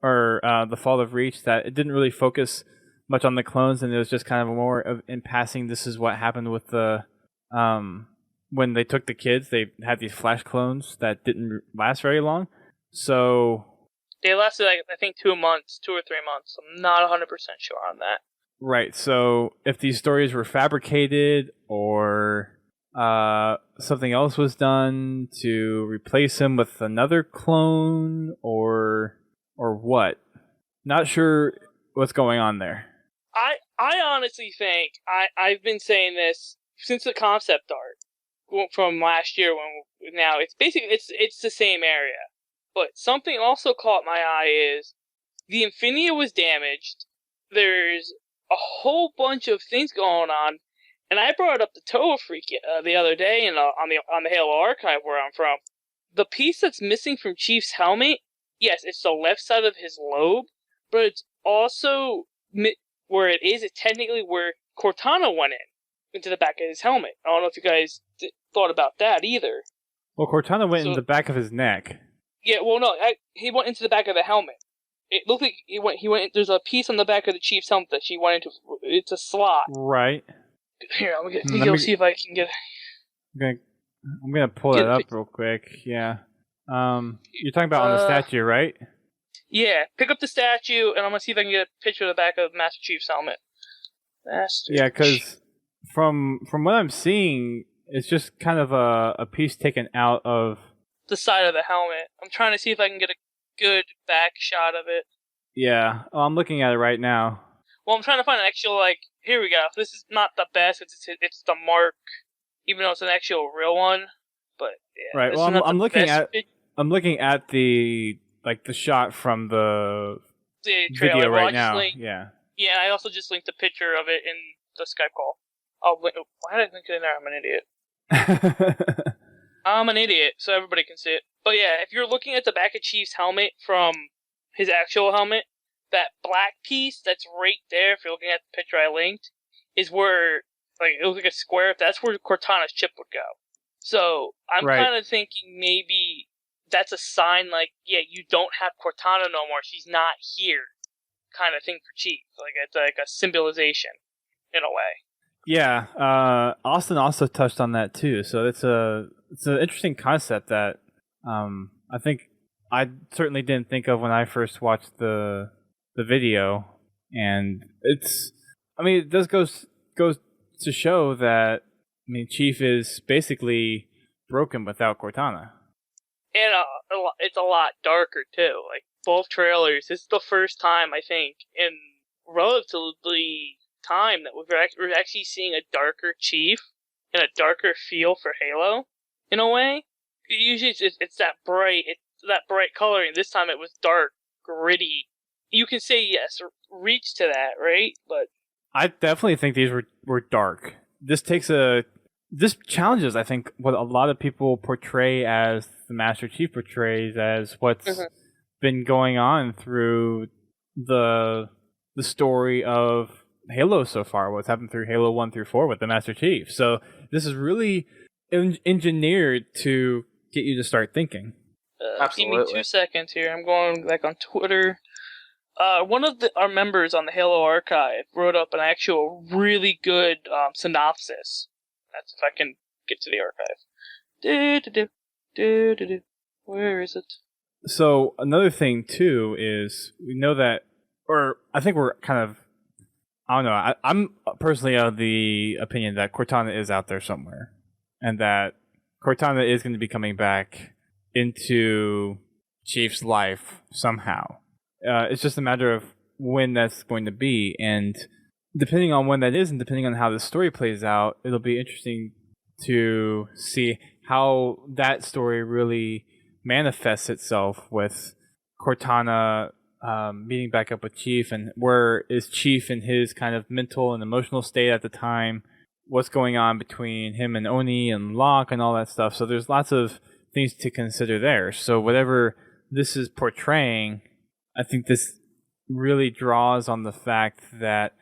or The Fall of Reach that it didn't really focus much on the clones, and it was just kind of more of in passing. This is what happened with the when they took the kids. They had these flash clones that didn't last very long. So
they lasted, like, I think 2 months, 2 or 3 months. I'm not 100% sure on that.
Right. So if these stories were fabricated, or something else was done to replace him with another clone, or what? Not sure what's going on there.
I honestly think I've been saying this since the concept art from last year. When now it's basically it's the same area, but something also caught my eye is the Infinia was damaged. There's a whole bunch of things going on. And I brought up the Toa Freak the other day, and on the Halo Archive where I'm from. The piece that's missing from Chief's helmet, yes, it's the left side of his lobe, but it's also where it is. It's technically where Cortana went into the back of his helmet. I don't know if you guys thought about that either.
Well, Cortana went in the back of his neck.
Yeah, well, no, he went into the back of the helmet. It looked like he went. There's a piece on the back of the Chief's helmet that she went into. It's a slot.
Right.
Here, I'll see if I can get.
I'm gonna pull that up real quick. Yeah. You're talking about on the statue, right?
Yeah. Pick up the statue, and I'm gonna see if I can get a picture of the back of Master Chief's helmet.
Yeah, because from what I'm seeing, it's just kind of a piece taken out of
the side of the helmet. I'm trying to see if I can get a good back shot of it.
Yeah. Oh, I'm looking at it right now.
Well, I'm trying to find an actual, like, here we go. This is not the best. It's the mark, even though it's an actual real one. But yeah,
Right.
this
Well,
is not
I'm
the
looking
best
at I'm looking at the shot from the
trailer.
video
Well,
right
I just
now.
linked-
Yeah.
Yeah, I also just linked a picture of it in the Skype call. Why did I link it in there? I'm an idiot. I'm an idiot, so everybody can see it. But yeah, if you're looking at the back of Chief's helmet from his actual helmet, that black piece that's right there, if you're looking at the picture I linked, is where, like, it looks like a square. That's where Cortana's chip would go. So I'm
Right.
kind of thinking maybe that's a sign, like, yeah, you don't have Cortana no more. She's not here, kind of thing for Chief. Like, it's like a symbolization in a way.
Yeah. Austin also touched on that too. So it's an interesting concept that I think I certainly didn't think of when I first watched the video, and it does goes to show that Chief is basically broken without Cortana.
And it's a lot darker too. Like both trailers, this is the first time I think in relatively time that we're actually seeing a darker Chief and a darker feel for Halo in a way. Usually it's that bright coloring. This time it was dark, gritty. You can say yes, reach to that, right? But
I definitely think these were dark. This challenges, I think, what a lot of people portray as the Master Chief portrays as what's been going on through the story of Halo so far, what's happened through Halo 1 through 4 with the Master Chief. So this is really engineered to get you to start thinking.
Absolutely.
Give me 2 seconds here. I'm going back on Twitter. One of our members on the Halo Archive wrote up an actual really good synopsis. That's if I can get to the archive. Where is it?
So another thing too is we know that, or I think we're kind of, I don't know. I'm personally of the opinion that Cortana is out there somewhere, and that Cortana is going to be coming back into Chief's life somehow. It's just a matter of when that's going to be, and depending on when that is, and depending on how the story plays out, it'll be interesting to see how that story really manifests itself with Cortana meeting back up with Chief, and where is Chief in his kind of mental and emotional state at the time, what's going on between him and Oni and Locke and all that stuff. So there's lots of things to consider there. So whatever this is portraying, I think this really draws on the fact that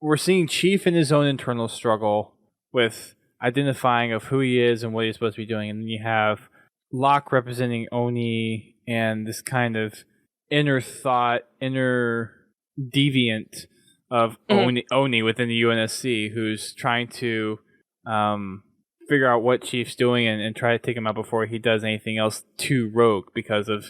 we're seeing Chief in his own internal struggle with identifying of who he is and what he's supposed to be doing, and then you have Locke representing Oni and this kind of inner thought, inner deviant of Oni within the UNSC, who's trying to figure out what Chief's doing and try to take him out before he does anything else too rogue, because of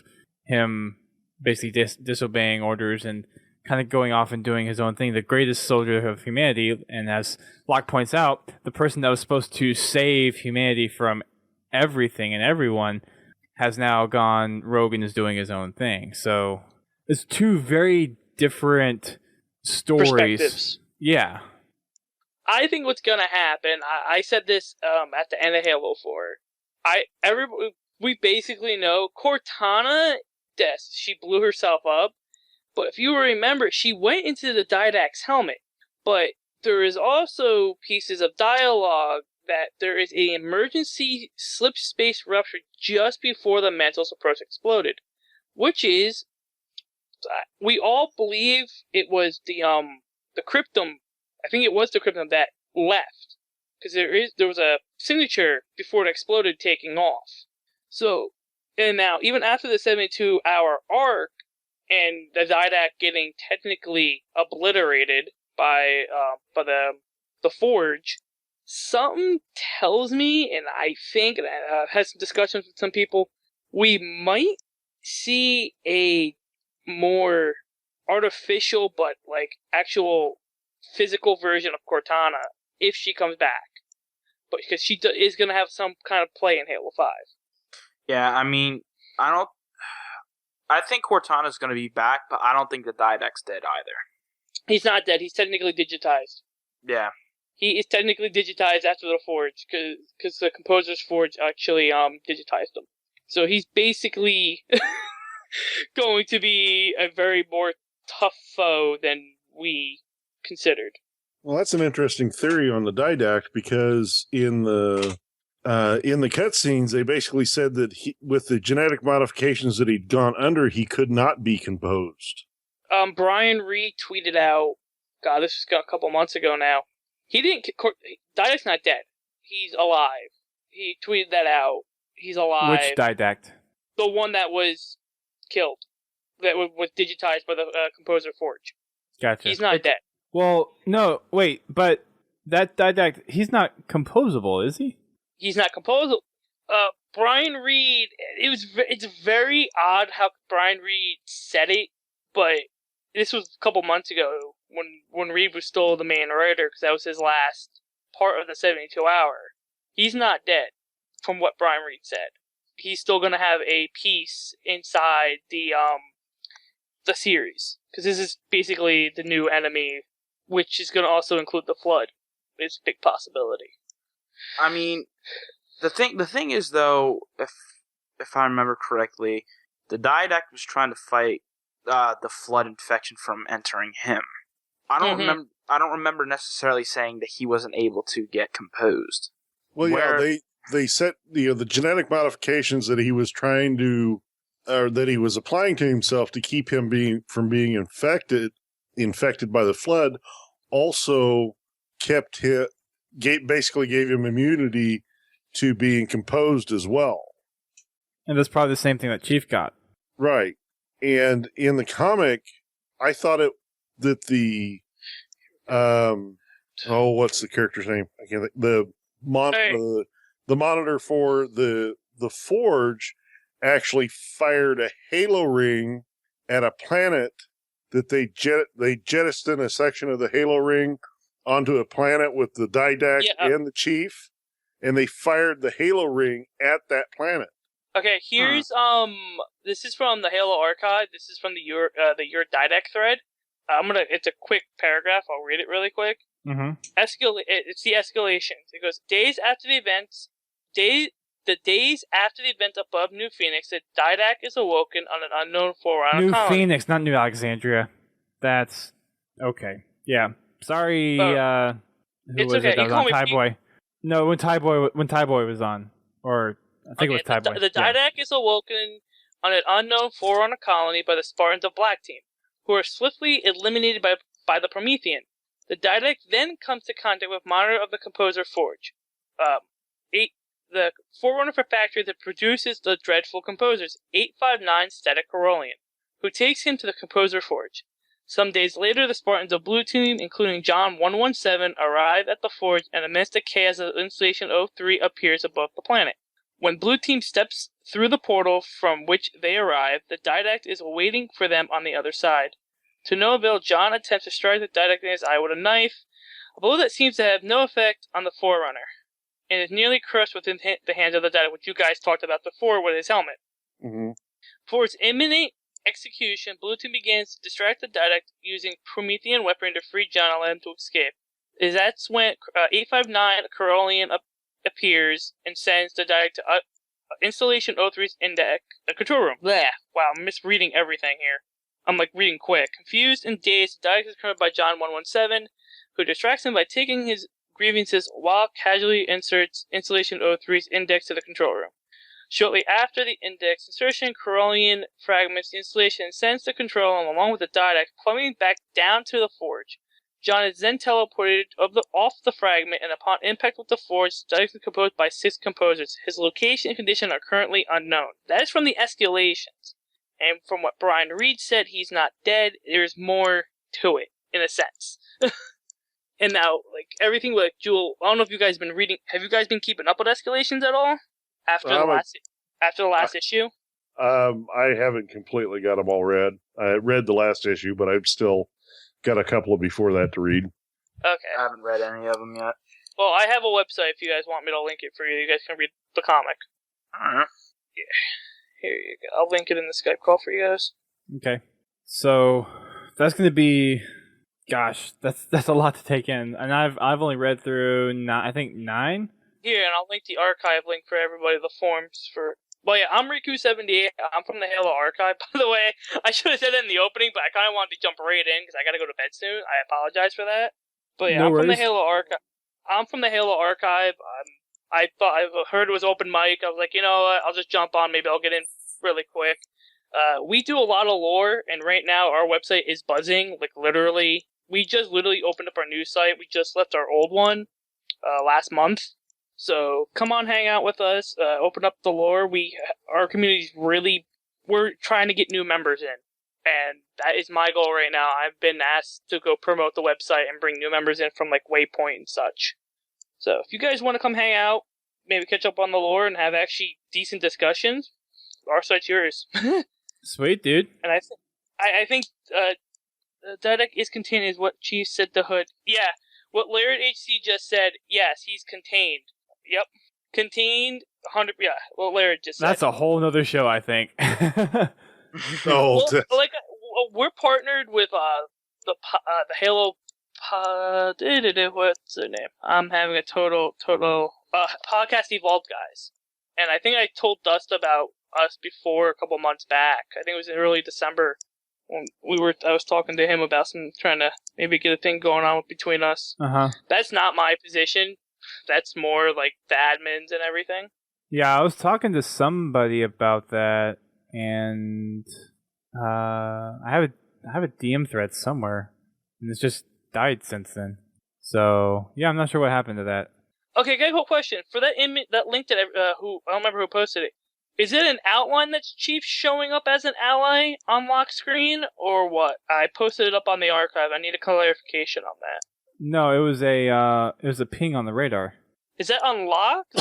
him basically disobeying orders and kind of going off and doing his own thing. The greatest soldier of humanity, and as Locke points out, the person that was supposed to save humanity from everything and everyone has now gone rogue and is doing his own thing. So it's two very different stories.
Perspectives.
Yeah.
I think what's gonna happen, I said this at the end of Halo 4. We basically know Cortana, yes, she blew herself up, but if you remember, she went into the Didact's helmet. But there is also pieces of dialogue that there is an emergency slip space rupture just before the Mental's approach exploded, which is, we all believe it was the Cryptum. I think it was the Cryptum that left, because there was a signature before it exploded taking off. So, and now even after the 72-hour arc and the Didact getting technically obliterated by the Forge, something tells me, and I think, and I've had some discussions with some people, we might see a more artificial but like actual physical version of Cortana if she comes back, but because she is going to have some kind of play in Halo 5.
Yeah, I mean, I think Cortana's going to be back, but I don't think the Didact's dead either.
He's not dead. He's technically digitized.
Yeah.
He is technically digitized after the Forge, because the Composer's Forge actually digitized him. So he's basically going to be a very more tough foe than we considered.
Well, that's an interesting theory on the Didact, because in the cutscenes, they basically said that with the genetic modifications that he'd gone under, he could not be composed.
Brian Reed tweeted out, God, this was a couple months ago now. Didact's not dead. He's alive. He tweeted that out. He's alive.
Which Didact?
The one that was killed. That was digitized by the Composer Forge.
Gotcha.
He's not dead.
Well, no, wait, but that Didact, he's not composable, is he?
He's not composable. Brian Reed, it's very odd how Brian Reed said it, but this was a couple months ago when Reed was still the main writer, because that was his last part of the 72 hour. He's not dead, from what Brian Reed said. He's still going to have a piece inside the series, because this is basically the new enemy, which is going to also include the Flood. It's a big possibility.
I mean, the thing is, though, if I remember correctly, the Didact was trying to fight the Flood infection from entering him. I don't remember necessarily saying that he wasn't able to get composed.
Well, yeah, they set the genetic modifications that he was trying to, or that he was applying to himself to keep him from being infected by the Flood, also basically gave him immunity to being composed as well.
And that's probably the same thing that Chief got.
Right. And in the comic, I thought that the what's the character's name? I can't think. The monitor for the Forge actually fired a halo ring at a planet that they jettisoned a section of the halo ring onto a planet with the Didact and the Chief, and they fired the halo ring at that planet.
Okay, here's this is from the Halo Archive. This is from the Your Didact thread. It's a quick paragraph. I'll read it really quick.
Mm-hmm.
It's the escalations. It goes, days after the events above New Phoenix, the Didact is awoken on an unknown forerunner
New
colony.
Phoenix, not New Alexandria. That's okay. Yeah. Sorry. Who
it's
was
okay.
it that was on Thai Boy? No, when Thai Boy was on, or I think it was Thai Boy.
The Didact is awoken on an unknown forerunner colony by the Spartans of Black Team, who are swiftly eliminated by the Promethean. The Didact then comes to contact with Monitor of the Composer Forge, the forerunner for factory that produces the dreadful composers, 859 Static Corollian, who takes him to the Composer Forge. Some days later, the Spartans of Blue Team, including John 117, arrive at the Forge, and amidst the chaos of Installation 03 appears above the planet. When Blue Team steps through the portal from which they arrive, the Didact is waiting for them on the other side. To no avail, John attempts to strike the Didact in his eye with a knife, a blow that seems to have no effect on the Forerunner, and is nearly crushed within the hands of the Didact, which you guys talked about before with his helmet.
Mm-hmm.
For its imminent execution, Blue Team begins to distract the Didact using Promethean weaponry to free John and let him to escape. That's when 859 Corollian appears and sends the Didact to Installation 03's index, the control room. Blah. Wow, I'm misreading everything here. I'm reading quick. Confused and dazed, the Didact is confronted by John 117, who distracts him by taking his grievances while casually inserts Installation 03's index to the control room. Shortly after the index insertion, Corollian fragments the installation and sends the control room along with the Didact plummeting back down to the Forge. John is then teleported off the fragment, and upon impact with the Forge, the Didact is composed by 6 composers. His location and condition are currently unknown. That is from the escalations. And from what Brian Reed said, he's not dead. There's more to it, in a sense. And now, everything with Jewel, I don't know if you guys have been reading. Have you guys been keeping up with escalations at all? After the last issue?
I haven't completely got them all read. I read the last issue, but I've still got a couple before that to read.
Okay.
I haven't read any of them yet.
Well, I have a website if you guys want me to link it for you. You guys can read the comic.
Alright.
Yeah. Here you go. I'll link it in the Skype call for you guys.
Okay. So that's going to be Gosh, that's a lot to take in, and I've only read through I think 9.
Here, and I'll link the archive link for everybody, the forms for. Well, yeah, I'm Riku78. I'm from the Halo archive, by the way. I should have said it in the opening, but I kind of wanted to jump right in because I got to go to bed soon. I apologize for that. But yeah,
No
I'm from the
worries.
Halo archive. I'm from the Halo archive. I heard it was open mic. I was like, you know what? I'll just jump on. Maybe I'll get in really quick. We do a lot of lore, and right now our website is buzzing. Like literally, we just literally opened up our new site. We just left our old one last month. So come on, hang out with us. Open up the lore. Our community's we're trying to get new members in, and that is my goal right now. I've been asked to go promote the website and bring new members in from like Waypoint and such. So if you guys want to come hang out, maybe catch up on the lore and have actually decent discussions, our site's yours.
Sweet, dude.
And I think Dedek is contained is what Chief said to Hood. Yeah, what Laird HC just said. Yes, he's contained. Yep, contained. 100. Yeah, what Laird just said.
That's a whole nother show, I think.
Oh,
We're partnered with the Halo. What's their name? I'm having a total podcast Evolved guys, and I think I told Dust about us before a couple months back. I think it was in early December when I was talking to him about trying to maybe get a thing going on between us. That's not my position. That's more like the admins and everything.
Yeah, I was talking to somebody about that, and I have a DM thread somewhere, and it's just died since then. So yeah, I'm not sure what happened to that.
Okay, got a cool question for that that link that I don't remember who posted it. Is it an outline that's Chief showing up as an ally on lock screen, or what? I posted it up on the archive. I need a clarification on that.
No, it was a ping on the radar.
Is that unlocked?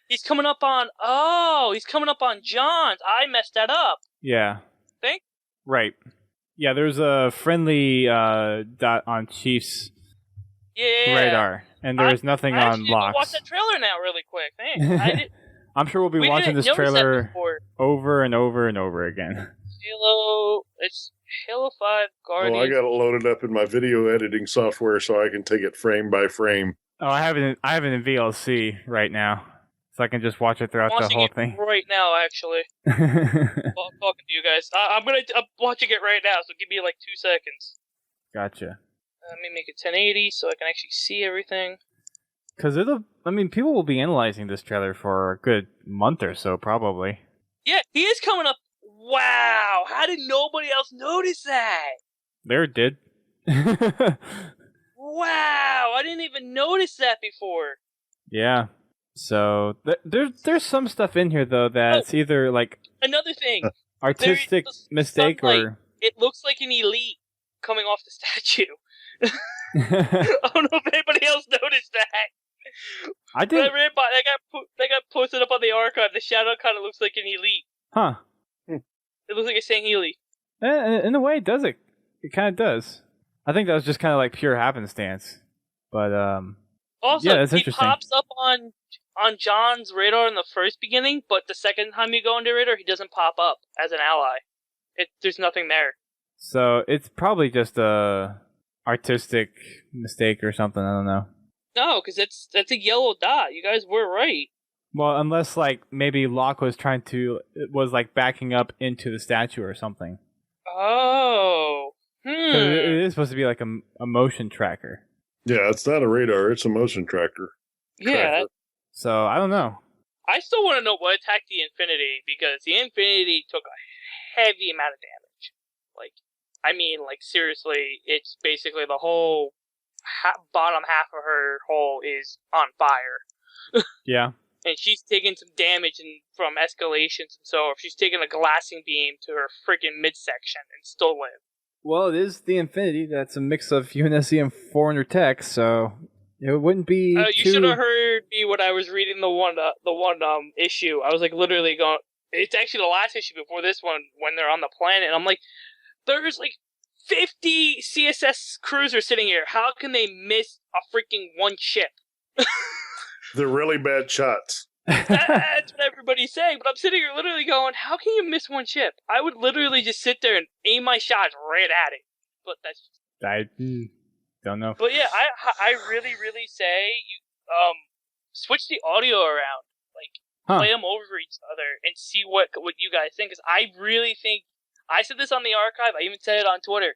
He's coming up on. Oh, he's coming up on John's. I messed that up.
Yeah.
Think?
Right. Yeah, there's a friendly dot on Chief's radar, and there's nothing on Locke's.
Watch that trailer now, really quick. Thanks.
I'm sure we'll be watching this trailer over and over and over again.
It's Halo 5 Guardians.
Well, I got it loaded up in my video editing software so I can take it frame by frame.
Oh, I have it in VLC right now, so I can just watch it throughout the whole thing.
Right now, actually. Well, I'm talking to you guys. I'm watching it right now, so give me like 2 seconds.
Gotcha.
Let me make it 1080 so I can actually see everything.
Because people will be analyzing this trailer for a good month or so, probably.
Yeah, he is coming up. Wow, how did nobody else notice that?
There did.
Wow, I didn't even notice that before.
Yeah. So there's some stuff in here though that's either like
another thing,
artistic mistake or
it looks like an elite coming off the statue. I don't know if anybody else noticed that.
I did.
They got posted up on the archive. The shadow kind of looks like an elite.
Huh.
It looks like it's saying Healy.
In a way, it does. It kind of does. I think that was just kind of like pure happenstance. But
also,
yeah, that's
he
interesting.
pops up on John's radar in the first beginning, but the second time you go into radar, he doesn't pop up as an ally. There's nothing there.
So it's probably just a artistic mistake or something. I don't know.
No, because that's a yellow dot. You guys were right.
Well, unless like maybe Locke was backing up into the statue or something.
Oh.
It is supposed to be like a motion tracker.
Yeah, it's not a radar; it's a motion tracker.
Yeah.
So I don't know.
I still want to know what attacked the Infinity, because the Infinity took a heavy amount of damage. Like seriously, it's basically the whole bottom half of her hull is on fire.
Yeah.
And she's taking some damage from escalations and so forth. She's taking a glassing beam to her freaking midsection and still live. Well,
it is the Infinity. That's a mix of UNSC and 400 tech, so it wouldn't be.
You should have heard me when I was reading the one issue. I was like literally going. It's actually the last issue before this one when they're on the planet. And I'm like, there's like 50 CSS cruisers sitting here. How can they miss a freaking one ship?
They're really bad shots.
That's what everybody's saying, but I'm sitting here literally going, how can you miss one ship? I would literally just sit there and aim my shots right at it. But
I don't know.
But yeah, I really, really say you switch the audio around, like play them over each other and see what you guys think. Because I really think I said this on the archive. I even said it on Twitter.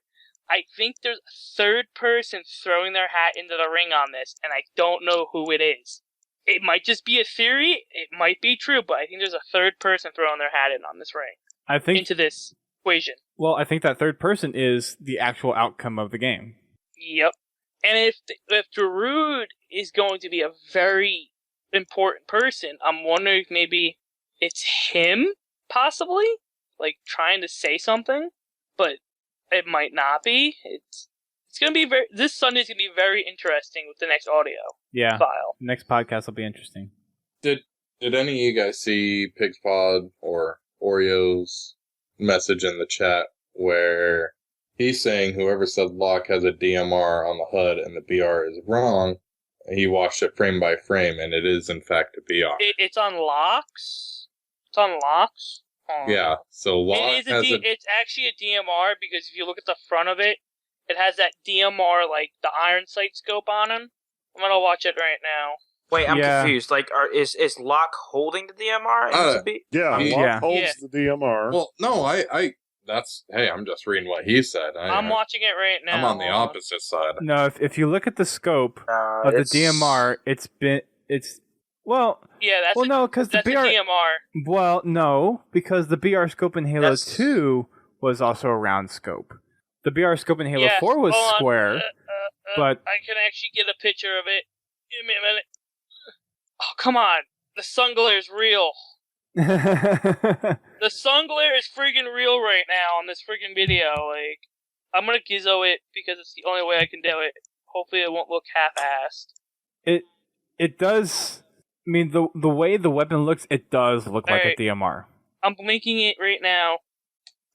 I think there's a third person throwing their hat into the ring on this, and I don't know who it is. It might just be a theory. It might be true, but I think there's a third person throwing their hat in on this ring.
I think
into this equation.
Well, I think that third person is the actual outcome of the game.
Yep. And if Giraud is going to be a very important person, I'm wondering if maybe it's him, possibly, like trying to say something, but it might not be. It's going to be this Sunday's going to be very interesting with the next audio file.
Next podcast will be interesting.
Did any of you guys see Pig's Pod or Oreo's message in the chat where he's saying whoever said Locke has a DMR on the HUD and the BR is wrong? He watched it frame by frame, and it is in fact a BR.
It's on Locke's. It's on Locke's.
Yeah, so Locke
it's actually a DMR because if you look at the front of it, it has that DMR, like the iron sight scope on him. I'm gonna watch it right now.
Wait, I'm confused. Like, is Locke holding the DMR?
Locke holds the DMR.
Well, no, I'm just reading what he said.
I'm watching it right now.
I'm on the opposite side.
No, if you look at the scope of the DMR, because the BR.
A DMR.
Well, no, because the BR scope in Halo 2 was also a round scope. The BR scope in Halo 4 was square, but
I can actually get a picture of it. Give me a minute. Oh, come on. The sun glare is real. The sun glare is friggin' real right now on this friggin' video. Like, I'm gonna gizzo it because it's the only way I can do it. Hopefully it won't look half-assed.
It does. I mean, the way the weapon looks, it does look like a DMR.
I'm linking it right now.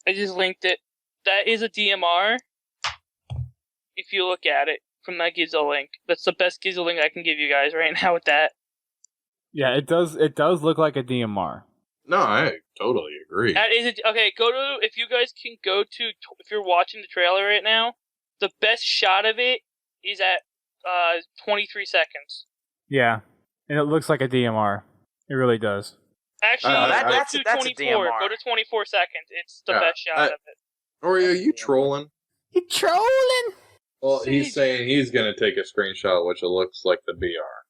I just linked it. That is a DMR. If you look at it from that Gizzo link. That's the best Gizzo link I can give you guys right now with that.
Yeah, it does look like a DMR.
No, I totally agree.
That is okay, if you guys can go to, if you're watching the trailer right now, the best shot of it is at 23 seconds.
Yeah, and it looks like a DMR. It really does.
Actually, that's to 24. Go to 24 seconds. It's the best shot of it.
Oreo, are you trolling?
You trolling?
Well, he's saying he's going to take a screenshot, which it looks like the BR.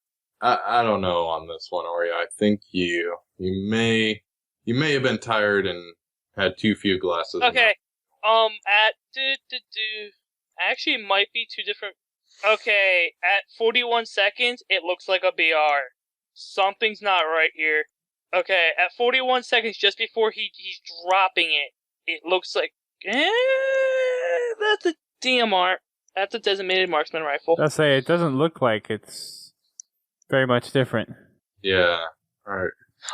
I don't know on this one, Oreo. I think you may have been tired and had too few glasses.
Okay. Actually, it might be two different. Okay, at 41 seconds, it looks like a BR. Something's not right here. Okay, at 41 seconds, just before he's dropping it, it looks like that's a DMR. That's a designated marksman rifle.
I'll say it doesn't look like it's very much different.
Yeah. All right.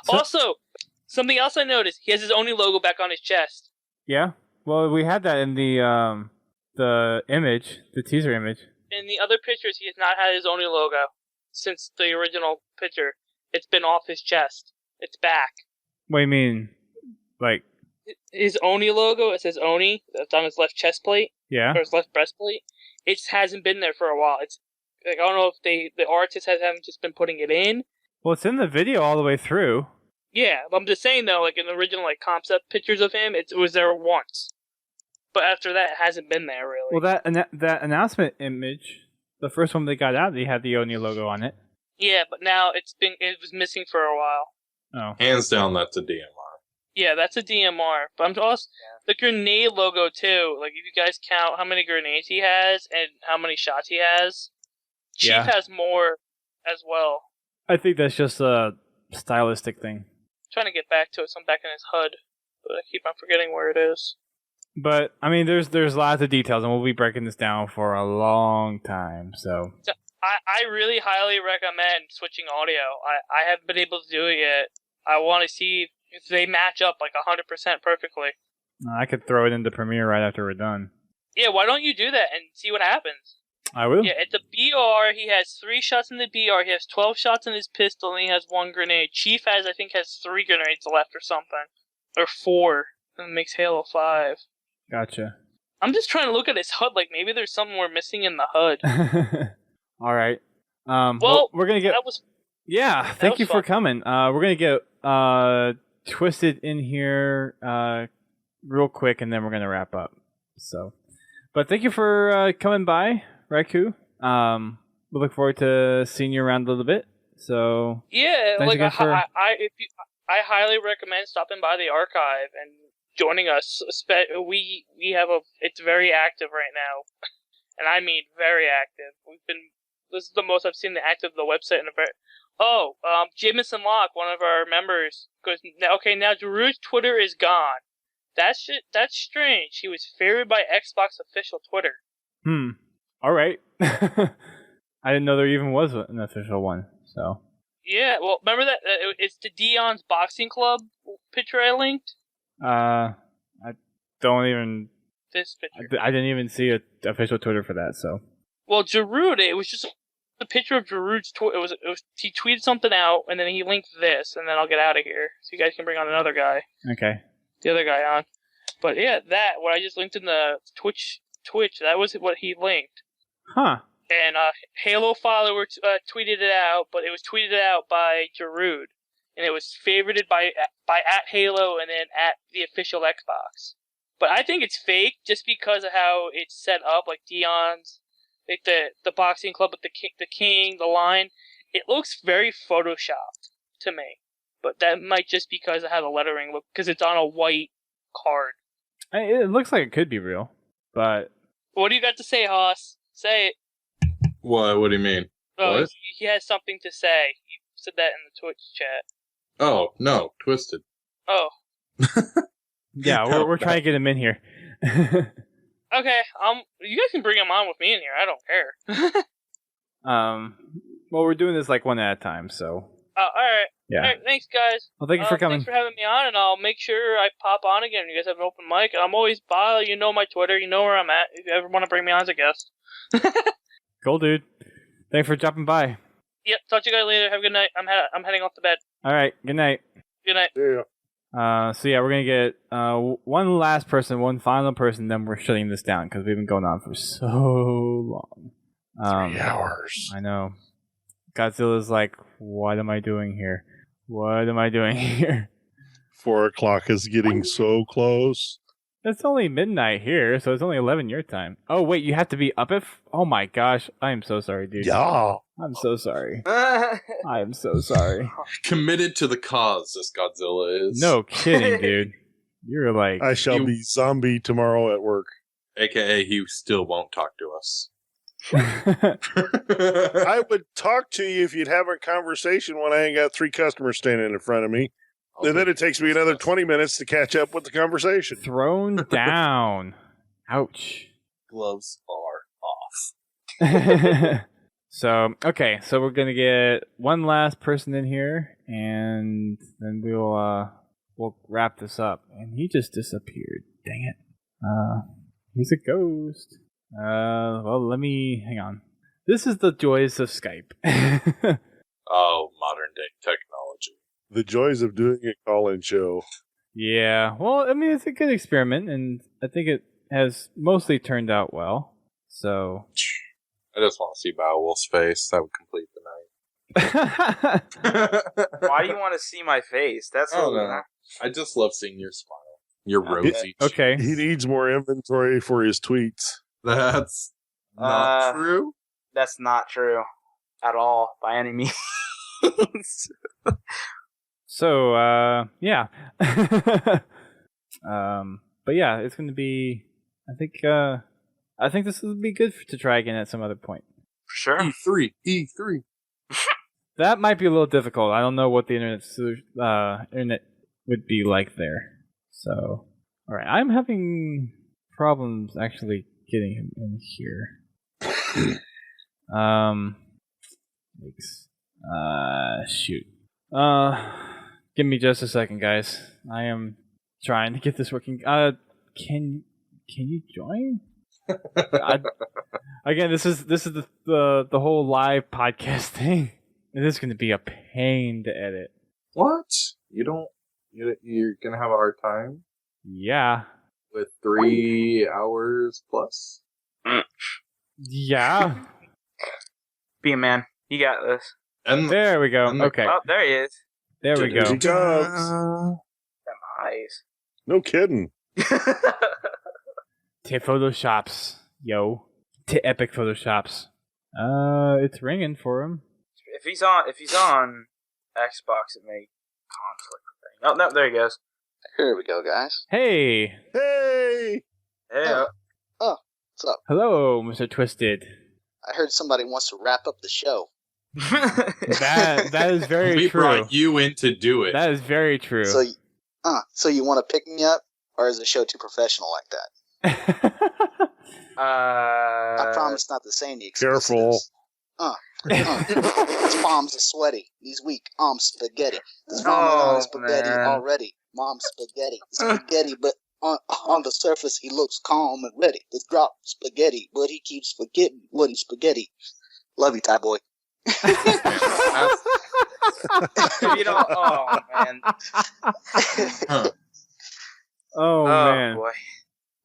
Also, something else I noticed: he has his Oni logo back on his chest.
Yeah. Well, we had that in the image, the teaser image.
In the other pictures, he has not had his Oni logo since the original picture. It's been off his chest. It's back.
What do you mean? Like
his Oni logo? It says Oni. That's on his left chest plate.
Yeah.
Or his left breastplate. It hasn't been there for a while. It's like, I don't know if the artists haven't just been putting it in.
Well, it's in the video all the way through.
Yeah, but I'm just saying though, like in the original concept pictures of him, it was there once. But after that, it hasn't been there really.
Well, that announcement image, the first one they got out, they had the Oni logo on it.
Yeah, but now it was missing for a while.
Oh.
Hands down, that's a DMR.
Yeah, that's a DMR. But I'm also the grenade logo too. Like if you guys count how many grenades he has and how many shots he has, Chief has more as well.
I think that's just a stylistic thing.
I'm trying to get back to it, so I'm back in his HUD, but I keep on forgetting where it is.
But I mean, there's lots of details, and we'll be breaking this down for a long time. So
I really highly recommend switching audio. I haven't been able to do it yet. I want to see if they match up 100% perfectly.
I could throw it into Premiere right after we're done.
Yeah, why don't you do that and see what happens?
I will.
Yeah, at the BR, he has 3 shots in the BR. He has 12 shots in his pistol, and he has 1 grenade. Chief has 3 grenades left or something. Or 4. And it makes Halo 5.
Gotcha.
I'm just trying to look at his HUD. Like maybe there's something we're missing in the HUD.
All right.
Well,
we're gonna get.
That was
Yeah, thank you for coming. We're gonna get Twisted in here real quick, and then we're gonna wrap up. So, but thank you for coming by, Raikou. We look forward to seeing you around a little bit. So
yeah,
thanks
like
again for-
I highly recommend stopping by the archive and joining us. We have it's very active right now, and I mean very active. This is the most I've seen the active the website in a very. Jameson Locke, one of our members, goes, okay, now Giroud's Twitter is gone. That's strange. He was favored by Xbox official Twitter.
All right. I didn't know there even was an official one. So.
Yeah, well, remember that it's the Dion's Boxing Club picture I linked.
I don't even.
This picture.
I didn't even see an official Twitter for that. So.
Well, Giroud, it was just a picture of Giroud's Twitter. It was he tweeted something out, and then he linked this, and then I'll get out of here so you guys can bring on another guy.
Okay.
The other guy on. But yeah, what I just linked in the Twitch, that was what he linked.
Huh.
And Halo follower tweeted it out, but it was tweeted out by Giroud, and it was favorited by @Halo and then @the official Xbox. But I think it's fake just because of how it's set up, like Dion's, like the boxing club with the king, the line. It looks very photoshopped to me, but that might just because of how the lettering look, because it's on a white card.
It looks like it could be real, but
What do you got to say, Haas? Say it.
What do you mean?
Oh,
What?
he has something to say. He said that in the Twitch chat.
Oh, no, Twisted.
Oh,
yeah, we're trying to get him in here.
okay. You guys can bring him on with me in here. I don't care.
Well, we're doing this like one at a time, so.
Oh, all right.
Yeah.
All right, thanks, guys.
Well, thank you for coming.
Thanks for having me on, and I'll make sure I pop on again. You guys have an open mic, and I'm always by. You know my Twitter. You know where I'm at. If you ever want to bring me on as a guest.
Cool, dude. Thanks for dropping by.
Yep. Talk to you guys later. Have a good night. I'm heading off to bed.
All right. Good night.
Good night.
Yeah.
So yeah, we're gonna get one final person, then we're shutting this down because we've been going on for so long.
3 hours.
I know. Godzilla's like, what am I doing here? What am I doing here?
4 o'clock is getting so close.
It's only midnight here, so it's only 11 your time. Oh wait, you have to be up at. Oh my gosh, I am so sorry, dude.
Yeah.
I'm so sorry. I am so sorry.
Committed to the cause, this Godzilla is.
No kidding, dude. You're like.
I shall be zombie tomorrow at work.
AKA, he still won't talk to us.
I would talk to you if you'd have a conversation when I ain't got 3 customers standing in front of me. And then it takes me another 20 minutes to catch up with the conversation.
Thrown down. Ouch.
Gloves are off.
So we're gonna get one last person in here, and then we'll wrap this up. And he just disappeared. Dang it. He's a ghost. Well, let me hang on. This is the joys of Skype.
Oh, modern day technology.
The joys of doing a call-in show.
Yeah, well, I mean, it's a good experiment, and I think it has mostly turned out well. So,
I just want to see Biowolf's face. That would complete the night.
Why do you want to see my face? That's
Oh,
what
no. I just love seeing your smile. Your rosy.
okay.
He needs more inventory for his tweets.
That's not true.
That's not true at all by any means.
So, yeah. But yeah, it's going to be. I think this would be good to try again at some other point.
For sure.
E3.
That might be a little difficult. I don't know what the internet would be like there. So, all right, I'm having problems actually getting him in here. Shoot. Give me just a second, guys. I am trying to get this working. Can you join? Again, this is the whole live podcast thing. It is going to be a pain to edit.
What? You're gonna have a hard time?
Yeah.
with 3 hours plus.
Yeah.
Be a man. You got this.
And
There we go.
And
Okay.
Oh, there he is.
There we
Here he
go.
comes.
Them eyes.
No kidding.
To Photoshops. Yo. To epic Photoshops. It's ringing for him.
If he's on Xbox, it may conflict with things. Oh no, there he goes.
Here we go, guys.
Hey.
Hey!
Yeah.
What's up?
Hello, Mr. Twisted.
I heard somebody wants to wrap up the show.
That is very
we
true.
brought you in to do it.
That is very true.
So you want to pick me up, or is the show too professional like that? I promise not to say any
Careful.
His palms are sweaty. He's weak. Spaghetti. There's vomit on his spaghetti
man.
already. Mom's spaghetti. Spaghetti, but on the surface he looks calm and ready to drop spaghetti, but he keeps forgetting what he's spaghetti. Love you, Ty boy.
You know, oh man.
Oh, man.
Boy.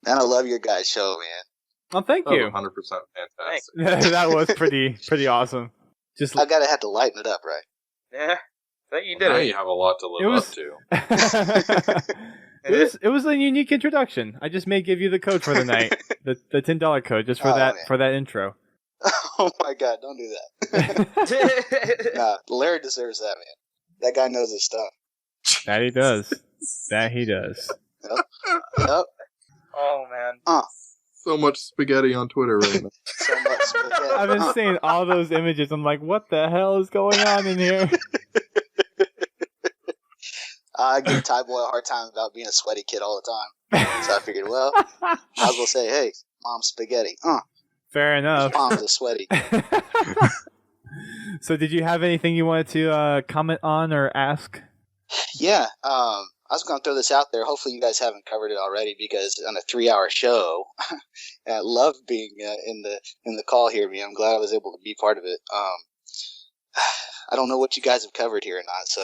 Man, I love your guys' show, man.
Well, thank you.
100% fantastic.
That was pretty awesome. Just
I gotta have to lighten it up, right?
Yeah. I think you
Now
did
you have a lot to live up to.
it was a unique introduction. I just may give you the code for the night, the $10 code, just for
Oh,
that
man.
for that intro.
Oh my god, don't do that. Nah, Larry deserves that, man. That guy knows his stuff.
That he does. That he does.
Yep.
Oh man.
So much spaghetti on Twitter right now.
So much spaghetti.
I've been seeing all those images. I'm like, what the hell is going on in here?
I give Ty Boy a hard time about being a sweaty kid all the time. So I figured, well, I was gonna say, hey, mom's spaghetti.
Fair enough.
Palms are sweaty.
So did you have anything you wanted to comment on or ask?
Yeah, I was going to throw this out there. Hopefully you guys haven't covered it already, because on a 3-hour show, I love being in the call here. Man, I'm glad I was able to be part of it. I don't know what you guys have covered here or not, so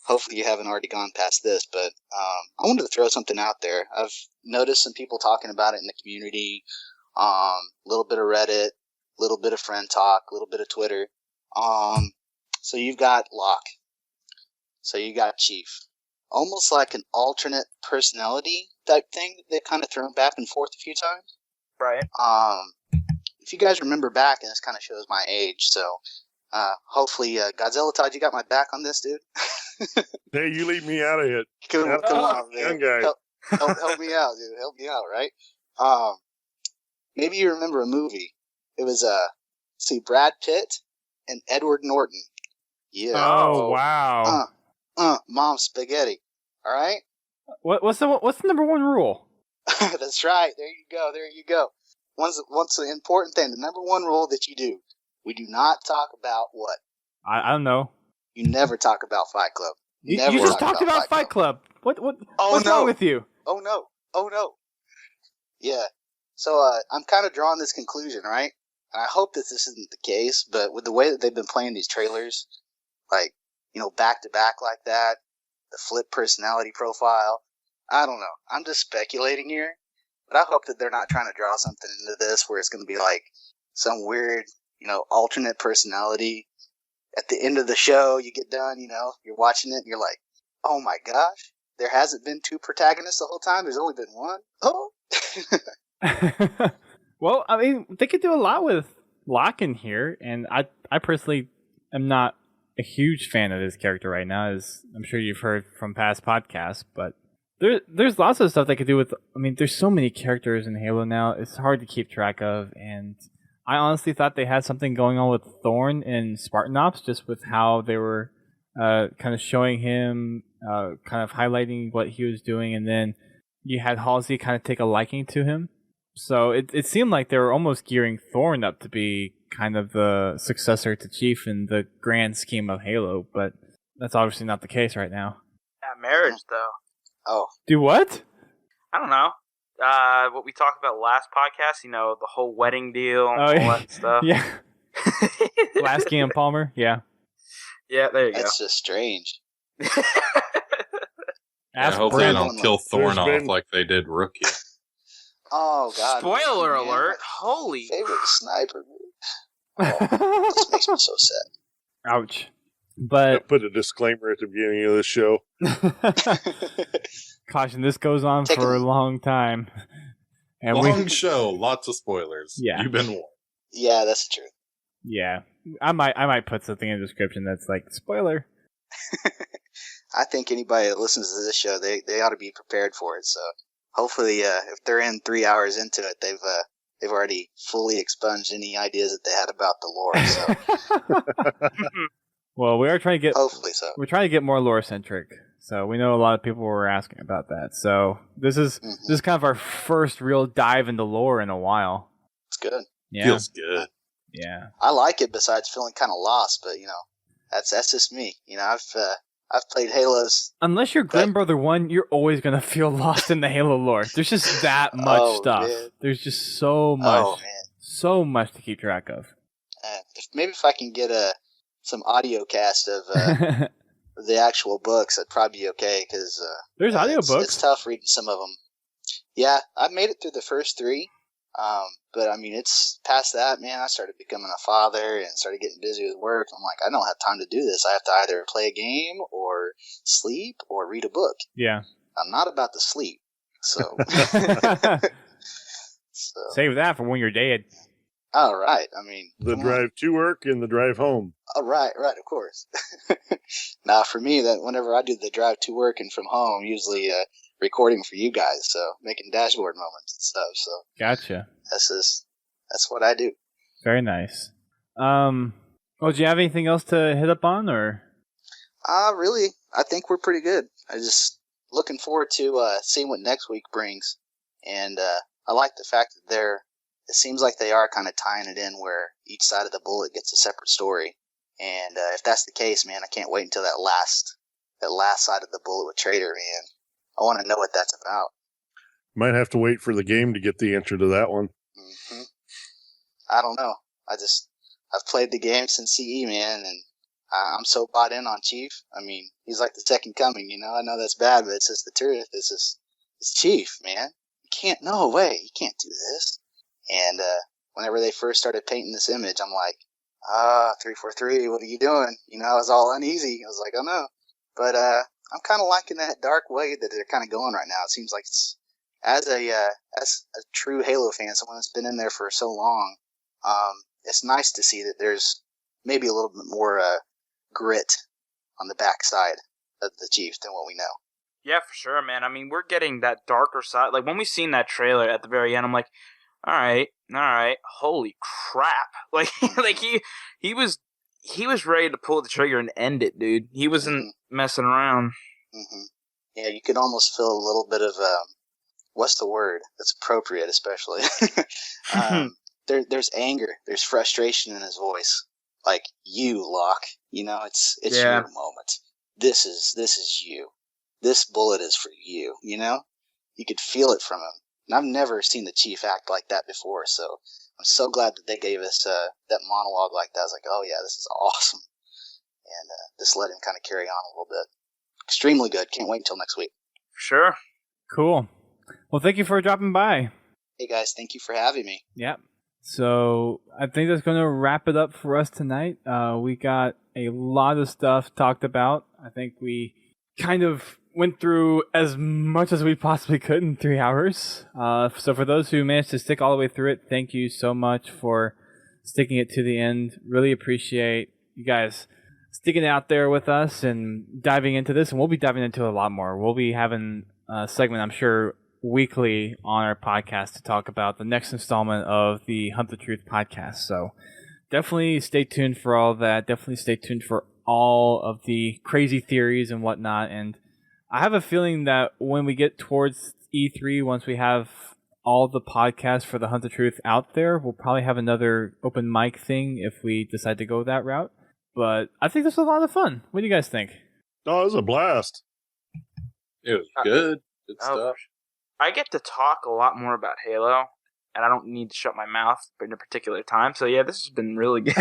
hopefully you haven't already gone past this. But I wanted to throw something out there. I've noticed some people talking about it in the community, a little bit of Reddit, a little bit of friend talk, a little bit of Twitter. So you've got Locke. So you got Chief. Almost like an alternate personality type thing that they've kind of thrown back and forth a few times.
Right.
If you guys remember back, and this kind of shows my age, so hopefully, Godzilla Todd, you got my back on this, dude.
Hey, you leave me out of it.
Come on, man.
Young guy.
Help me out, dude. Help me out, right? Maybe you remember a movie. It was Brad Pitt and Edward Norton. Yeah.
Oh wow.
Mom spaghetti. All right.
What's the number one rule?
That's right. There you go. Once the important thing, the number one rule that you do, we do not talk about what?
I don't know.
You never talk about Fight Club.
You
Never
just
talk
talked about Fight Club. What's wrong with you?
Oh no. Yeah. So I'm kind of drawing this conclusion, right? And I hope that this isn't the case, but with the way that they've been playing these trailers, like, back to back like that, the flip personality profile, I don't know. I'm just speculating here, but I hope that they're not trying to draw something into this where it's going to be like some weird, alternate personality. At the end of the show, you get done, you're watching it and you're like, oh my gosh, there hasn't been 2 protagonists the whole time. There's only been 1. Oh.
Well, I mean, they could do a lot with Locke in here, and I personally am not a huge fan of this character right now, as I'm sure you've heard from past podcasts, but there's lots of stuff they could do with. I mean, there's so many characters in Halo now, it's hard to keep track of, and I honestly thought they had something going on with Thorn and Spartan Ops, just with how they were kind of showing him, kind of highlighting what he was doing, and then you had Halsey kind of take a liking to him. So it seemed like they were almost gearing Thorn up to be kind of the successor to Chief in the grand scheme of Halo, but that's obviously not the case right now.
That marriage, though.
Oh.
Do what?
I don't know. What we talked about last podcast, the whole wedding deal and all that stuff.
Yeah. Lasky and Palmer, yeah.
Yeah, there you go.
That's just strange.
I
Ask
hope they
Brent.
don't kill Thorn
There's
off
been-
like they did Rookie.
Oh God!
Spoiler
man,
alert!
my
Holy
favorite sniper. This makes me so sad.
Ouch.
I
But
put a disclaimer at the beginning of the show.
caution, this goes on
Take
for a
a-
long time. And
Long show, lots of spoilers.
Yeah.
You've been warned.
Yeah, that's true.
yeah, I might put something in the description that's like spoiler.
I think anybody that listens to this show, they ought to be prepared for it. So hopefully, if they're in 3 hours into it, they've already fully expunged any ideas that they had about the lore. So
Well, we are trying to get
hopefully so.
we're trying to get more lore centric. So we know a lot of people were asking about that. So this is kind of our first real dive into lore in a while.
It's good.
Yeah,
Feels good.
yeah.
I like it. Besides feeling kind of lost, but that's just me. I've played Halos.
Unless you're Grim Brother 1, you're always going to feel lost in the Halo lore. There's just that much stuff.
Man.
There's just so much.
Oh man.
So much to keep track of.
If I can get some audio cast of the actual books, that'd probably be okay. Because
There's audiobooks.
It's tough reading some of them. Yeah, I made it through the first 3. But I mean, it's past that, man. I started becoming a father and started getting busy with work. I'm like, I don't have time to do this. I have to either play a game or sleep or read a book.
Yeah.
I'm not about to sleep. So,
Save that for when you're dead.
all right. I mean,
The
come on.
drive to work and the drive home.
Oh, right, of course. Now, for me, that whenever I do the drive to work and from home, usually recording for you guys, so making dashboard moments and stuff. So
Gotcha.
that's what I do.
Very nice. Well, do you have anything else to hit up on, or?
Really, I think we're pretty good. I just looking forward to seeing what next week brings, and I like the fact that it seems like they are kind of tying it in where each side of the bullet gets a separate story, and if that's the case, man, I can't wait until that last side of the bullet with Traitor, man. I want to know what that's about.
Might have to wait for the game to get the answer to that one.
hmm I don't know. I've played the game since CE, man, and I'm so bought in on Chief. I mean, he's like the second coming, I know that's bad, but it's just the truth. It's Chief, man. No way. You can't do this. And whenever they first started painting this image, I'm like, 343, what are you doing? I was all uneasy. I was like, oh no. But I'm kind of liking that dark way that they're kind of going right now. It seems like as a true Halo fan, someone that's been in there for so long, it's nice to see that there's maybe a little bit more grit on the backside of the Chief than what we know.
Yeah, for sure, man. I mean, we're getting that darker side. Like, when we seen that trailer at the very end, I'm like, all right, holy crap. Like, he was ready to pull the trigger and end it, dude. He wasn't messing around.
Mm-hmm. Yeah, you could almost feel a little bit of, what's the word that's appropriate, especially? There's anger, there's frustration in his voice. Like, you, Locke, it's your moment. This is you. This bullet is for you, You could feel it from him. And I've never seen the Chief act like that before, so I'm so glad that they gave us that monologue like that. I was like, oh yeah, this is awesome. And just let him kind of carry on a little bit. Extremely good. Can't wait until next week.
Sure.
Cool. Well, thank you for dropping by.
Hey guys, thank you for having me.
Yep. So I think that's going to wrap it up for us tonight. We got a lot of stuff talked about. I think we kind of went through as much as we possibly could in 3 hours. So for those who managed to stick all the way through it, thank you so much for sticking it to the end. Really appreciate you guys sticking out there with us and diving into this. And we'll be diving into a lot more. We'll be having a segment, I'm sure, weekly on our podcast to talk about the next installment of the Hunt the Truth podcast. So definitely stay tuned for all that. Definitely stay tuned for all of the crazy theories and whatnot. And I have a feeling that when we get towards E3, once we have all the podcasts for the Hunt the Truth out there, we'll probably have another open mic thing if we decide to go that route. But I think this was a lot of fun. What do you guys think?
Oh, it was a blast.
It was good. Good stuff.
I get to talk a lot more about Halo, and I don't need to shut my mouth in a particular time. So yeah, this has been really good.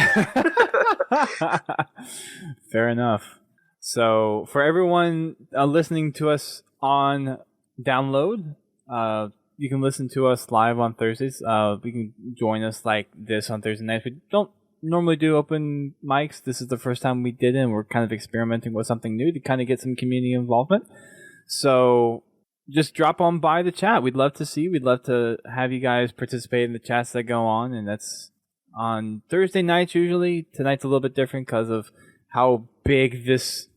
Fair enough. So for everyone listening to us on download. You can listen to us live on Thursdays. You can join us like this on Thursday nights. We don't normally do open mics. This is the first time we did it, and we're kind of experimenting with something new to kind of get some community involvement. So just drop on by the chat. We'd love to have you guys participate in the chats that go on, and that's on Thursday nights usually. Tonight's a little bit different because of how big this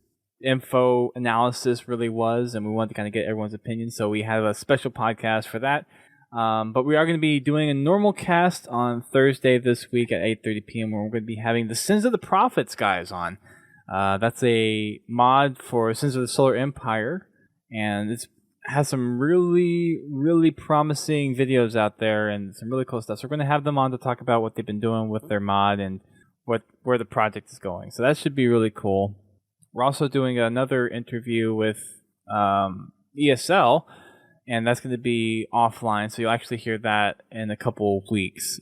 info analysis really was, and we wanted to kind of get everyone's opinion, so we have a special podcast for that. But we are going to be doing a normal cast on Thursday this week at 8:30 p.m. where we're going to be having the Sins of the Prophets guys on. That's a mod for Sins of the Solar Empire, and it has some really, really promising videos out there and some really cool stuff. So we're going to have them on to talk about what they've been doing with their mod and where the project is going. So that should be really cool. We're also doing another interview with ESL, and that's going to be offline, so you'll actually hear that in a couple of weeks.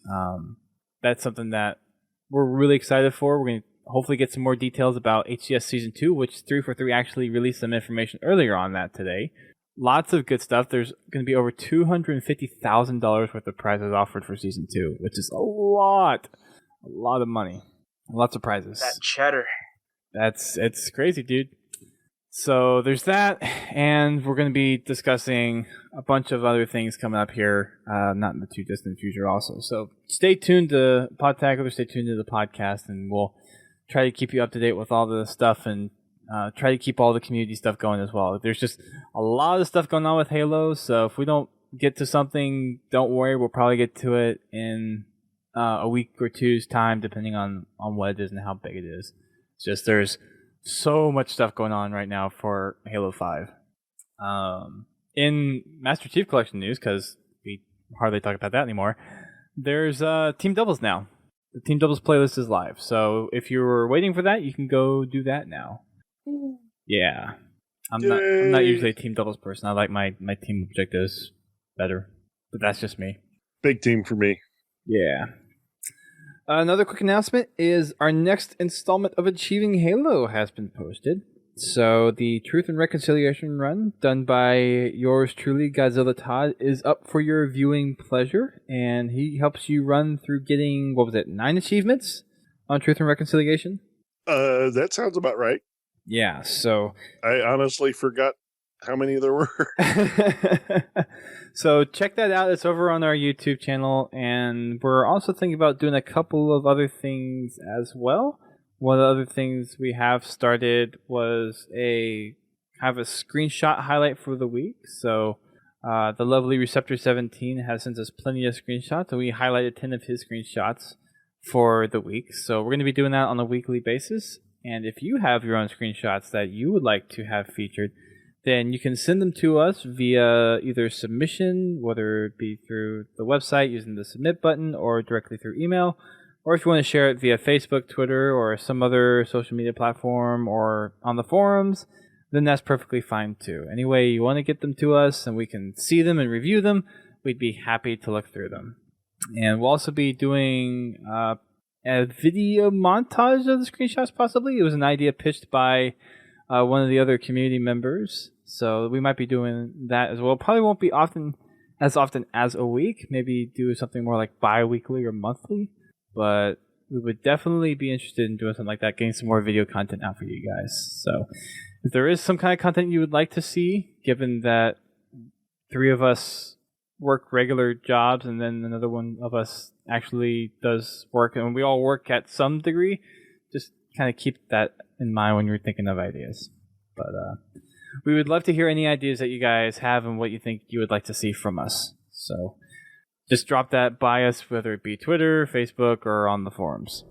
That's something that we're really excited for. We're going to hopefully get some more details about HCS Season 2, which 343 actually released some information earlier on that today. Lots of good stuff. There's going to be over $250,000 worth of prizes offered for Season 2, which is a lot of money. Lots of prizes.
That cheddar.
It's crazy, dude. So there's that, and we're going to be discussing a bunch of other things coming up here, not in the too distant future also. So stay tuned to Podtacular, stay tuned to the podcast, and we'll try to keep you up to date with all the stuff and try to keep all the community stuff going as well. There's just a lot of stuff going on with Halo, so if we don't get to something, don't worry, we'll probably get to it in a week or two's time, depending on what it is and how big it is. It's just there's so much stuff going on right now for Halo 5. In Master Chief Collection news, because we hardly talk about that anymore, there's Team Doubles now. The Team Doubles playlist is live, so if you were waiting for that, you can go do that now. Yeah. I'm not usually a Team Doubles person. I like my team objectives better, but that's just me.
Big team for me.
Yeah. Another quick announcement is our next installment of Achieving Halo has been posted. So the Truth and Reconciliation run, done by yours truly, Godzilla Todd, is up for your viewing pleasure, and he helps you run through getting, 9 achievements on Truth and Reconciliation?
That sounds about right.
Yeah, so...
I honestly forgot how many there were.
So check that out. It's over on our YouTube channel, and we're also thinking about doing a couple of other things as well. One of the other things we have started was a screenshot highlight for the week. So the lovely Receptor 17 has sent us plenty of screenshots, and we highlighted 10 of his screenshots for the week. So we're going to be doing that on a weekly basis. And if you have your own screenshots that you would like to have featured, then you can send them to us via either submission, whether it be through the website using the submit button or directly through email, or if you want to share it via Facebook, Twitter, or some other social media platform or on the forums, then that's perfectly fine too. Any way you want to get them to us and we can see them and review them, we'd be happy to look through them. And we'll also be doing a video montage of the screenshots possibly. It was an idea pitched by one of the other community members, so we might be doing that as well. Probably won't be often as a week. Maybe do something more like bi-weekly or monthly, but we would definitely be interested in doing something like that, getting some more video content out for you guys. So if there is some kind of content you would like to see, given that 3 of us work regular jobs and then another one of us actually does work, and we all work at some degree, just kind of keep that in mind when you're thinking of ideas. But we would love to hear any ideas that you guys have and what you think you would like to see from us. So just drop that by us, whether it be Twitter, Facebook, or on the forums.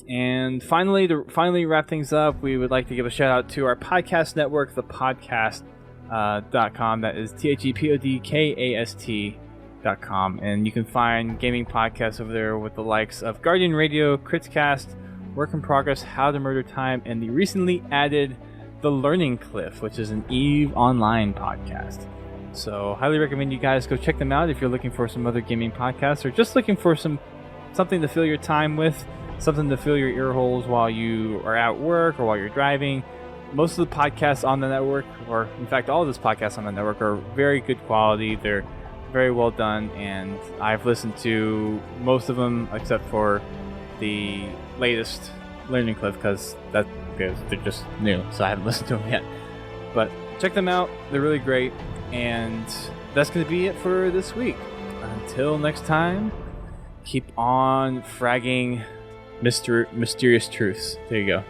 And finally, to wrap things up, we would like to give a shout out to our podcast network, the podcast.com. That is THEPODCAST.com. And you can find gaming podcasts over there with the likes of Guardian Radio, Critscast, Work in Progress, How to Murder Time, and the recently added The Learning Cliff, which is an EVE Online podcast. So highly recommend you guys go check them out if you're looking for some other gaming podcasts or just looking for something to fill your time with, something to fill your ear holes while you are at work or while you're driving. most of the podcasts on the network, or in fact all of these podcasts on the network, are very good quality. They're very well done, and I've listened to most of them except for the latest Learning Cliff because they're just new, so I haven't listened to them yet. But check them out; they're really great. And that's going to be it for this week. Until next time, keep on fragging mysterious truths. There you go.